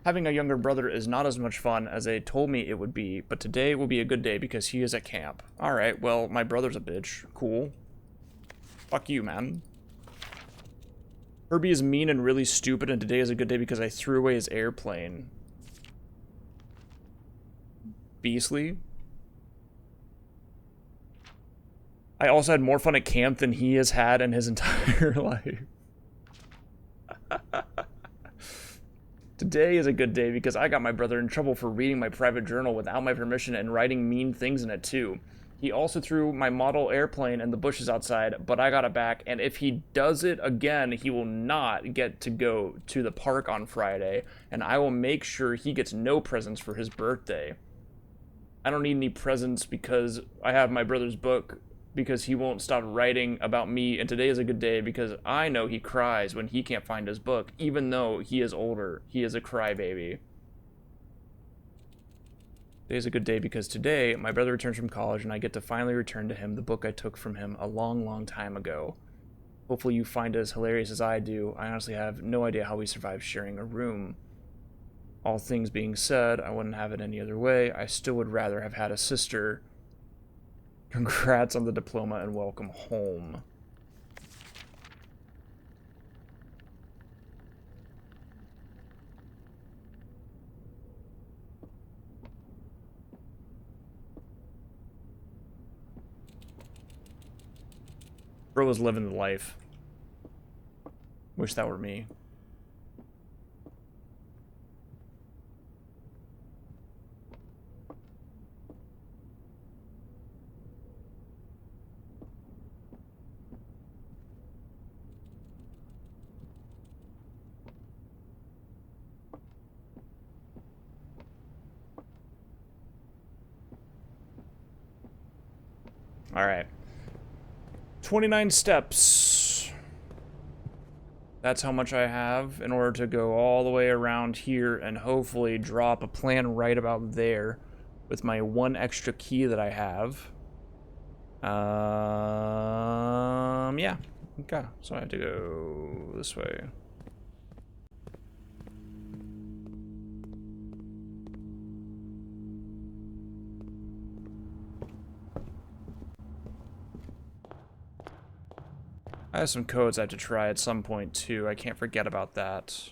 Having a younger brother is not as much fun as they told me it would be, but today will be a good day because he is at camp. Alright, well, my brother's a bitch. Cool. Fuck you, man. Herbie is mean and really stupid, and today is a good day because I threw away his airplane. Beastly. I also had more fun at camp than he has had in his entire life. Today is a good day because I got my brother in trouble for reading my private journal without my permission and writing mean things in it too. He also threw my model airplane in the bushes outside, but I got it back, and if he does it again, he will not get to go to the park on Friday, and I will make sure he gets no presents for his birthday. I don't need any presents because I have my brother's book, because he won't stop writing about me, and today is a good day because I know he cries when he can't find his book, even though he is older. He is a crybaby. Today is a good day because today my brother returns from college and I get to finally return to him the book I took from him a long, long time ago. Hopefully you find it as hilarious as I do. I honestly have no idea how we survived sharing a room. All things being said, I wouldn't have it any other way. I still would rather have had a sister. Congrats on the diploma and welcome home. Bro was living the life. Wish that were me. Alright. 29 steps. That's how much I have in order to go all the way around here and hopefully drop a plan right about there with my one extra key that I have. Yeah. Okay, so I have to go this way. I have some codes I have to try at some point too. I can't forget about that.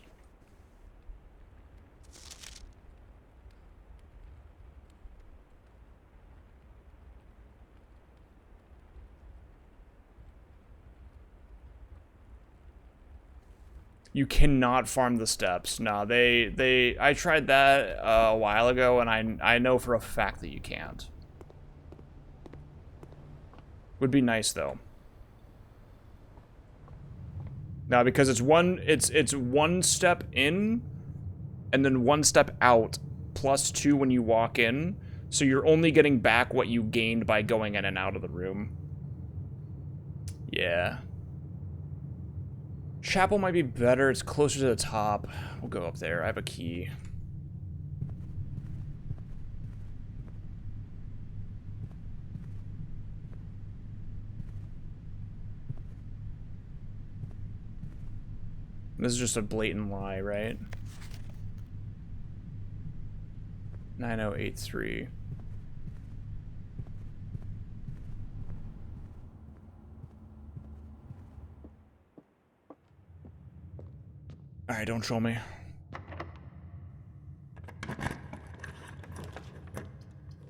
You cannot farm the steps. No, I tried that a while ago, and I know for a fact that you can't. Would be nice though. Now, because it's one step in, and then one step out, plus 2 when you walk in, so you're only getting back what you gained by going in and out of the room. Yeah. Chapel might be better. It's closer to the top. We'll go up there. I have a key. This is just a blatant lie, right? 9083. Alright, don't troll me.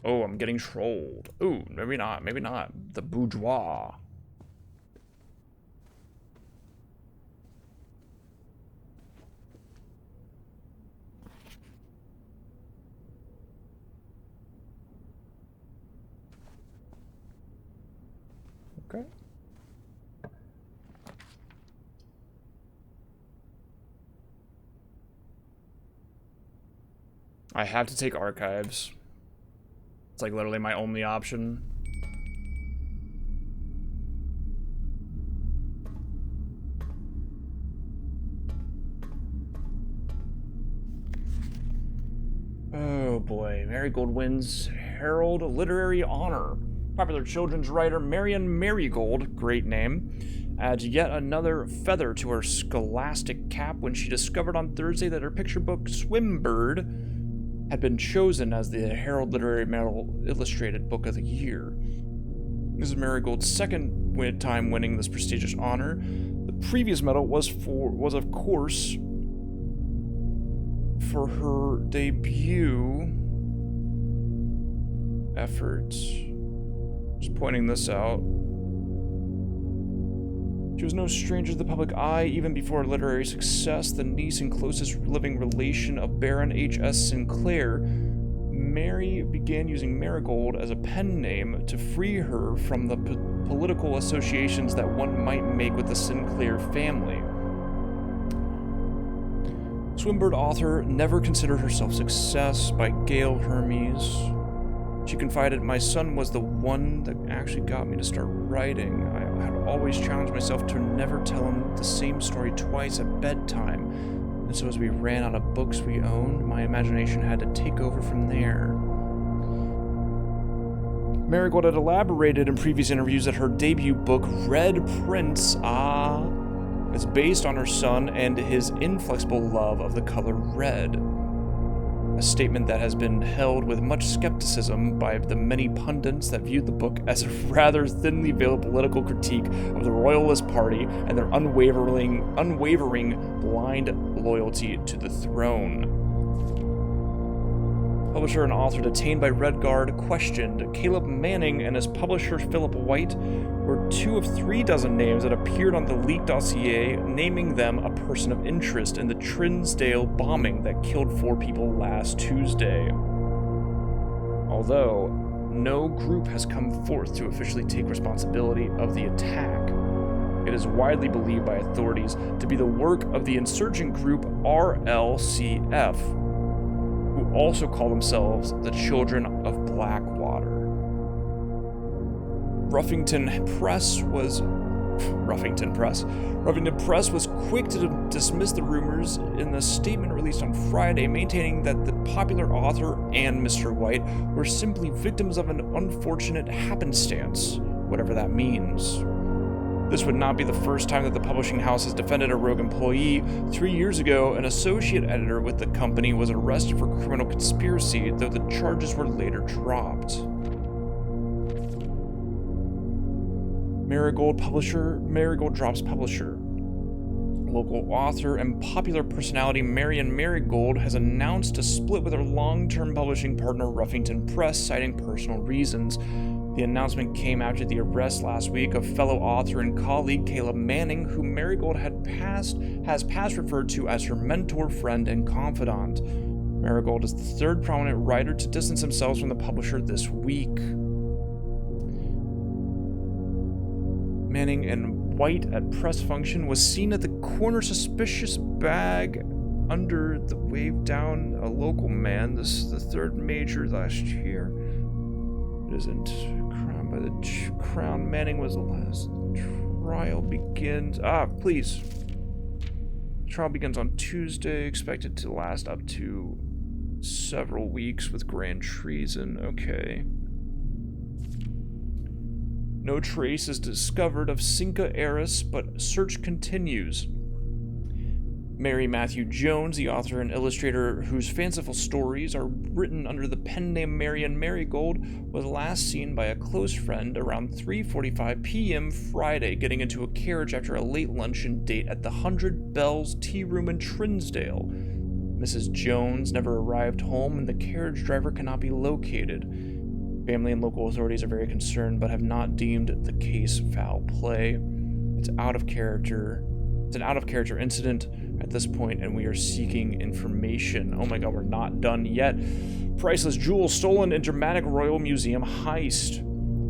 Oh, I'm getting trolled. Ooh, maybe not, maybe not. The bourgeois. Okay. I have to take archives. It's like literally my only option. Oh boy, Marigold wins Herald Literary Honor. Popular children's writer Marion Marigold, great name, adds yet another feather to her scholastic cap when she discovered on Thursday that her picture book Swimbird had been chosen as the Herald Literary Medal Illustrated Book of the Year. This is Marigold's second time winning this prestigious honor. The previous medal was of course for her debut efforts. Just pointing this out. She was no stranger to the public eye even before her literary success. The niece and closest living relation of Baron H.S. Sinclair, Mary began using Marigold as a pen name to free her from the political associations that one might make with the Sinclair family. Swimbird author never considered herself success by Gail Hermes. She confided, "My son was the one that actually got me to start writing. I had always challenged myself to never tell him the same story twice at bedtime. And so as we ran out of books we owned, my imagination had to take over from there." Marigold had elaborated in previous interviews that her debut book, Red Prince, is based on her son and his inflexible love of the color red. A statement that has been held with much skepticism by the many pundits that viewed the book as a rather thinly veiled political critique of the Royalist Party and their unwavering blind loyalty to the throne. Publisher and author detained by Red Guard questioned. Caleb Manning and his publisher Philip White were 2 of 3 dozen names that appeared on the leaked dossier, naming them a person of interest in the Trinsdale bombing that killed 4 people last Tuesday. Although no group has come forth to officially take responsibility of the attack, it is widely believed by authorities to be the work of the insurgent group RLCF, who also call themselves the Children of Blackwater. Ruffington Press was quick to dismiss the rumors in the statement released on Friday, maintaining that the popular author and Mr. White were simply victims of an unfortunate happenstance, whatever that means. This would not be the first time that the publishing house has defended a rogue employee. 3 years ago, an associate editor with the company was arrested for criminal conspiracy, though the charges were later dropped. Marigold drops publisher. Local author and popular personality Marion Marigold has announced a split with her long-term publishing partner Ruffington Press, citing personal reasons. The announcement came after the arrest last week of fellow author and colleague Caleb Manning, who Marigold has past referred to as her mentor, friend, and confidant. Marigold is the 3rd prominent writer to distance themselves from the publisher this week. Manning and White at press function was seen at the corner suspicious bag under the wave down a local man. This is the 3rd major last year. It isn't crowned by the crown. Manning was the last. Trial begins. Please. Trial begins on Tuesday, expected to last up to several weeks with grand treason. Okay. No trace is discovered of Cinca Eris, but search continues. Mary Matthew Jones, the author and illustrator whose fanciful stories are written under the pen name Marian Marigold, was last seen by a close friend around 3:45 p.m. Friday getting into a carriage after a late luncheon date at the 100 Bells Tea Room in Trinsdale. Mrs. Jones never arrived home and the carriage driver cannot be located. Family and local authorities are very concerned but have not deemed the case foul play. It's an out of character incident at this point, and we are seeking information. Oh my god, we're not done yet. Priceless jewels stolen in dramatic Royal Museum heist.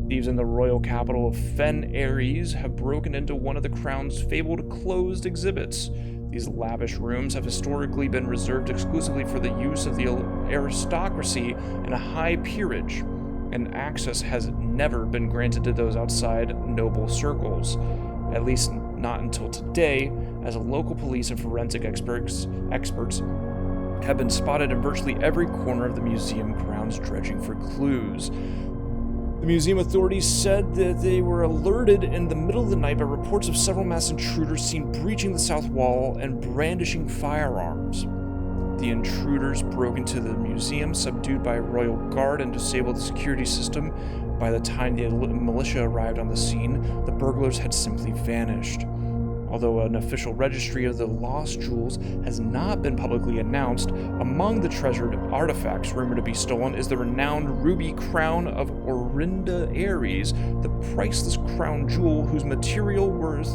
Thieves in the royal capital of Fen Ares have broken into one of the Crown's fabled closed exhibits. These lavish rooms have historically been reserved exclusively for the use of the aristocracy and a high peerage, and access has never been granted to those outside noble circles. At least not until today, as local police and forensic experts have been spotted in virtually every corner of the museum grounds dredging for clues. The museum authorities said that they were alerted in the middle of the night by reports of several masked intruders seen breaching the south wall and brandishing firearms. The intruders broke into the museum, subdued by a royal guard, and disabled the security system. By the time the militia arrived on the scene, the burglars had simply vanished. Although an official registry of the lost jewels has not been publicly announced, among the treasured artifacts rumored to be stolen is the renowned ruby crown of Orinda Ares, the priceless crown jewel whose material worth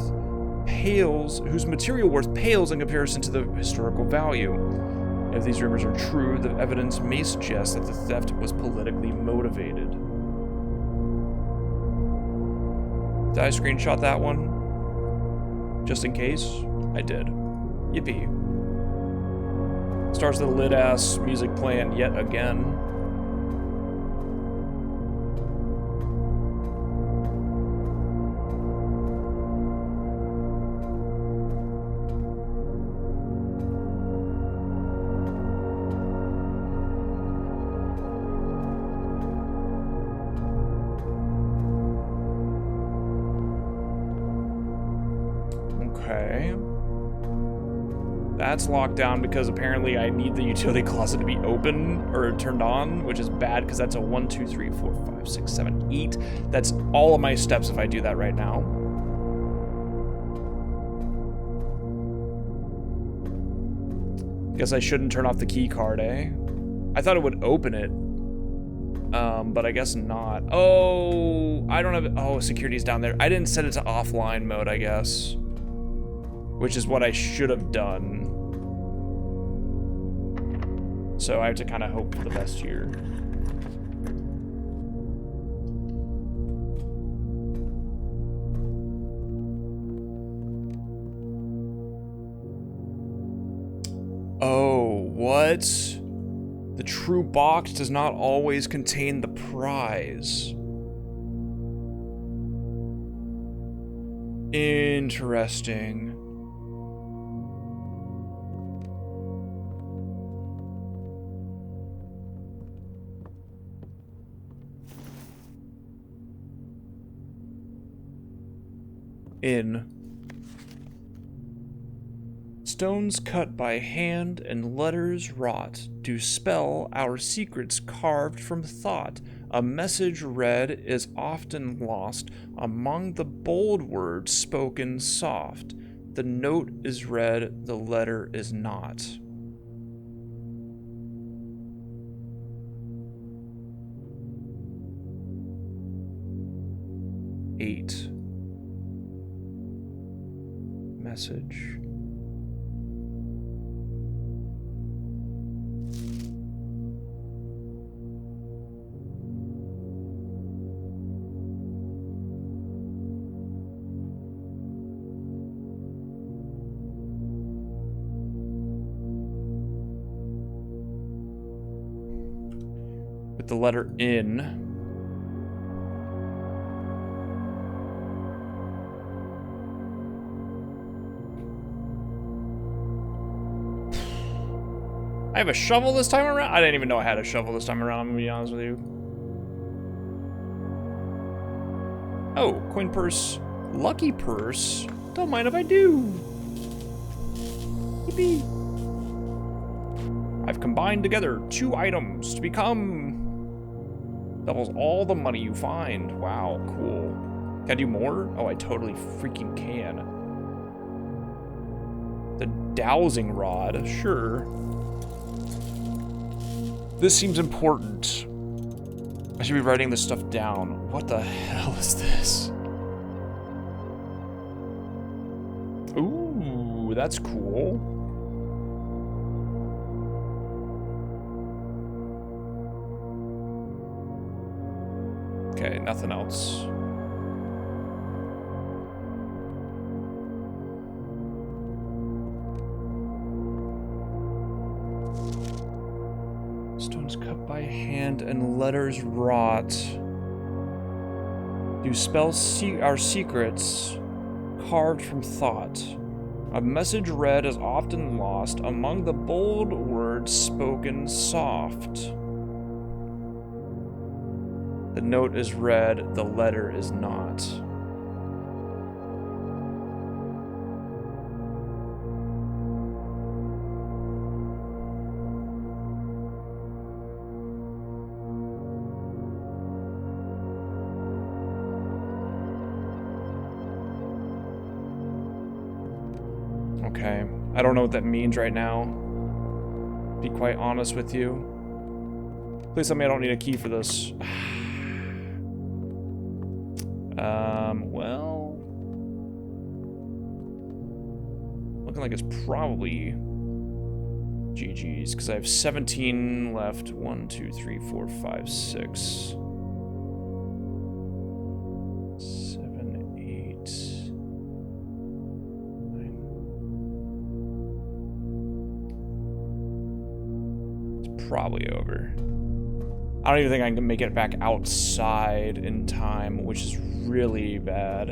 pales in comparison to the historical value. If these rumors are true, the evidence may suggest that the theft was politically motivated. Did I screenshot that one? Just in case? I did. Yippee. Starts the lit-ass music playing yet again. Okay. That's locked down because apparently I need the utility closet to be open or turned on, which is bad because that's a 1, 2, 3, 4, 5, 6, 7, 8. That's all of my steps if I do that right now. Guess I shouldn't turn off the key card, eh? I thought it would open it. But I guess not. Oh, I don't have, oh, security's down there. I didn't set it to offline mode, I guess. Which is what I should have done. So I have to kind of hope for the best here. Oh, what? The true box does not always contain the prize. Interesting. In. Stones cut by hand and letters wrought do spell our secrets carved from thought. A message read is often lost among the bold words spoken soft. The note is read, the letter is not. Eight. Message. With the letter N. I have a shovel this time around? I didn't even know I had a shovel this time around, I'm gonna be honest with you. Oh, coin purse. Lucky purse. Don't mind if I do. Yippee. baby! I've combined together 2 items to become... doubles all the money you find. Wow, cool. Can I do more? Oh, I totally freaking can. The dowsing rod, sure. This seems important. I should be writing this stuff down. What the hell is this? Ooh, that's cool. Okay, nothing else. Stones cut by hand and letters wrought. Do spells are secrets carved from thought. A message read is often lost among the bold words spoken soft. The note is read, the letter is not. Okay, I don't know what that means right now. Be quite honest with you. Please tell me I don't need a key for this. Well... looking like it's probably GG's, because I have 17 left. 1, 2, 3, 4, 5, 6. 7, 8... 9. It's probably over. I don't even think I can make it back outside in time, which is really bad.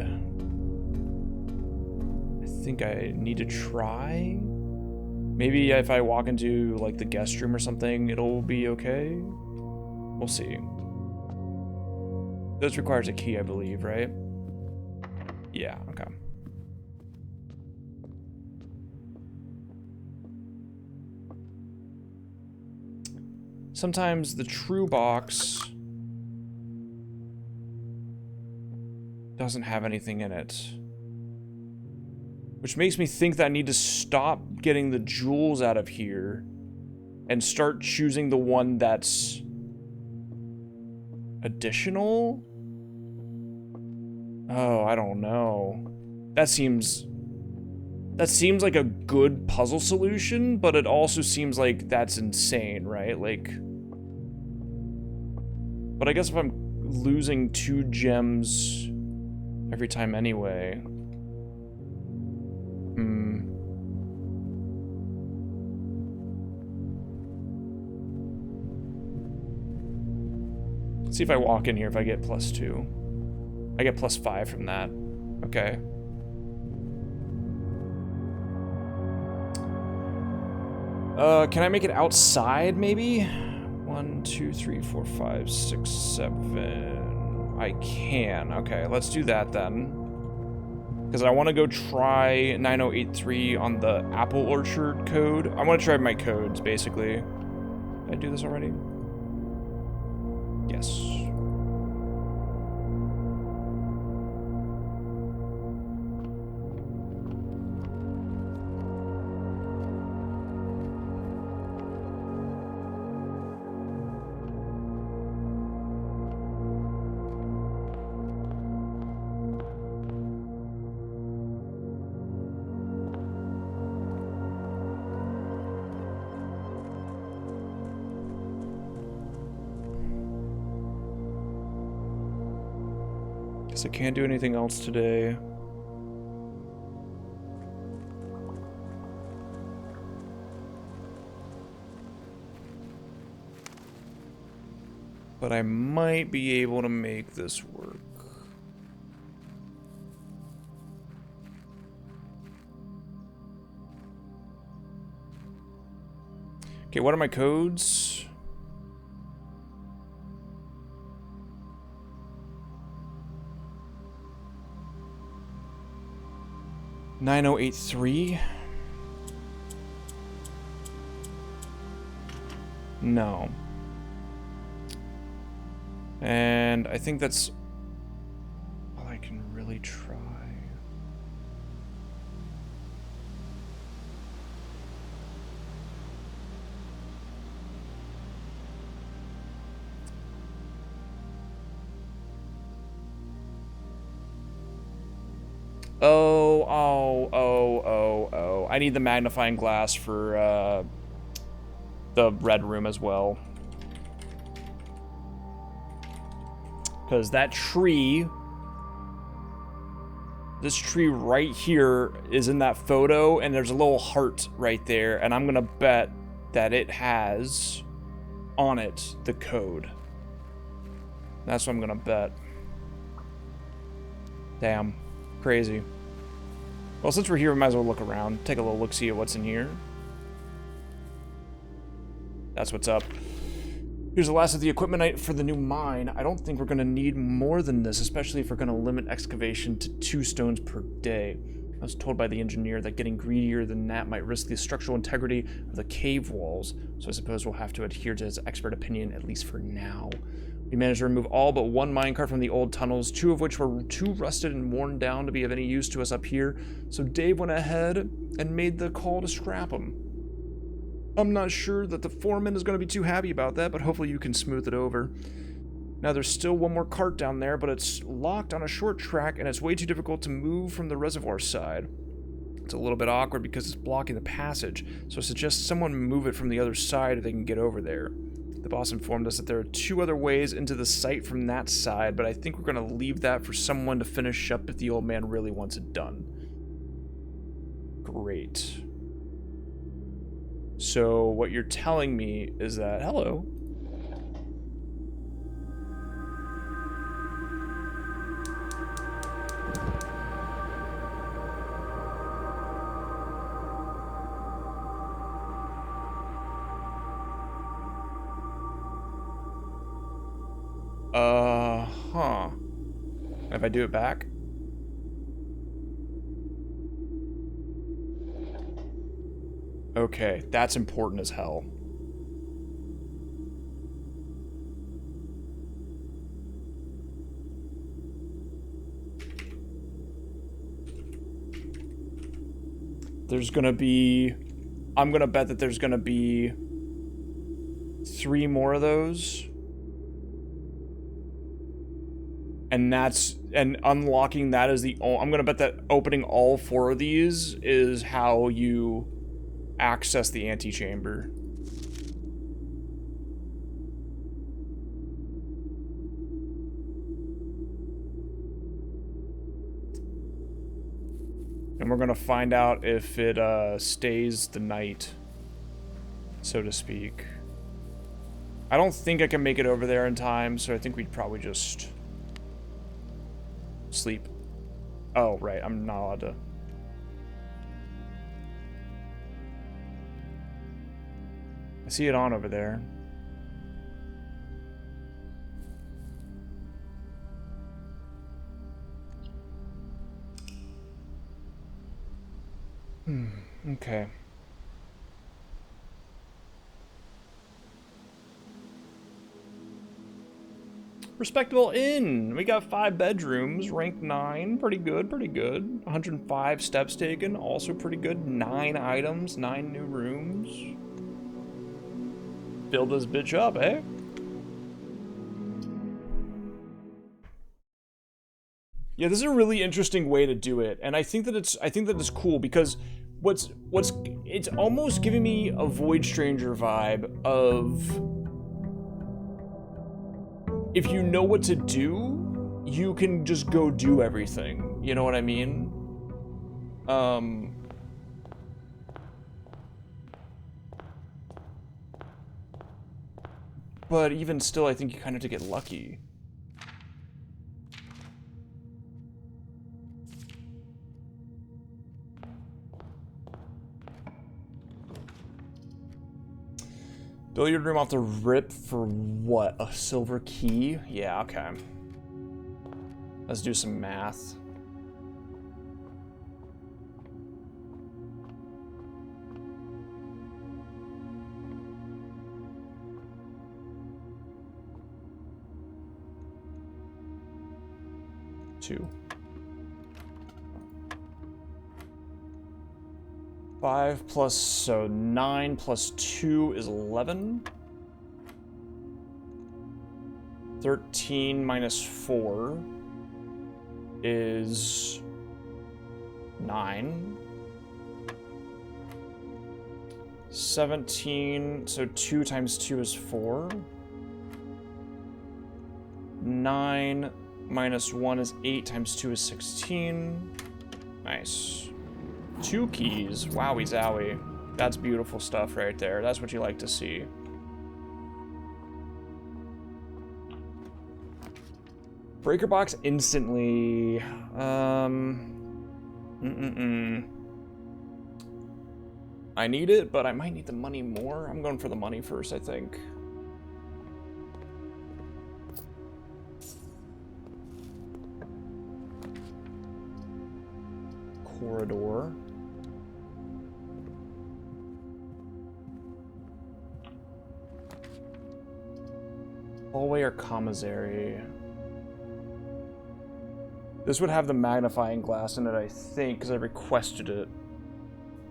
I think I need to try. Maybe if I walk into like the guest room or something, it'll be okay. We'll see. This requires a key, I believe, right? Yeah, okay. Sometimes the true box doesn't have anything in it. Which makes me think that I need to stop getting the jewels out of here and start choosing the one that's additional? Oh, I don't know. That seems like a good puzzle solution, but it also seems like that's insane, right? Like, but I guess if I'm losing 2 gems every time anyway. Let's see if I walk in here if I get +2. I get +5 from that. Okay. Can I make it outside, maybe? 1, 2, 3, 4, 5, 6, 7. I can. Okay, let's do that then. Because I want to go try 9083 on the Apple Orchard code. I want to try my codes, basically. Did I do this already? Yes. I can't do anything else today. But I might be able to make this work. Okay, what are my codes? $9083. No. And I think that's all I can really try. Oh. I need the magnifying glass for the red room as well. Because that tree, this tree right here is in that photo, and there's a little heart right there, and I'm gonna bet that it has on it the code. That's what I'm gonna bet. Damn. Crazy. Well, since we're here, we might as well look around. Take a little look-see at what's in here. That's what's up. Here's the last of the equipment for the new mine. I don't think we're going to need more than this, especially if we're going to limit excavation to 2 stones per day. I was told by the engineer that getting greedier than that might risk the structural integrity of the cave walls, so I suppose we'll have to adhere to his expert opinion, at least for now. We managed to remove all but 1 minecart from the old tunnels, 2 of which were too rusted and worn down to be of any use to us up here, so Dave went ahead and made the call to scrap them. I'm not sure that the foreman is going to be too happy about that, but hopefully you can smooth it over. Now there's still 1 more cart down there, but it's locked on a short track and it's way too difficult to move from the reservoir side. It's a little bit awkward because it's blocking the passage, so I suggest someone move it from the other side if they can get over there. The boss informed us that there are 2 other ways into the site from that side, but I think we're going to leave that for someone to finish up if the old man really wants it done. Great. So what you're telling me is that... Hello. Huh. If I do it back? Okay, that's important as hell. There's gonna be... I'm gonna bet that there's gonna be 3 more of those. And that's... And unlocking that is the... I'm gonna bet that opening all 4 of these is how you access the antechamber. And we're gonna find out if it stays the night, so to speak. I don't think I can make it over there in time, so I think we'd probably just sleep. Oh, right, I'm not allowed to. I see it on over there. Okay. Respectable inn. We got 5 bedrooms, ranked 9. Pretty good, pretty good. 105 steps taken, also pretty good. 9 items, 9 new rooms. Build this bitch up, eh? Yeah, this is a really interesting way to do it, and I think that it's cool because it's almost giving me a Void Stranger vibe of, if you know what to do, you can just go do everything. You know what I mean? But even still, I think you kind of have to get lucky. Billiard room off the rip for what? A silver key? Yeah, okay. Let's do some math. 2. 5 plus, so 9 plus 2 is 11. 13 minus 4 is 9. 17, so 2 times 2 is 4. 9 minus 1 is 8 times 2 is 16. Nice. 2 keys. Wowie zowie. That's beautiful stuff right there. That's what you like to see. Breaker box instantly. I need it, but I might need the money more. I'm going for the money first, I think. Corridor. Hallway or commissary. This would have the magnifying glass in it, I think, because I requested it.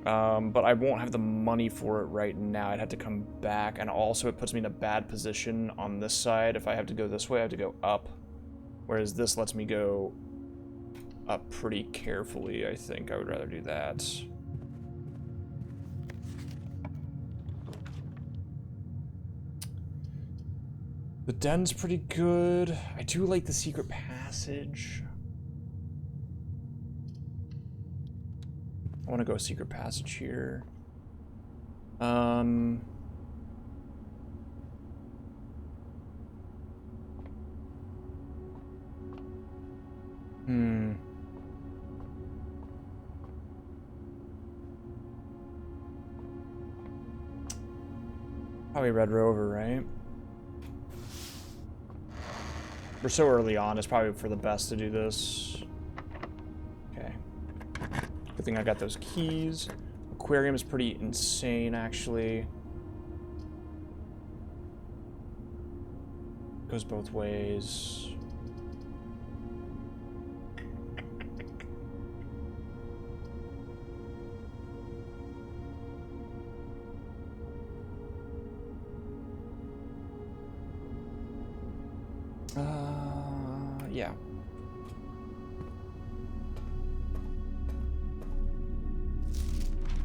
But I won't have the money for it right now. I'd have to come back, and also it puts me in a bad position on this side. If I have to go this way, I have to go up. Whereas this lets me go up pretty carefully, I think. I would rather do that. The den's pretty good. I do like the secret passage. I want to go secret passage here. Probably Red Rover, right? We're so early on, it's probably for the best to do this. Okay. Good thing I got those keys. Aquarium is pretty insane, actually. Goes both ways. Yeah.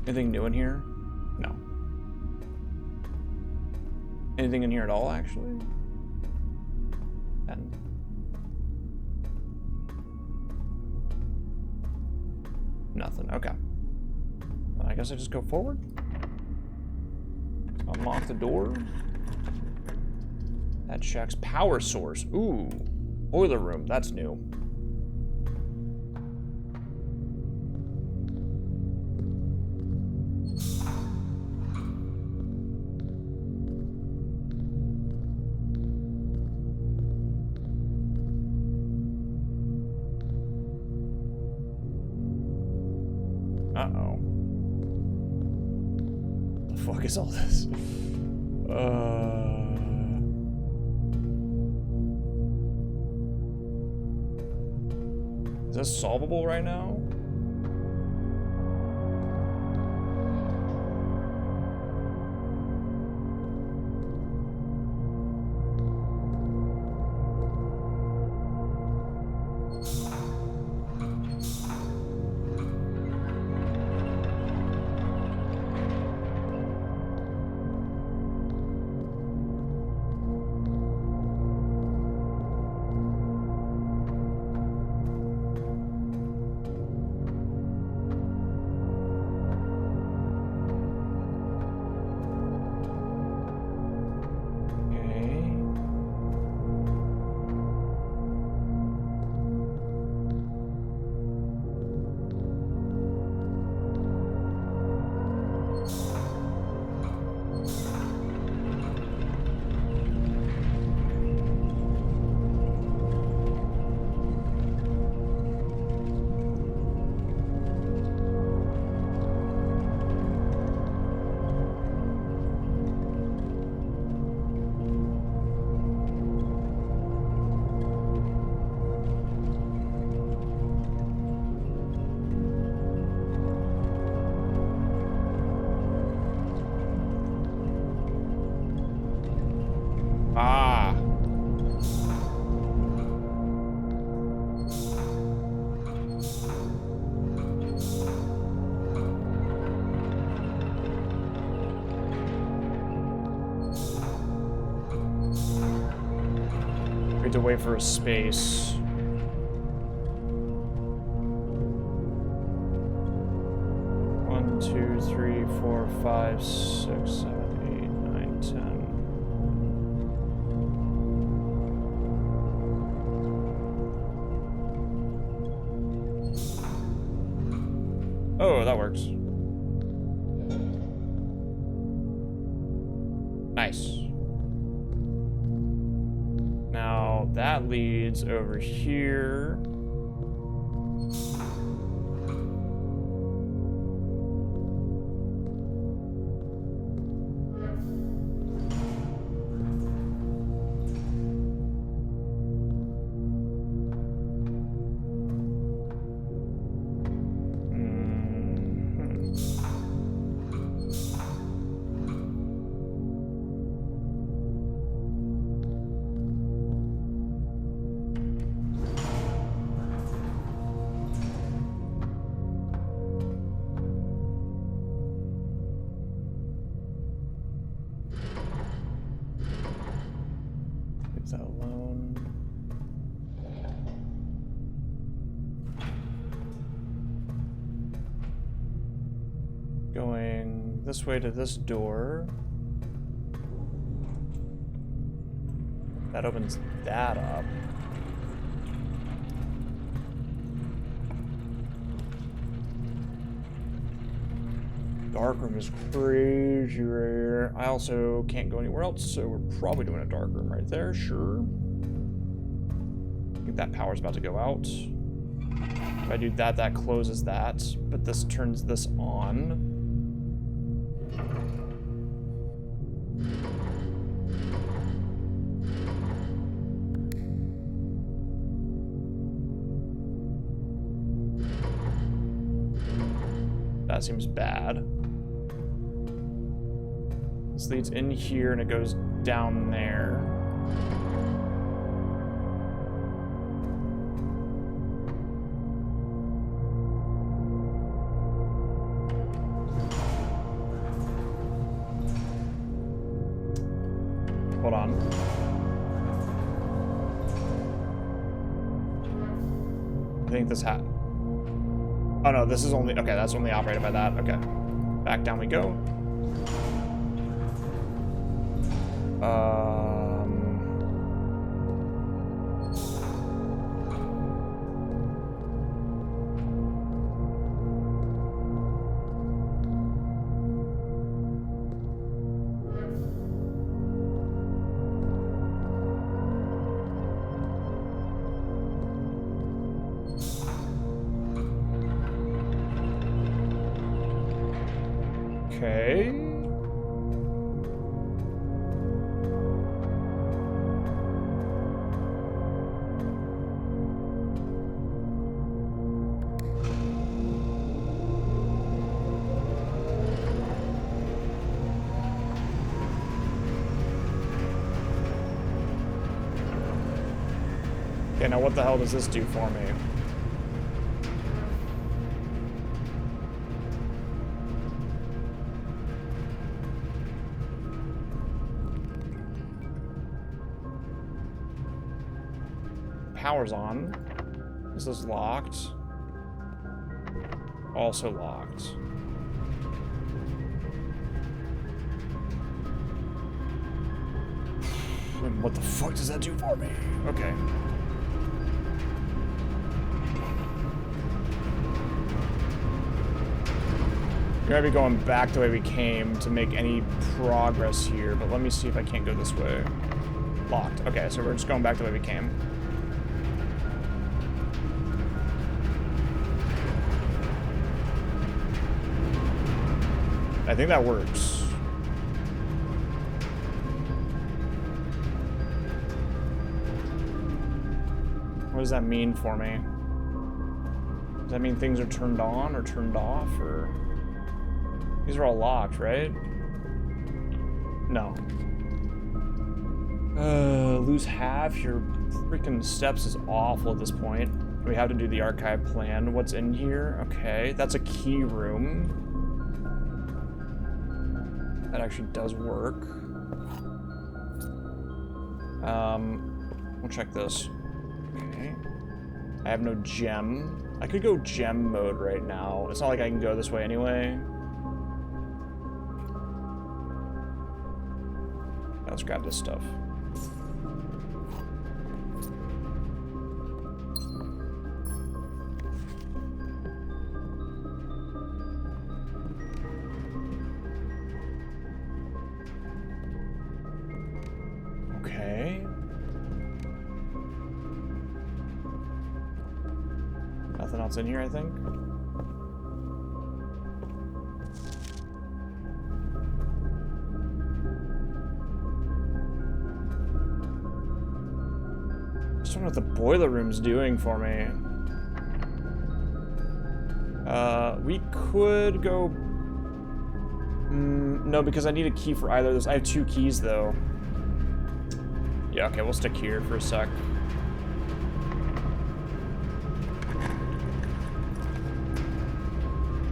Anything new in here? No. Anything in here at all, actually? And nothing. Okay. Well, I guess I just go forward. Unlock the door. That checks. Power source. Ooh. Boiler room. That's new. Uh-oh. The fuck is all this? Is this solvable right now? wait for a space. One, 2, 3, 4, 5, 6, 7, 8, 9, 10. Oh, that works. Nice. Now that leads over here. Leave that alone. Going this way to this door. That opens that up. Dark room is crazy rare. I also can't go anywhere else, so we're probably doing a dark room right there, sure. I think that power's about to go out. If I do that, that closes that, but this turns this on. That seems bad. This leads in here and it goes down there. Hold on. I think this hat. Oh no, this is only, okay, that's only operated by that. Okay. Back down we go. Okay. Okay, now what the hell does this do for me? Power's on. Is this locked? Also locked. And what the fuck does that do for me? Okay. We're gonna be going back the way we came to make any progress here, but let me see if I can't go this way. Locked. Okay, so we're just going back the way we came. I think that works. What does that mean for me? Does that mean things are turned on or turned off, or... These are all locked, right? No. Lose half your freaking steps is awful at this point. We have to do the archive plan. What's in here? Okay, that's a key room. That actually does work. We'll check this. Okay. I have no gem. I could go gem mode right now. It's not like I can go this way anyway. Let's grab this stuff. Okay. Nothing else in here, I think. Just wonder what the boiler room's doing for me. We could go... no, because I need a key for either of those. I have 2 keys, though. Yeah, okay, we'll stick here for a sec.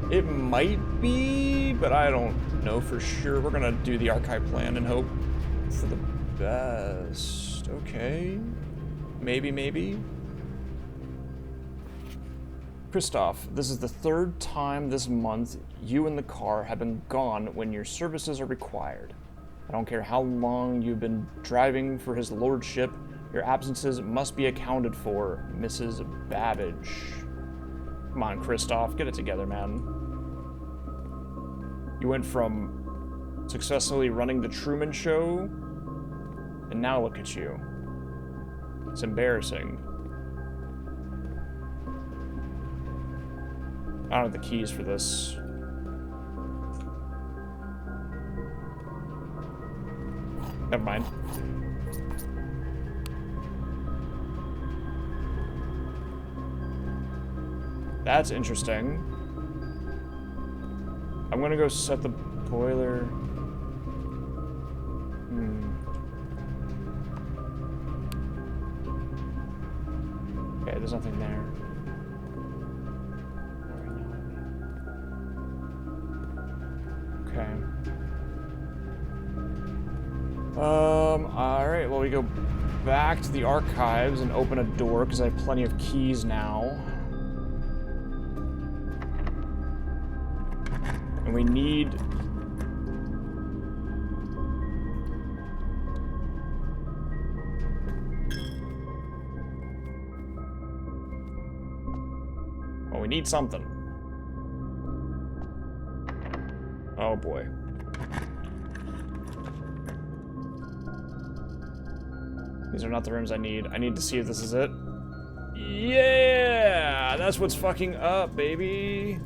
It might be, but I don't know for sure. We're gonna do the archive plan and hope for the best. Okay. Maybe, maybe. Christoph, this is the 3rd time this month you and the car have been gone when your services are required. I don't care how long you've been driving for his lordship, your absences must be accounted for, Mrs. Babbage. Come on, Christoph, get it together, man. You went from successfully running the Truman Show, and now look at you. It's embarrassing. I don't have the keys for this. Never mind. That's interesting. I'm gonna go set the boiler. Okay, there's nothing there. Okay. Alright, well, we go back to the archives and open a door because I have plenty of keys now. And we need... well, we need something. Oh boy. These are not the rooms I need. I need to see if this is it. Yeah! That's what's fucking up, baby!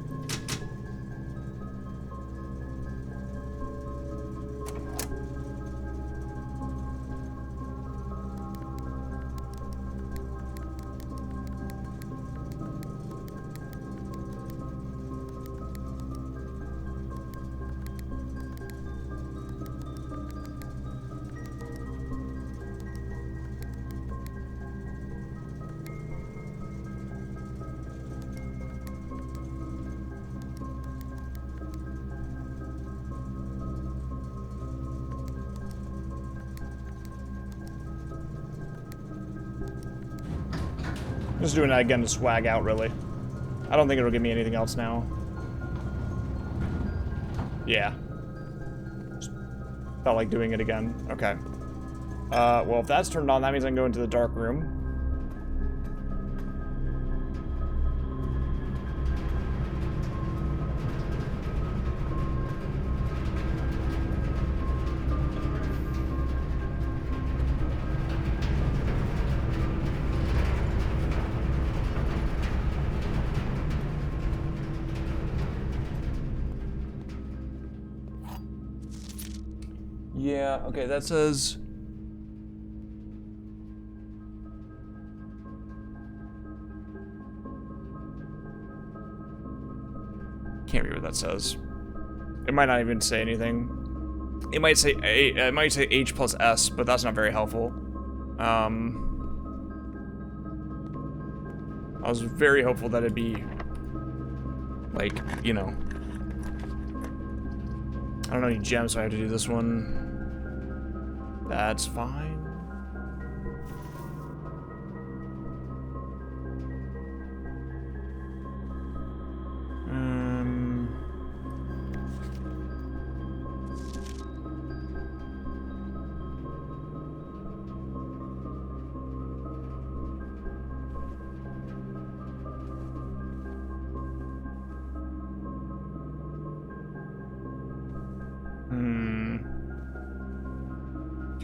Just doing that again to swag out, really. I don't think it'll give me anything else now. Yeah. Just felt like doing it again. Okay. Well, if that's turned on, that means I can go into the dark room. Yeah, okay, that says... Can't read what that says. It might not even say anything. It might say H plus S, but that's not very helpful. I was very hopeful that it'd be, like, you know. I don't know any gems, so I have to do this one. That's fine.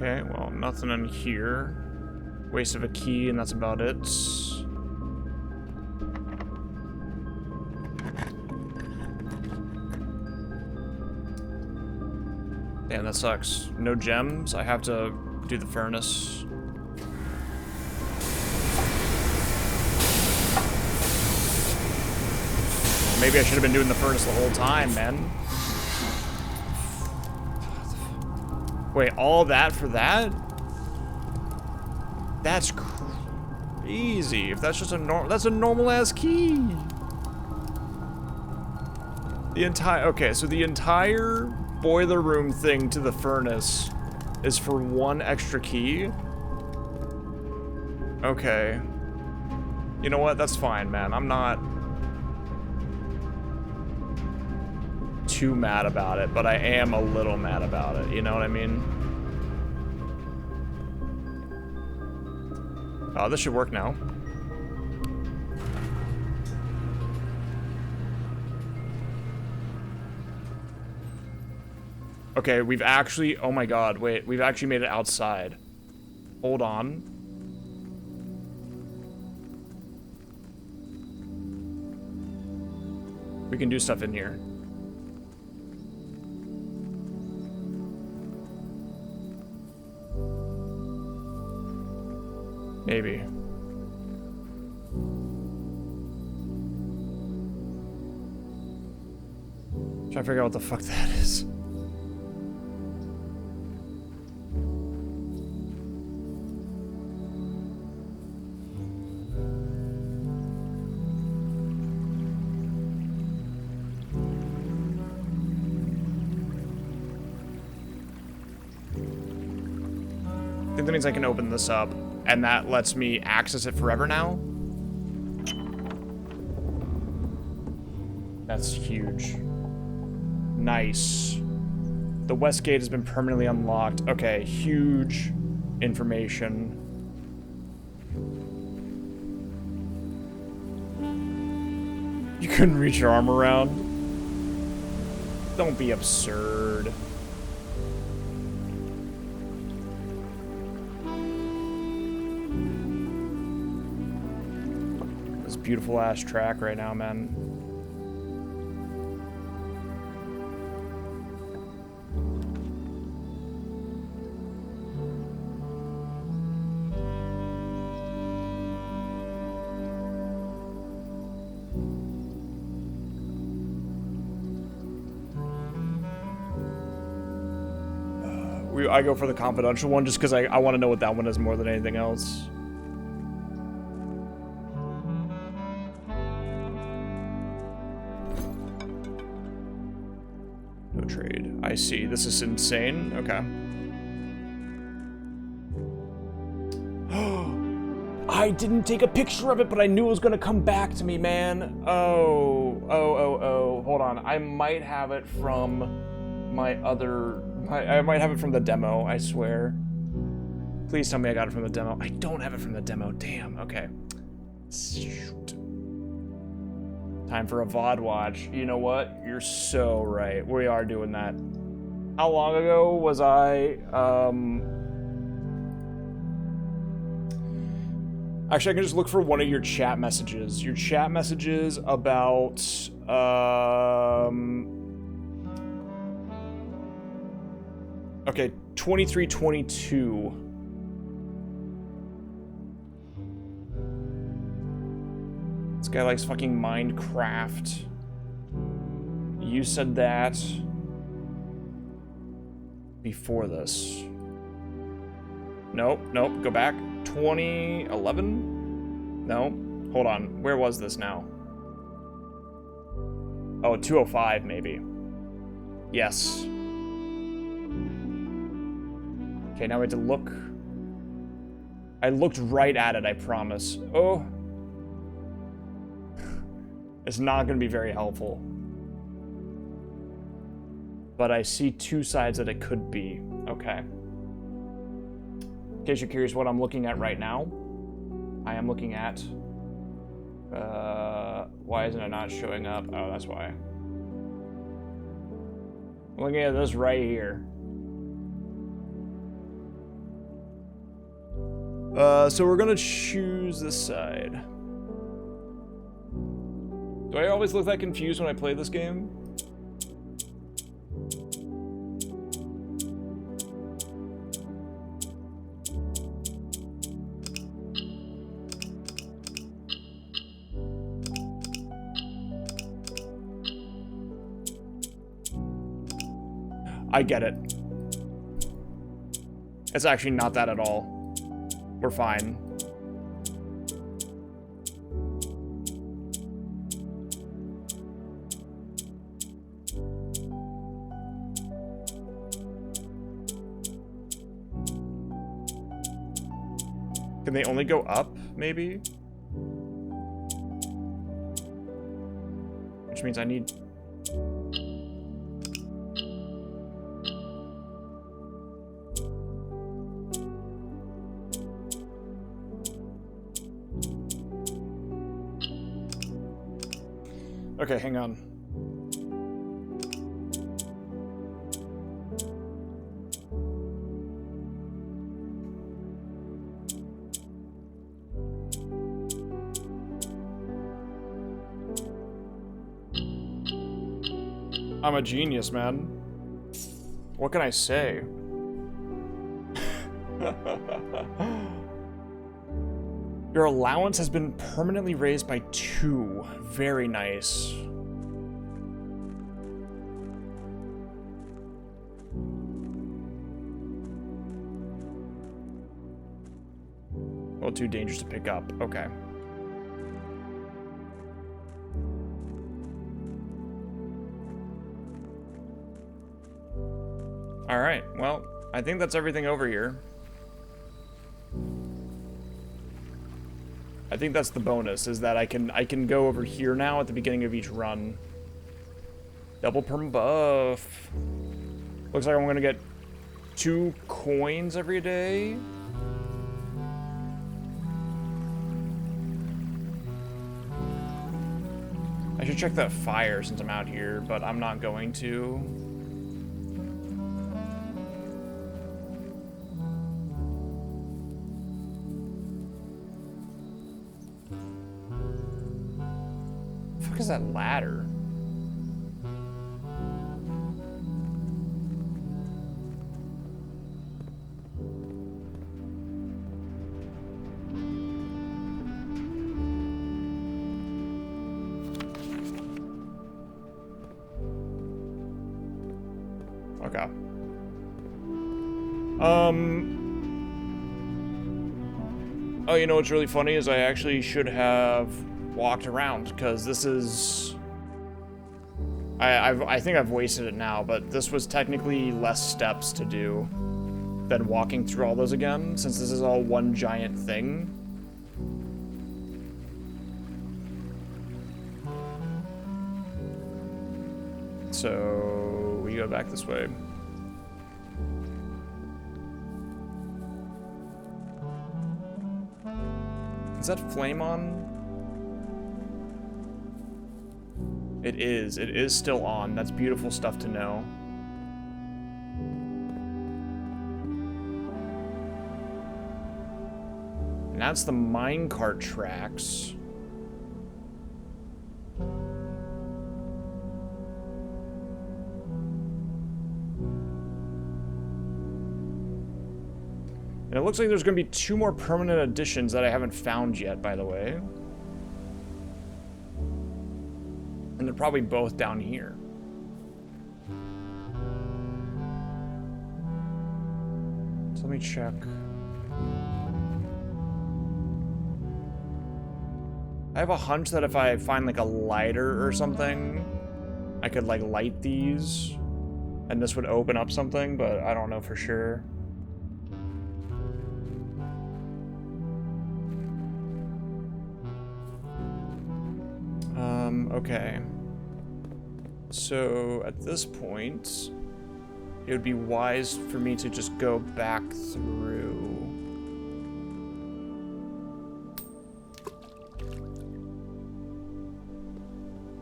Okay, well, nothing in here. Waste of a key, and that's about it. Damn, that sucks. No gems. I have to do the furnace. Maybe I should have been doing the furnace the whole time, man. Wait, all that for that? That's crazy. If that's just that's a normal ass key. The entire, okay, so the entire boiler room thing to the furnace is for one extra key? Okay. You know what? That's fine, man. I'm not too mad about it, but I am a little mad about it. You know what I mean? Oh, this should work now. Okay, we've actually, oh my god, wait, we've actually made it outside. Hold on. We can do stuff in here. Maybe. Trying to figure out what the fuck that is. I think that means I can open this up, and that lets me access it forever now. That's huge. Nice. The west gate has been permanently unlocked. Okay, huge information. You couldn't reach your arm around? Don't be absurd. This beautiful ass track right now, man. I go for the confidential one just because I want to know what that one is more than anything else. No trade. I see. This is insane. Okay. I didn't take a picture of it, but I knew it was going to come back to me, man. Oh. Hold on. I might have it from my other... I might have it from the demo, I swear. Please tell me I got it from the demo. I don't have it from the demo. Damn, okay. Shoot. Time for a VOD watch. You know what? You're so right. We are doing that. How long ago was I, Actually, I can just look for one of your chat messages. Your chat messages about, okay, 2322. This guy likes fucking Minecraft. You said that before this. Nope, go back. 2011? No, hold on. Where was this now? Oh, 205 maybe. Yes. Okay, now we have to look. I looked right at it, I promise. Oh. It's not going to be very helpful. But I see two sides that it could be. Okay. In case you're curious what I'm looking at right now, I am looking at... why isn't it not showing up? Oh, that's why. I'm looking at this right here. So we're gonna choose this side. Do I always look that confused when I play this game? I get it. It's actually not that at all. We're fine. Can they only go up, maybe? Which means I need... Okay, hang on. I'm a genius, man. What can I say? Your allowance has been permanently raised by 2. Very nice. A little too dangerous to pick up. Okay. Alright, well, I think that's everything over here. I think that's the bonus, is that I can go over here now at the beginning of each run. Double perm buff. Looks like I'm gonna get 2 coins every day. I should check that fire since I'm out here, but I'm not going to. What is that ladder? Okay. Oh, you know what's really funny is I actually should have walked around, because this is... I think I've wasted it now, but this was technically less steps to do than walking through all those again, since this is all one giant thing. So we go back this way. Is that flame on? It is. It is still on. That's beautiful stuff to know. And that's the minecart tracks. And it looks like there's going to be 2 more permanent additions that I haven't found yet, by the way. And they're probably both down here. So let me check. I have a hunch that if I find like a lighter or something, I could like light these and this would open up something, but I don't know for sure. Okay. So at this point, it would be wise for me to just go back through.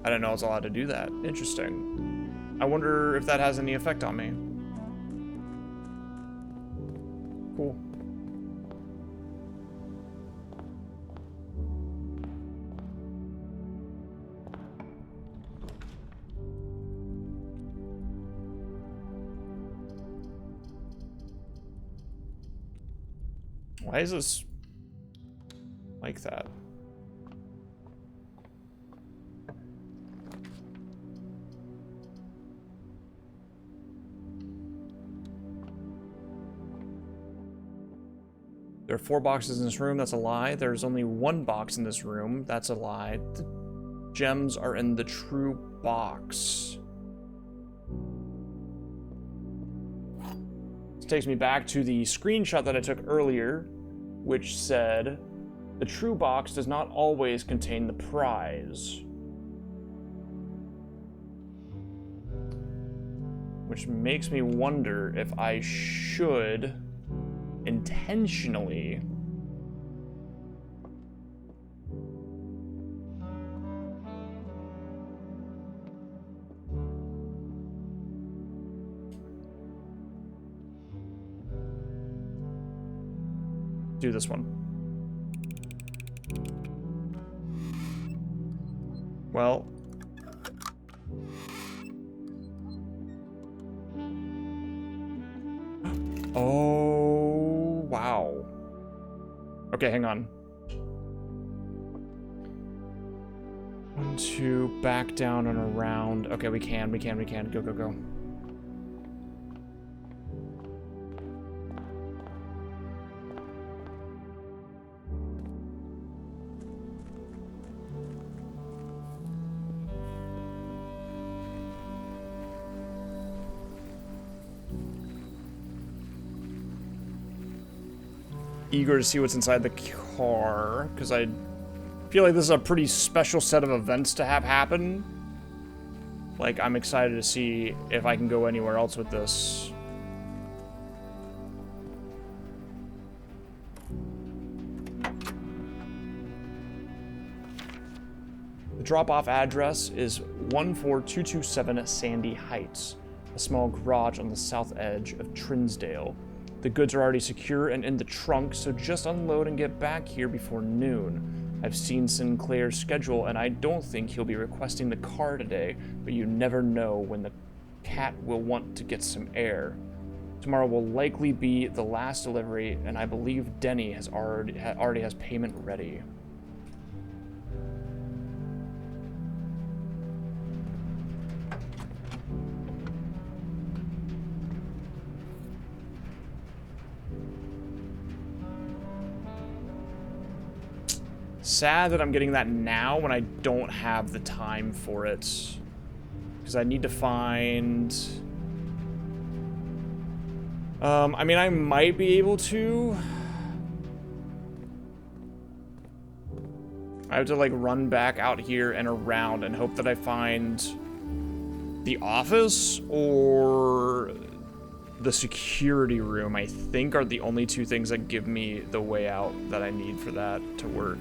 I didn't know I was allowed to do that. Interesting. I wonder if that has any effect on me. Cool. Why is this like that? There are 4 boxes in this room. That's a lie. There's only 1 box in this room. That's a lie. The gems are in the true box. This takes me back to the screenshot that I took earlier, which said, the true box does not always contain the prize. Which makes me wonder if I should intentionally do this one. Well, oh, wow. Okay, hang on. 1, 2, back down and around. Okay, we can. Go, go, go. Eager to see what's inside the car, because I feel like this is a pretty special set of events to have happen. Like, I'm excited to see if I can go anywhere else with this. The drop-off address is 14227 Sandy Heights, a small garage on the south edge of Trinsdale. The goods are already secure and in the trunk, so just unload and get back here before noon. I've seen Sinclair's schedule, and I don't think he'll be requesting the car today, but you never know when the cat will want to get some air. Tomorrow will likely be the last delivery, and I believe Denny has already has payment ready. Sad that I'm getting that now when I don't have the time for it. Because I need to find... I mean, I might be able to. I have to, like, run back out here and around and hope that I find the office or the security room, I think, are the only 2 things that give me the way out that I need for that to work.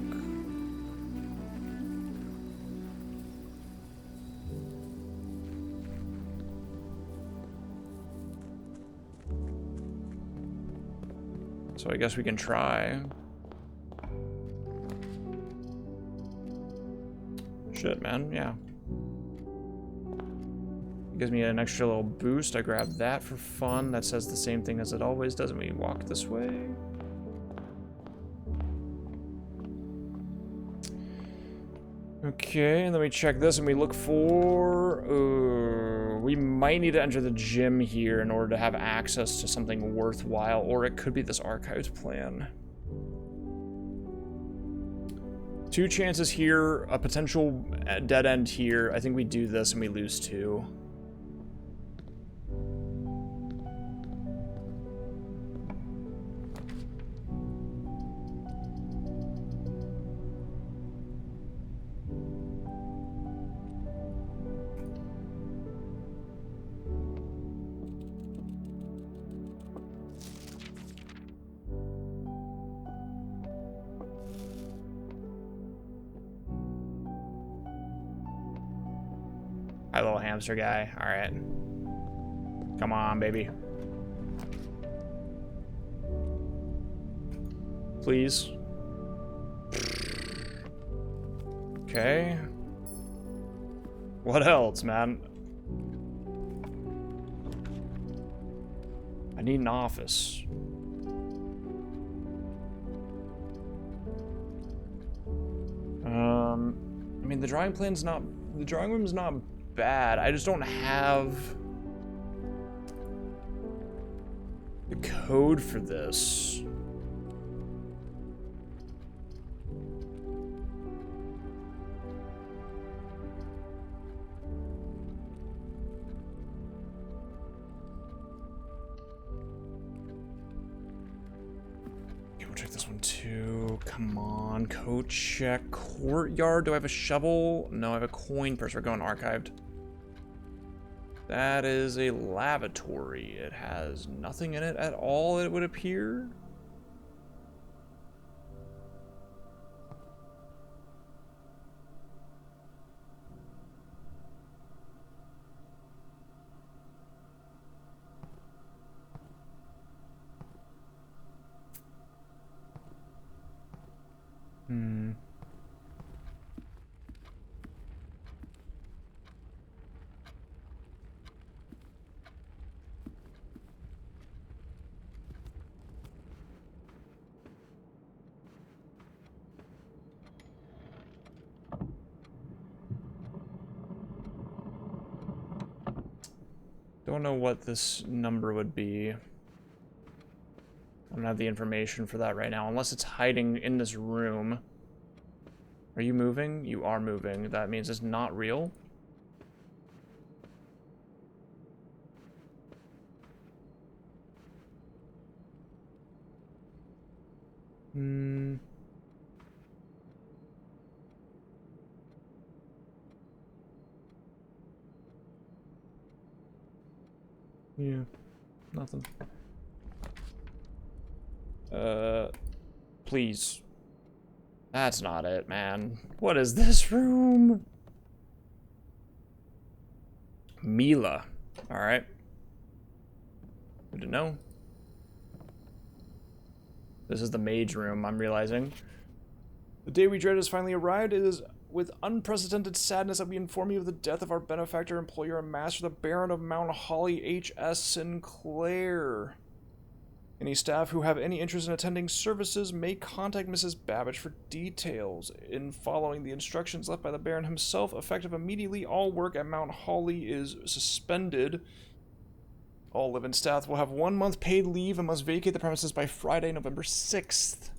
So I guess we can try. Shit, man, yeah. Gives me an extra little boost. I grab that for fun. That says the same thing as it always does when we walk this way. Okay, and then we check this and we look for... we might need to enter the gym here in order to have access to something worthwhile, or it could be this archives plan. 2 chances here, a potential dead end here. I think we do this and we lose 2. Hi, little hamster guy. All right. Come on, baby. Please. Okay. What else, man? I need an office. I mean, the drawing room's not bad. I just don't have the code for this. Check this one too. Come on, code check. Courtyard. Do I have a shovel? No, I have a coin purse. We're going archived. That is a lavatory. It has nothing in it at all, it would appear. Don't know what this number would be. I don't have the information for that right now, unless it's hiding in this room. Are you moving? You are moving. That means it's not real. Yeah, nothing. Please. That's not it, man. What is this room? Mila. Alright. Good to know. This is the mage room, I'm realizing. The day we dread has finally arrived. It is with unprecedented sadness that we inform you of the death of our benefactor, employer, and master, the Baron of Mount Holly, H.S. Sinclair. Any staff who have any interest in attending services may contact Mrs. Babbage for details. In following the instructions left by the Baron himself, effective immediately, all work at Mount Holly is suspended. All live-in staff will have 1 month paid leave and must vacate the premises by Friday, November 6th.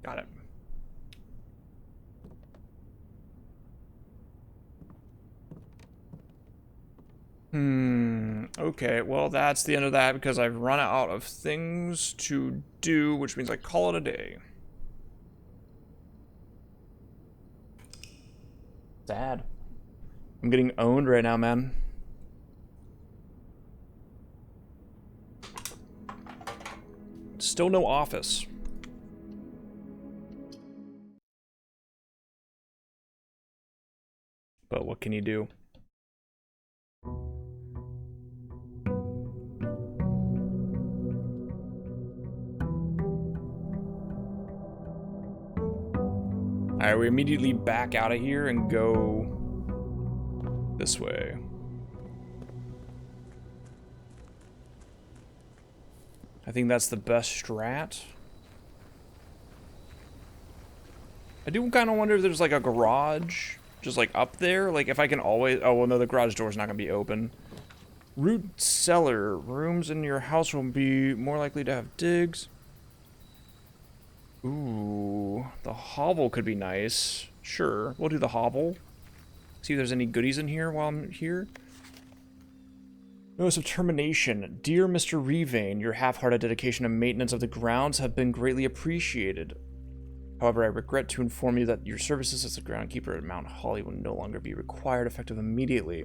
Got it. Okay, well, that's the end of that because I've run out of things to do, which means I call it a day. Sad. I'm getting owned right now, man. Still no office. But what can you do? Alright, we immediately back out of here and go this way. I think that's the best strat. I do kind of wonder if there's like a garage just like up there. Like if I can always... Oh, well, no, the garage door's not going to be open. Root cellar. Rooms in your house will be more likely to have digs. Ooh, the hovel could be nice. Sure, we'll do the hovel. See if there's any goodies in here while I'm here. Notice of termination. Dear Mr. Revane, your half-hearted dedication and maintenance of the grounds have been greatly appreciated. However, I regret to inform you that your services as the groundkeeper at Mount Holly will no longer be required, effective immediately.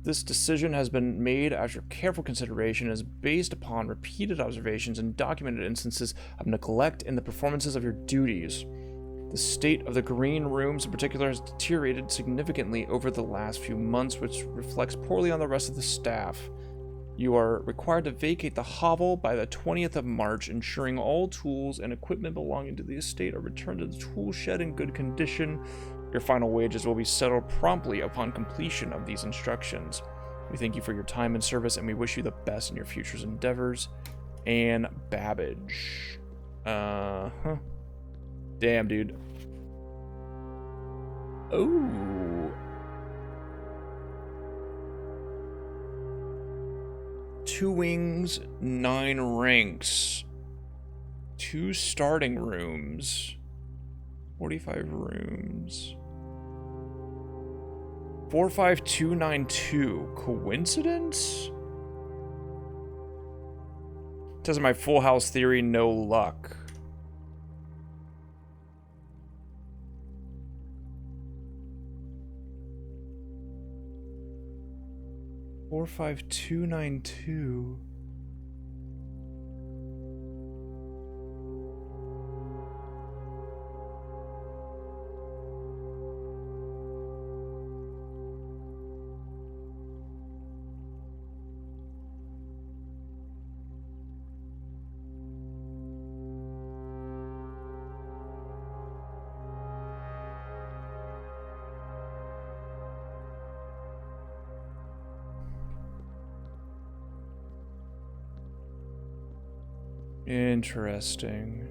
This decision has been made after careful consideration and is based upon repeated observations and documented instances of neglect in the performances of your duties. The state of the green rooms in particular has deteriorated significantly over the last few months, which reflects poorly on the rest of the staff. You are required to vacate the hovel by the 20th of March, ensuring all tools and equipment belonging to the estate are returned to the tool shed in good condition. Your final wages will be settled promptly upon completion of these instructions. We thank you for your time and service, and we wish you the best in your future endeavors. Anne Babbage. Huh. Damn, dude. Oh. 2 wings, 9 ranks. 2 starting rooms. 45 rooms. 45292. Coincidence? Says my full house theory, no luck. Four, 5, 2, 9, 2. Interesting.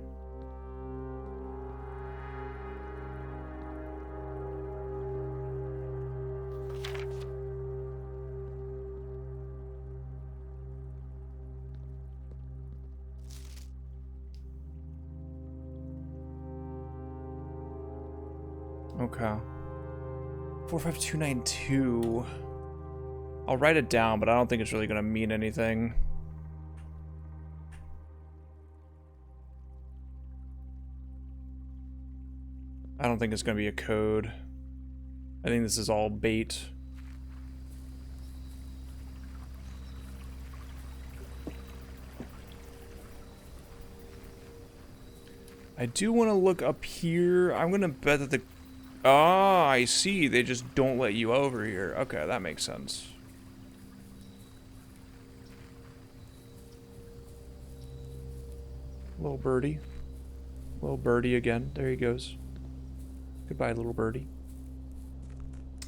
Okay. 45292. I'll write it down, but I don't think it's really going to mean anything. I don't think it's going to be a code. I think this is all bait. I do want to look up here. I'm going to bet that the... Ah, I see. They just don't let you over here. Okay, that makes sense. Little birdie. Little birdie again. There he goes. Goodbye, little birdie.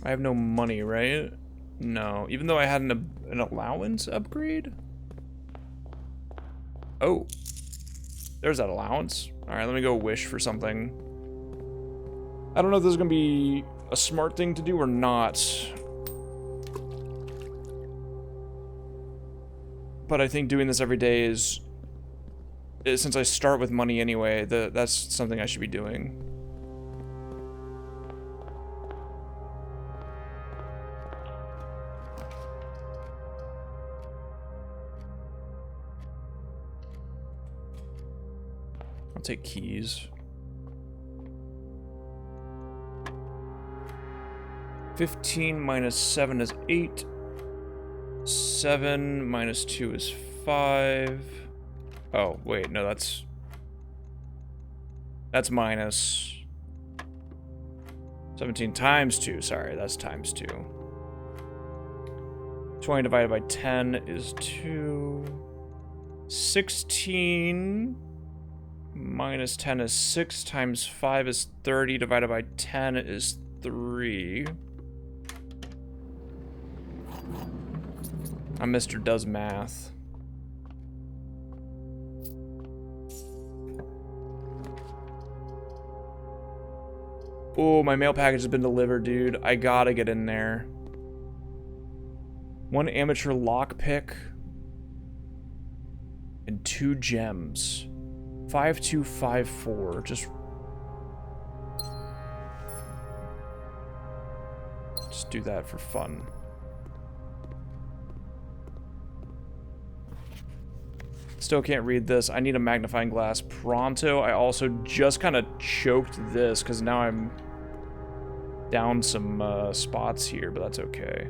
I have no money, right? No. Even though I had an allowance upgrade? Oh. There's that allowance. Alright, let me go wish for something. I don't know if this is going to be a smart thing to do or not. But I think doing this every day is since I start with money anyway, that's something I should be doing. I'll take keys. 15 minus 7 is 8. 7 minus 2 is 5. Oh, wait, no, that's minus 17 times 2. Sorry, that's times 2. 20 divided by 10 is 2. 16 minus 10 is 6 times 5 is 30 divided by 10 is 3. I'm Mr. Does Math. Oh, my mail package has been delivered, dude. I gotta get in there. 1 amateur lockpick. And 2 gems. 5254. Just do that for fun. Still can't read this. I need a magnifying glass pronto. I also just kind of choked this because now I'm down some spots here, but that's okay.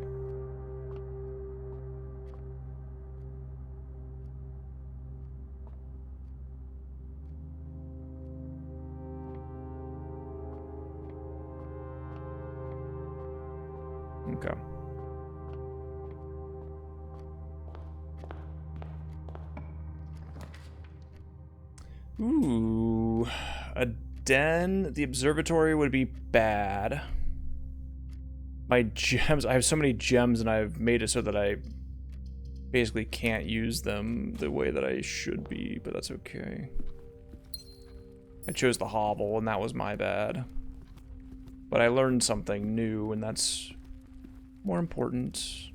Okay. Ooh, a den. The observatory would be bad. My gems, I have so many gems and I've made it so that I basically can't use them the way that I should be, but that's okay. I chose the hovel and that was my bad. But I learned something new and that's more important.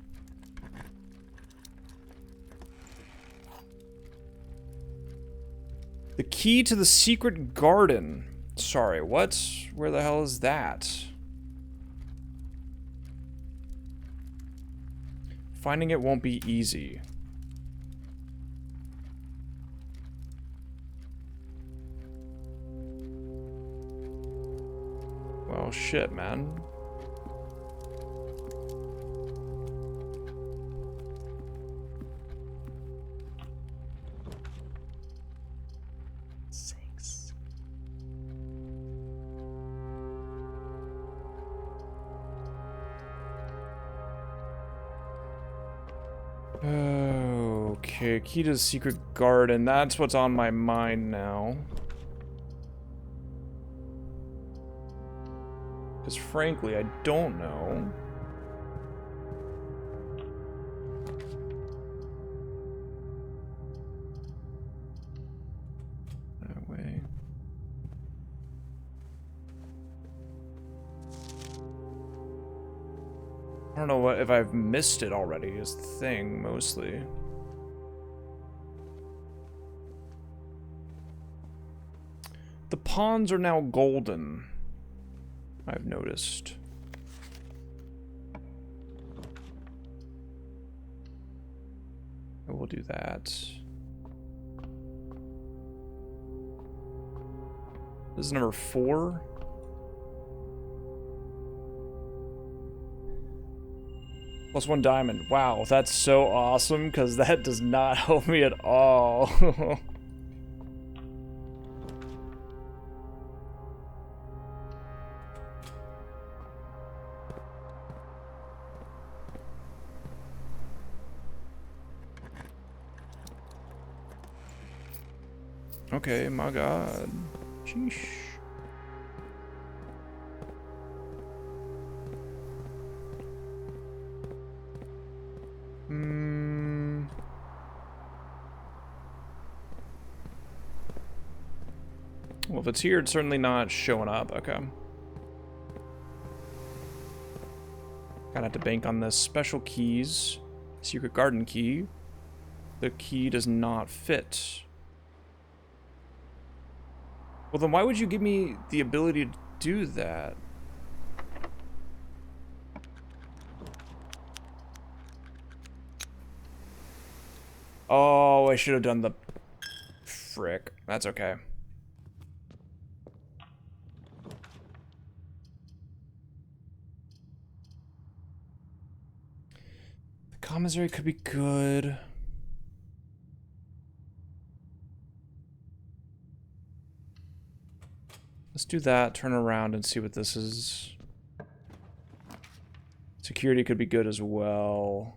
The key to the secret garden. Sorry, what? Where the hell is that? Finding it won't be easy. Well, shit, man. Okay, key to the secret garden. That's what's on my mind now. Because frankly, I don't know. That way. I don't know what if I've missed it already is the thing, mostly. The pawns are now golden, I've noticed. I will do that. This is number 4. +1 diamond. Wow, that's so awesome, because that does not help me at all. Okay, my god. Sheesh. Well, if it's here, it's certainly not showing up. Okay. Gotta have to bank on this. Special keys. Secret garden key. The key does not fit. Well, then why would you give me the ability to do that? Oh, I should have done the... Frick. That's okay. The commissary could be good. Let's do that, turn around and see what this is. Security could be good as well.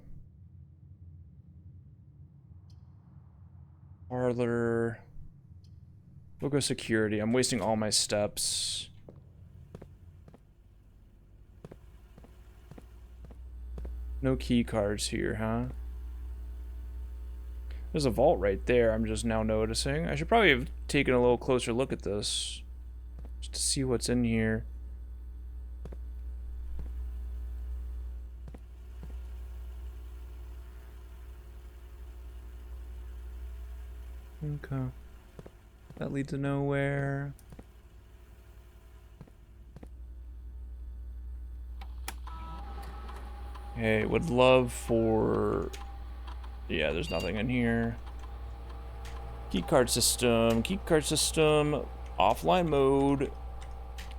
Parlor. We'll go security. I'm wasting all my steps. No key cards here, huh? There's a vault right there, I'm just now noticing. I should probably have taken a little closer look at this. Just to see what's in here. Okay. That leads to nowhere. Hey, would love for... Yeah, there's nothing in here. Keycard system. Keycard system. Offline mode.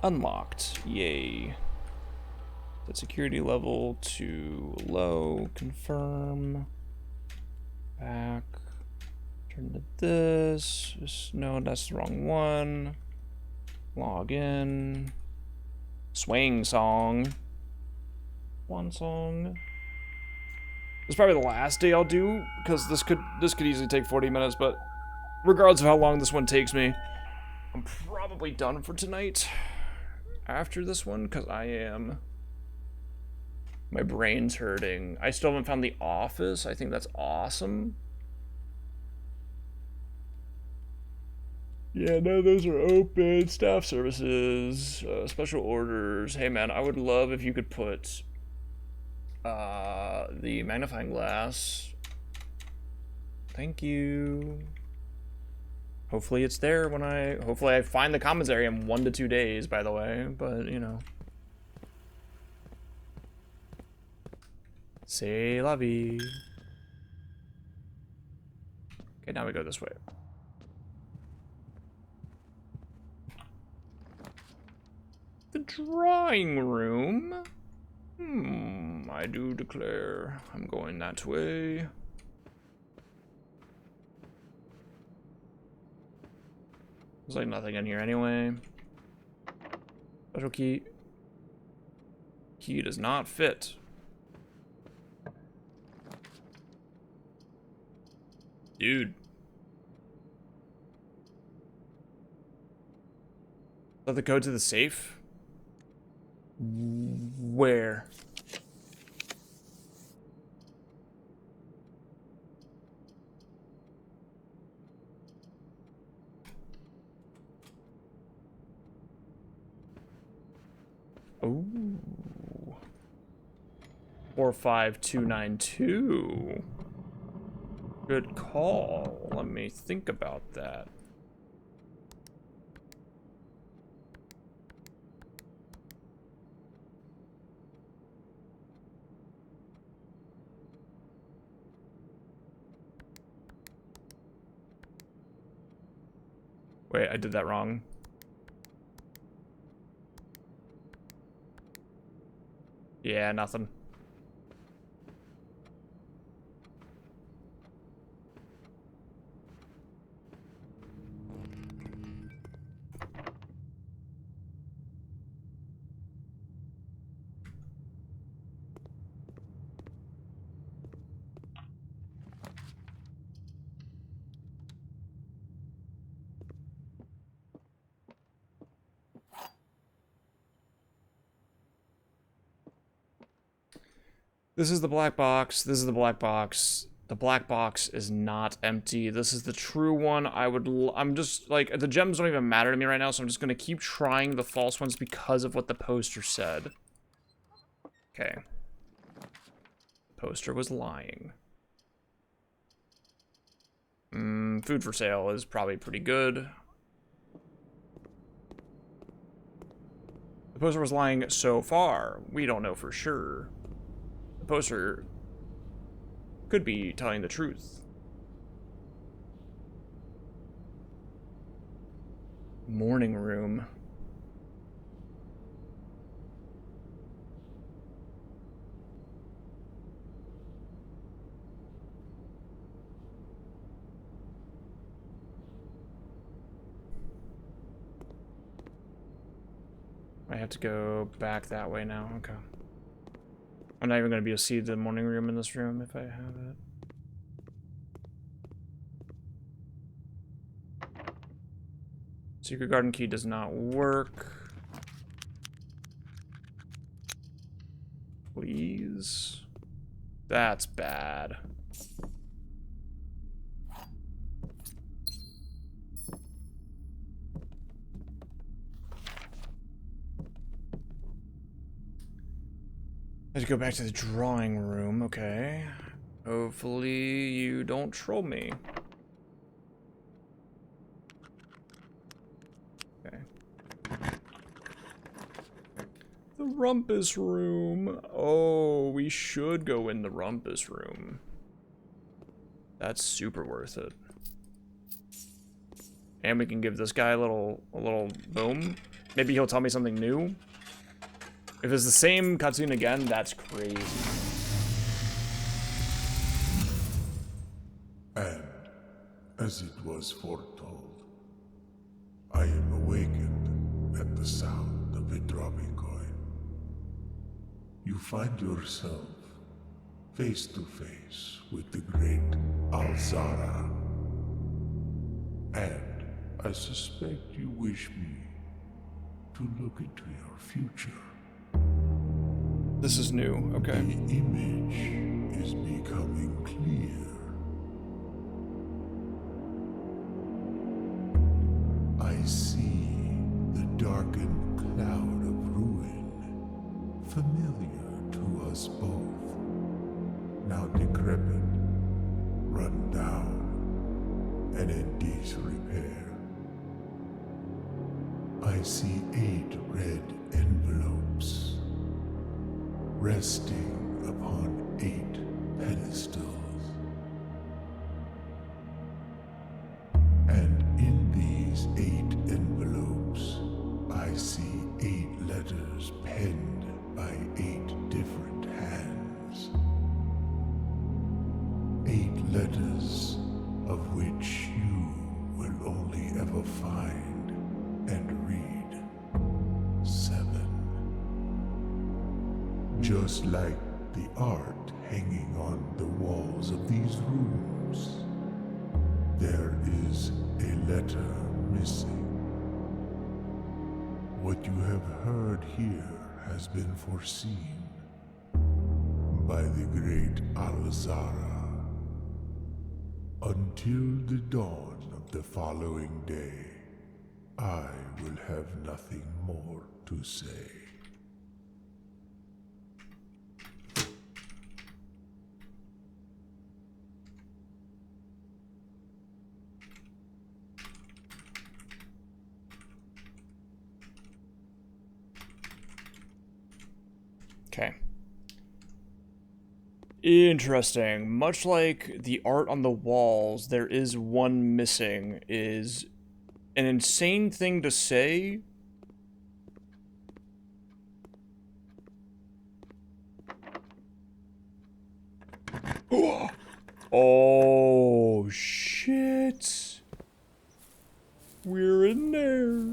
Unlocked. Yay. Set security level to low. Confirm. Back. Turn to this. No, that's the wrong one. Log in. Swing song. Swan Song. This is probably the last day I'll do, because this could easily take 40 minutes, but regardless of how long this one takes me, I'm probably done for tonight after this one, because my brain's hurting. I still haven't found The Office. I think that's awesome. Yeah, no, those are open. Staff services, special orders. Hey, man, I would love if you could put the magnifying glass. Thank you. Hopefully it's there when hopefully I find the commentary in 1 to 2 days, by the way, but, you know. C'est la vie. Okay, now we go this way. The drawing room? I do declare I'm going that way. There's like nothing in here anyway. Special key. Key does not fit. Dude. Is that the code to the safe? Where? Ooh. 45292. Good call. Let me think about that. Wait, I did that wrong. Yeah, nothing. This is the black box. This is the black box. The black box is not empty. This is the true one. I'm just, like, the gems don't even matter to me right now, so I'm just gonna keep trying the false ones because of what the poster said. Okay. The poster was lying. Food for sale is probably pretty good. The poster was lying so far. We don't know for sure. The poster could be telling the truth. Morning room. I have to go back that way now. Okay. I'm not even going to be able to see the morning room in this room if I have it. Secret garden key does not work. Please. That's bad. I have to go back to the drawing room, okay. Hopefully you don't troll me. Okay. The rumpus room. Oh, we should go in the rumpus room. That's super worth it. And we can give this guy a little boom. Maybe he'll tell me something new. If it's the same cutscene again, that's crazy. And, as it was foretold, I am awakened at the sound of a dropping coin. you find yourself face to face with the great Alzara. And I suspect you wish me to look into your future. This is new, okay. The image is becoming clear. I see the darkened cloud of ruin, familiar to us both, now decrepit, run down, and in disrepair. I see 8 red envelopes resting upon 8 pedestals. And in these 8 envelopes, I see 8 letters penned by 8 different hands. 8 letters of which you will only ever find and read 7. Just like the art hanging on the walls of these rooms, there is a letter missing. What you have heard here has been foreseen by the great Alzara. Until the dawn of the following day, I will have nothing more to say. Okay. Interesting. Much like the art on the walls, there is one missing. Is an insane thing to say. Oh, shit. We're in there.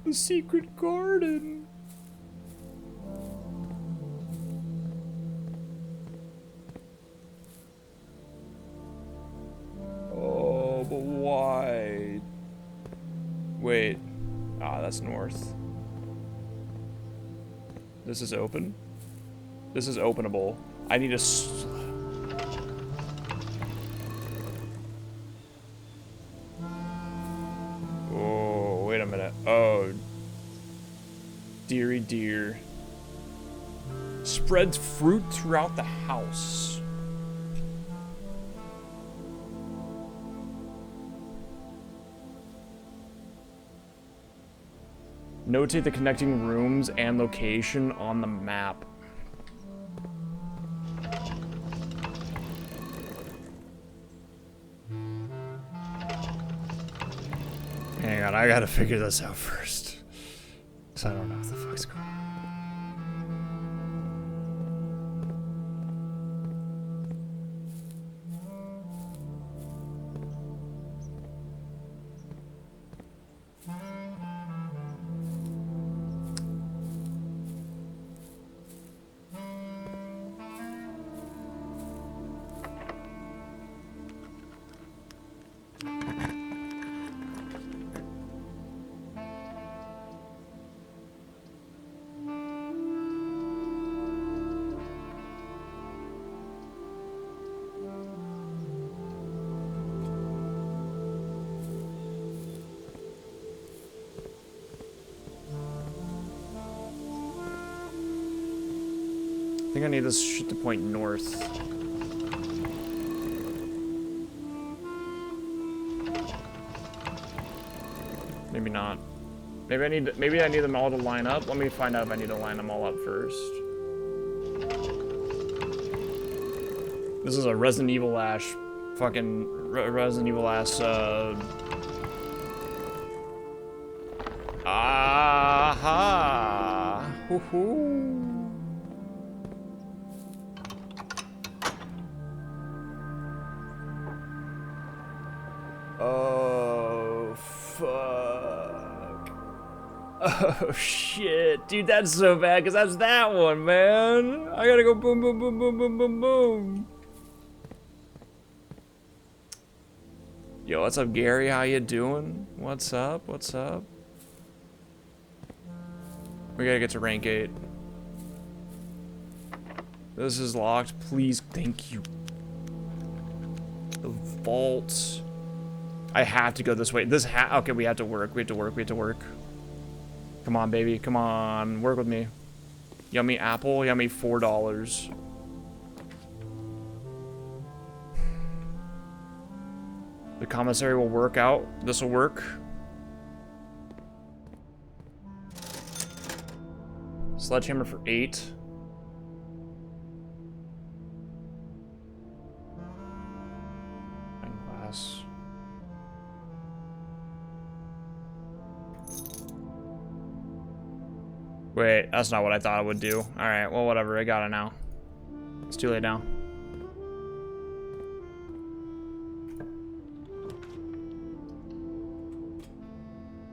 The secret garden. Oh, but why? Wait. Ah, that's north. This is open? This is openable. I need a... Oh, wait a minute. Oh. Dearie dear. Spreads fruit throughout the house. Notate the connecting rooms and location on the map. Hang on, I gotta figure this out first. Cause I don't know what the fuck's going on. I think I need this shit to point north. Maybe not. Maybe I need them all to line up. Let me find out if I need to line them all up first. This is a Resident Evil Ash fucking Resident Evil ass aha. Hoo-hoo. Oh, fuck. Oh shit, dude, that's so bad because that's that one, man. I gotta go boom, boom, boom, boom, boom, boom, boom. Yo, what's up, Gary? How you doing? What's up? What's up? We gotta get to rank 8. This is locked. Please, thank you. The vault. I have to go this way. Okay, we have to work. We have to work. We have to work. Come on, baby. Come on. Work with me. Yummy apple. Yummy $4. The commissary will work out. This will work. Sledgehammer for 8. Glass. Wait, that's not what I thought it would do. Alright, well, whatever. I got it now. It's too late now.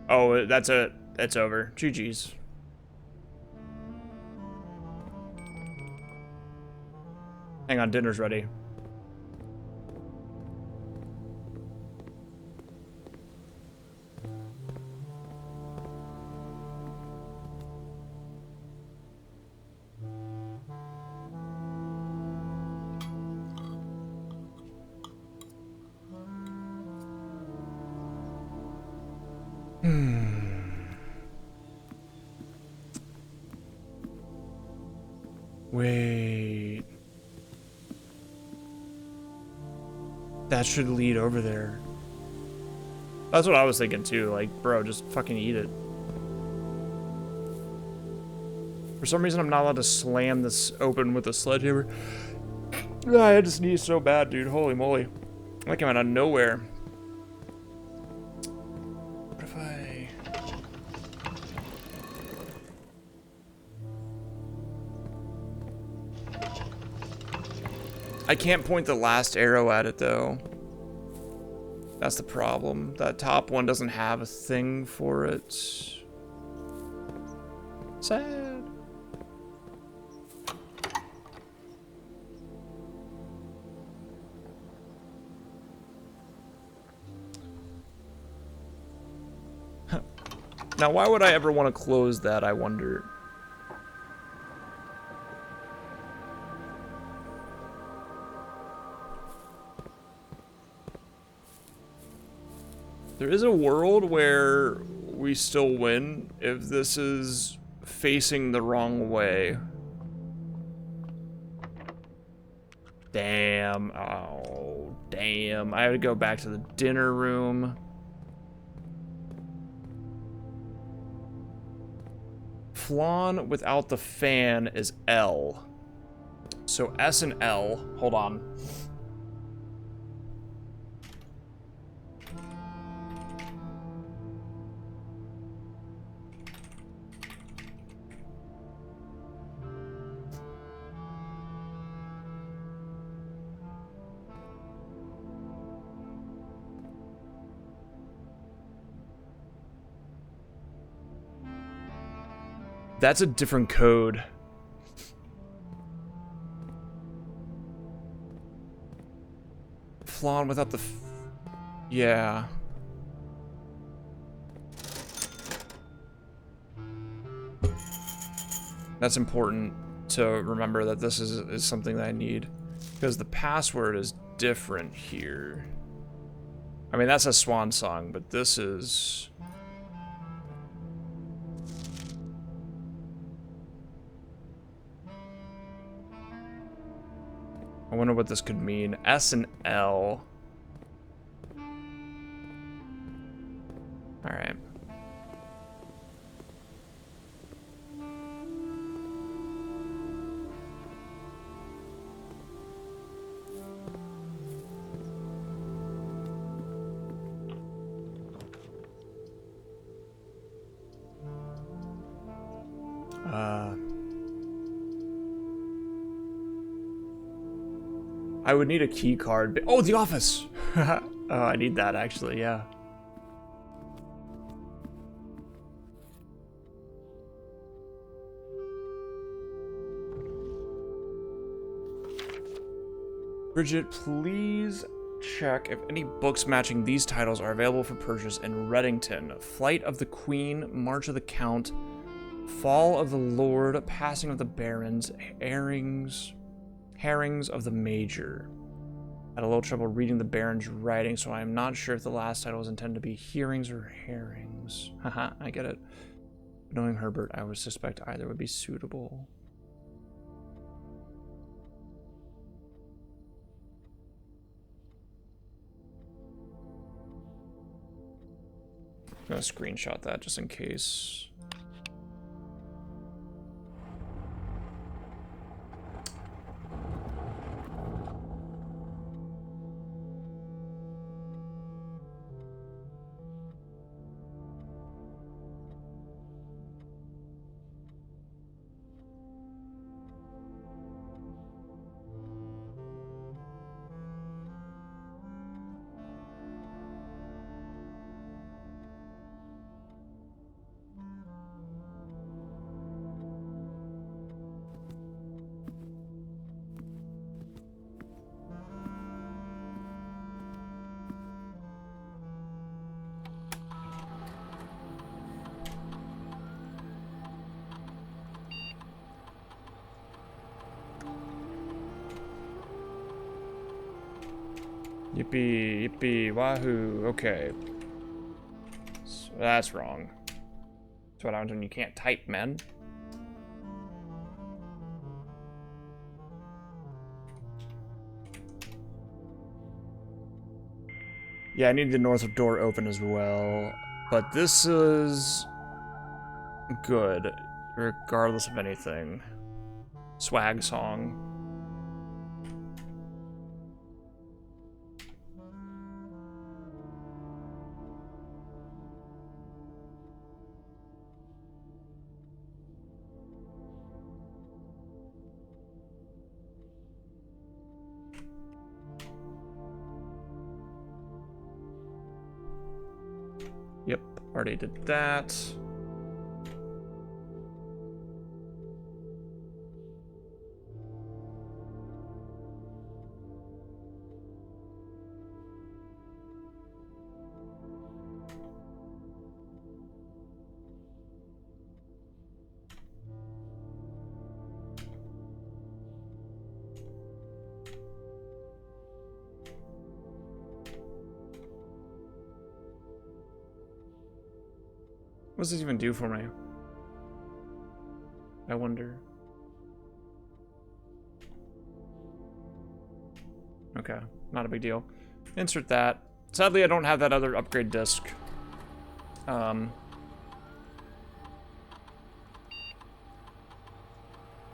Oh, that's it. It's over. GG's. Hang on, dinner's ready. Wait. That should lead over there. That's what I was thinking too. Like, bro, just fucking eat it. For some reason, I'm not allowed to slam this open with a sledgehammer. I just sneeze so bad, dude. Holy moly. That came out of nowhere. What if I can't point the last arrow at it, though. That's the problem. That top one doesn't have a thing for it. Sad. Now, why would I ever want to close that, I wonder? There is a world where we still win if this is facing the wrong way. Damn. Oh, damn. I have to go back to the dinner room. Flan without the fan is L. So S and L. Hold on. That's a different code. Flan without the yeah. That's important to remember that this is something that I need. Because the password is different here. I mean, that's a swan song, but this is... I wonder what this could mean. S and L. All right. I would need a key card. Oh, the office! Oh, I need that actually, yeah. Bridget, please check if any books matching these titles are available for purchase in Reddington. Flight of the Queen, March of the Count, Fall of the Lord, Passing of the Barons, Herrings of the Major. I had a little trouble reading the Baron's writing, so I am not sure if the last title was intended to be hearings or herrings. Haha, I get it. Knowing Herbert, I would suspect either would be suitable. I'm gonna screenshot that just in case. Yippee, yippee, wahoo. Okay. So that's wrong. That's what happens when you can't type, man. Yeah, I need the north door open as well. But this is good, regardless of anything. Swag song. Yep, already did that. What does this even do for me? I wonder. Okay, not a big deal. Insert that. Sadly, I don't have that other upgrade disc. Alright,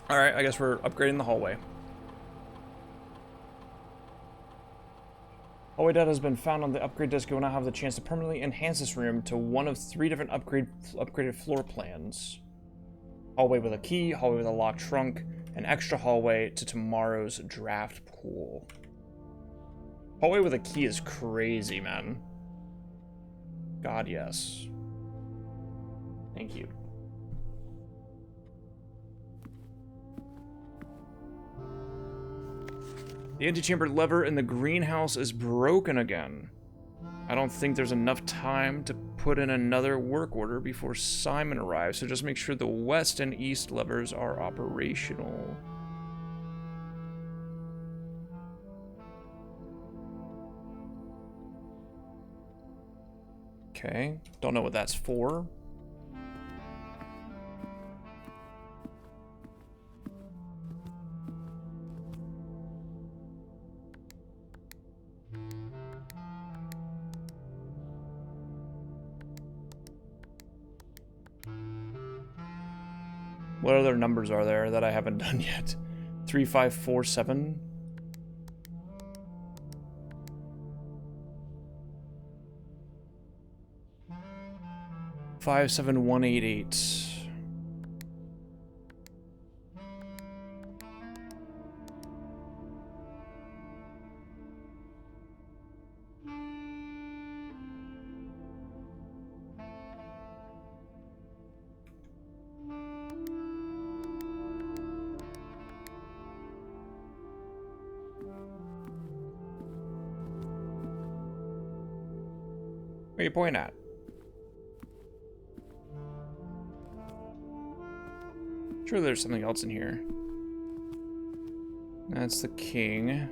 I guess we're upgrading the hallway. Hallway data has been found on the upgrade disc. You will now have the chance to permanently enhance this room to one of 3 different upgraded floor plans. Hallway with a key, hallway with a locked trunk, an extra hallway to tomorrow's draft pool. Hallway with a key is crazy, man. God, yes. Thank you. The antechamber lever in the greenhouse is broken again. I don't think there's enough time to put in another work order before Simon arrives, so just make sure the west and east levers are operational. Okay, don't know what that's for. What other numbers are there that I haven't done yet? 3547. Five 7 1 8 8. Where are you pointing at? Sure, there's something else in here. That's the king.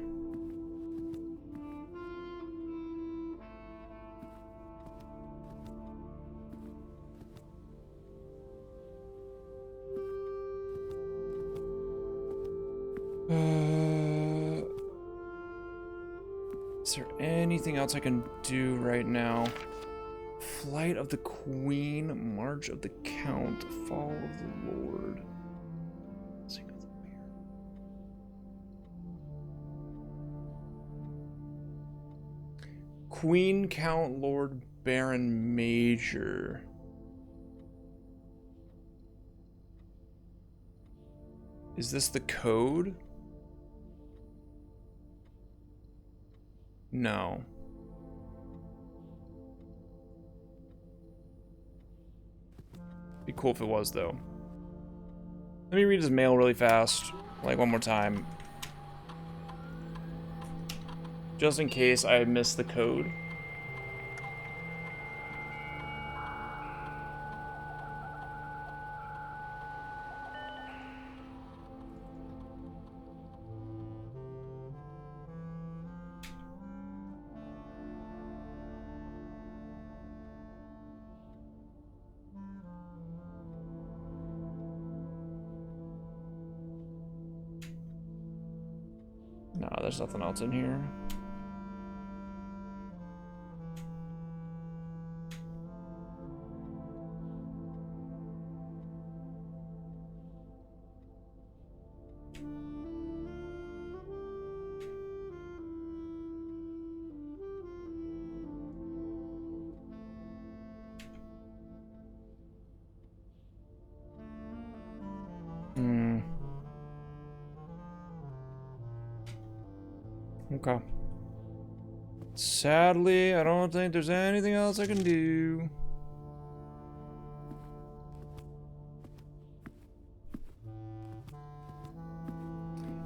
Is there anything else I can do right now? Flight of the Queen, March of the Count, Fall of the Lord. Sing of the Bear. Queen, Count, Lord, Baron, Major. Is this the code? No. Be cool if it was, though. Let me read his mail really fast, like one more time. Just in case I missed the code. No, there's nothing else in here. Okay. Sadly, I don't think there's anything else I can do.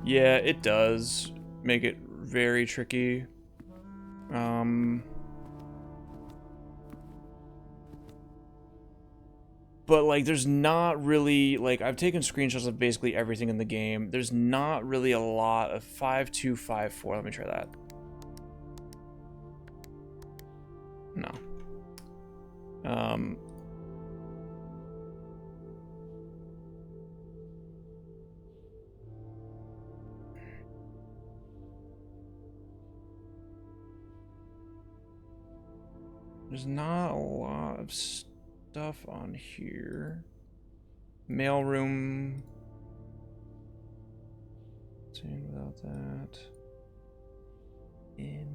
Yeah, it does make it very tricky. But like, there's not really, like, I've taken screenshots of basically everything in the game. There's not really a lot of 5254. Let me try that. No. There's not a lot of stuff on here. Mailroom. Same without that. In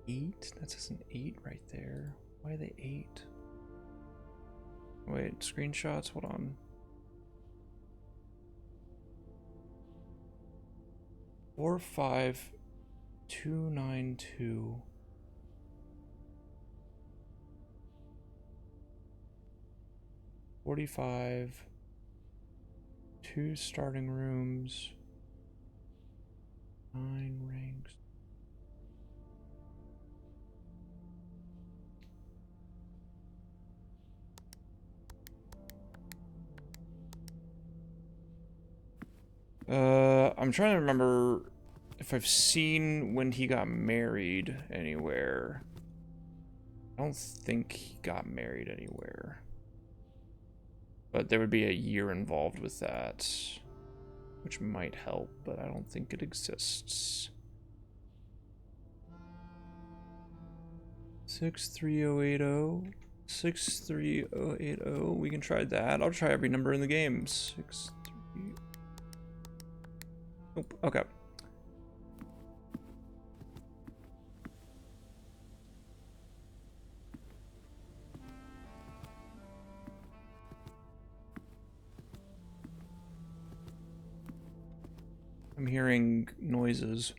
8? That says an 8 right there. Why the 8? Wait, screenshots, hold on. Four, 5, 2, 9, 2. $45, 2 starting rooms, 9 ranks. I'm trying to remember if I've seen when he got married anywhere. I don't think he got married anywhere. But there would be a year involved with that, which might help, but I don't think it exists. 63080, 63080. We can try that. I'll try every number in the game. 63. Nope. Okay. I'm hearing noises.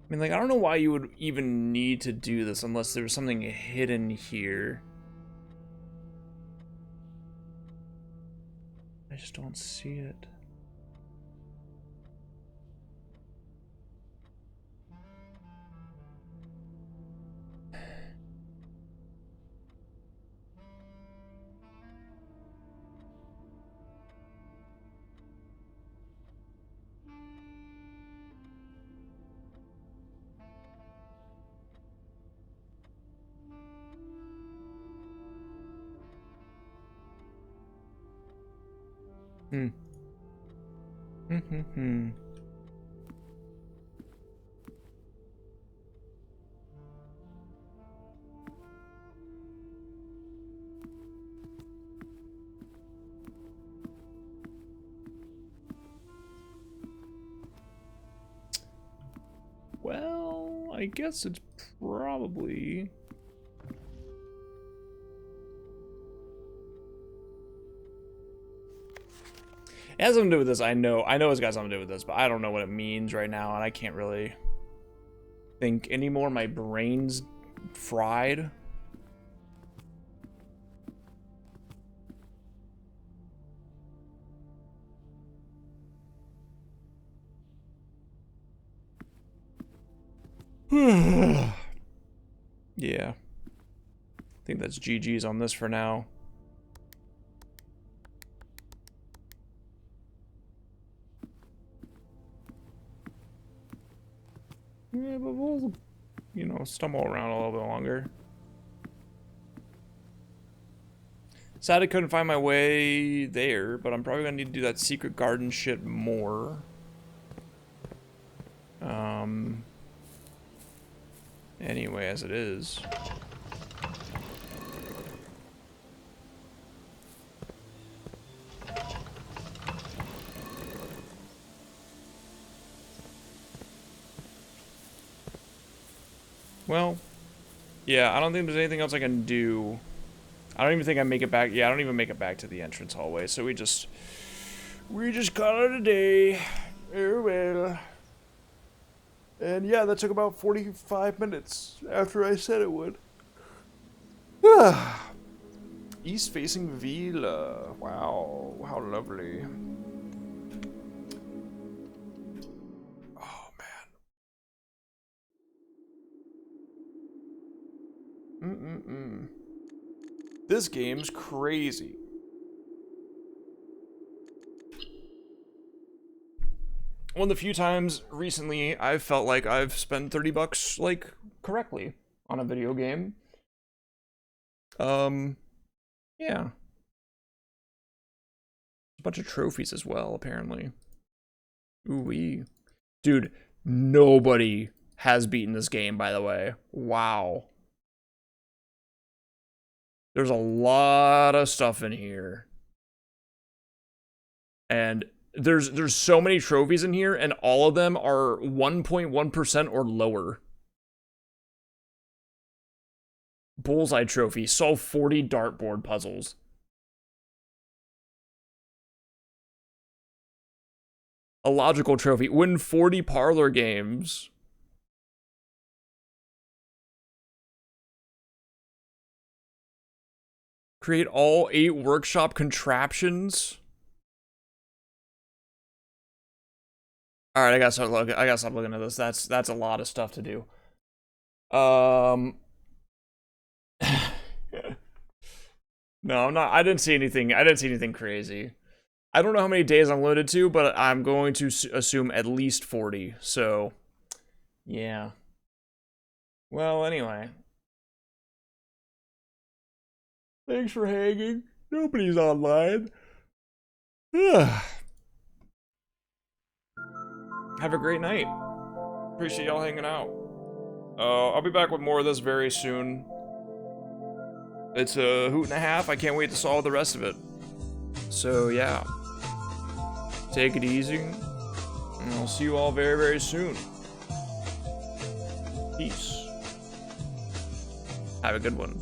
I mean, like, I don't know why you would even need to do this unless there was something hidden here. I just don't see it. Hmm. Hmm. Well, I guess it's probably... It has something to do with this, I know it's got something to do with this, but I don't know what it means right now, and I can't really think anymore. My brain's fried. Yeah. I think that's GG's on this for now. Yeah, but we'll, you know, stumble around a little bit longer. Sad I couldn't find my way there, but I'm probably gonna need to do that secret garden shit more. Anyway, as it is. Well, yeah, I don't think there's anything else I can do. I don't even think I make it back. Yeah, I don't even make it back to the entrance hallway. So we just call it a day. Oh well. And yeah, that took about 45 minutes after I said it would. East-facing villa. Wow, how lovely. Oh man. This game's crazy. One of the few times recently I've felt like I've spent $30 like correctly on a video game. Yeah. A bunch of trophies as well, apparently. Ooh-wee. Dude, nobody has beaten this game, by the way. Wow. There's a lot of stuff in here. And there's so many trophies in here, and all of them are 1.1% or lower. Bullseye trophy. Solve 40 dartboard puzzles. A logical trophy. Win 40 parlor games. Create all 8 workshop contraptions. All right, I gotta stop looking at this. That's a lot of stuff to do. No, I'm not. I didn't see anything crazy. I don't know how many days I'm limited to, but I'm going to assume at least 40. So, yeah. Well, anyway. Thanks for hanging. Nobody's online. Have a great night. Appreciate y'all hanging out. I'll be back with more of this very soon. It's a hoot and a half. I can't wait to solve the rest of it. So, yeah. Take it easy. And I'll see you all very, very soon. Peace. Have a good one.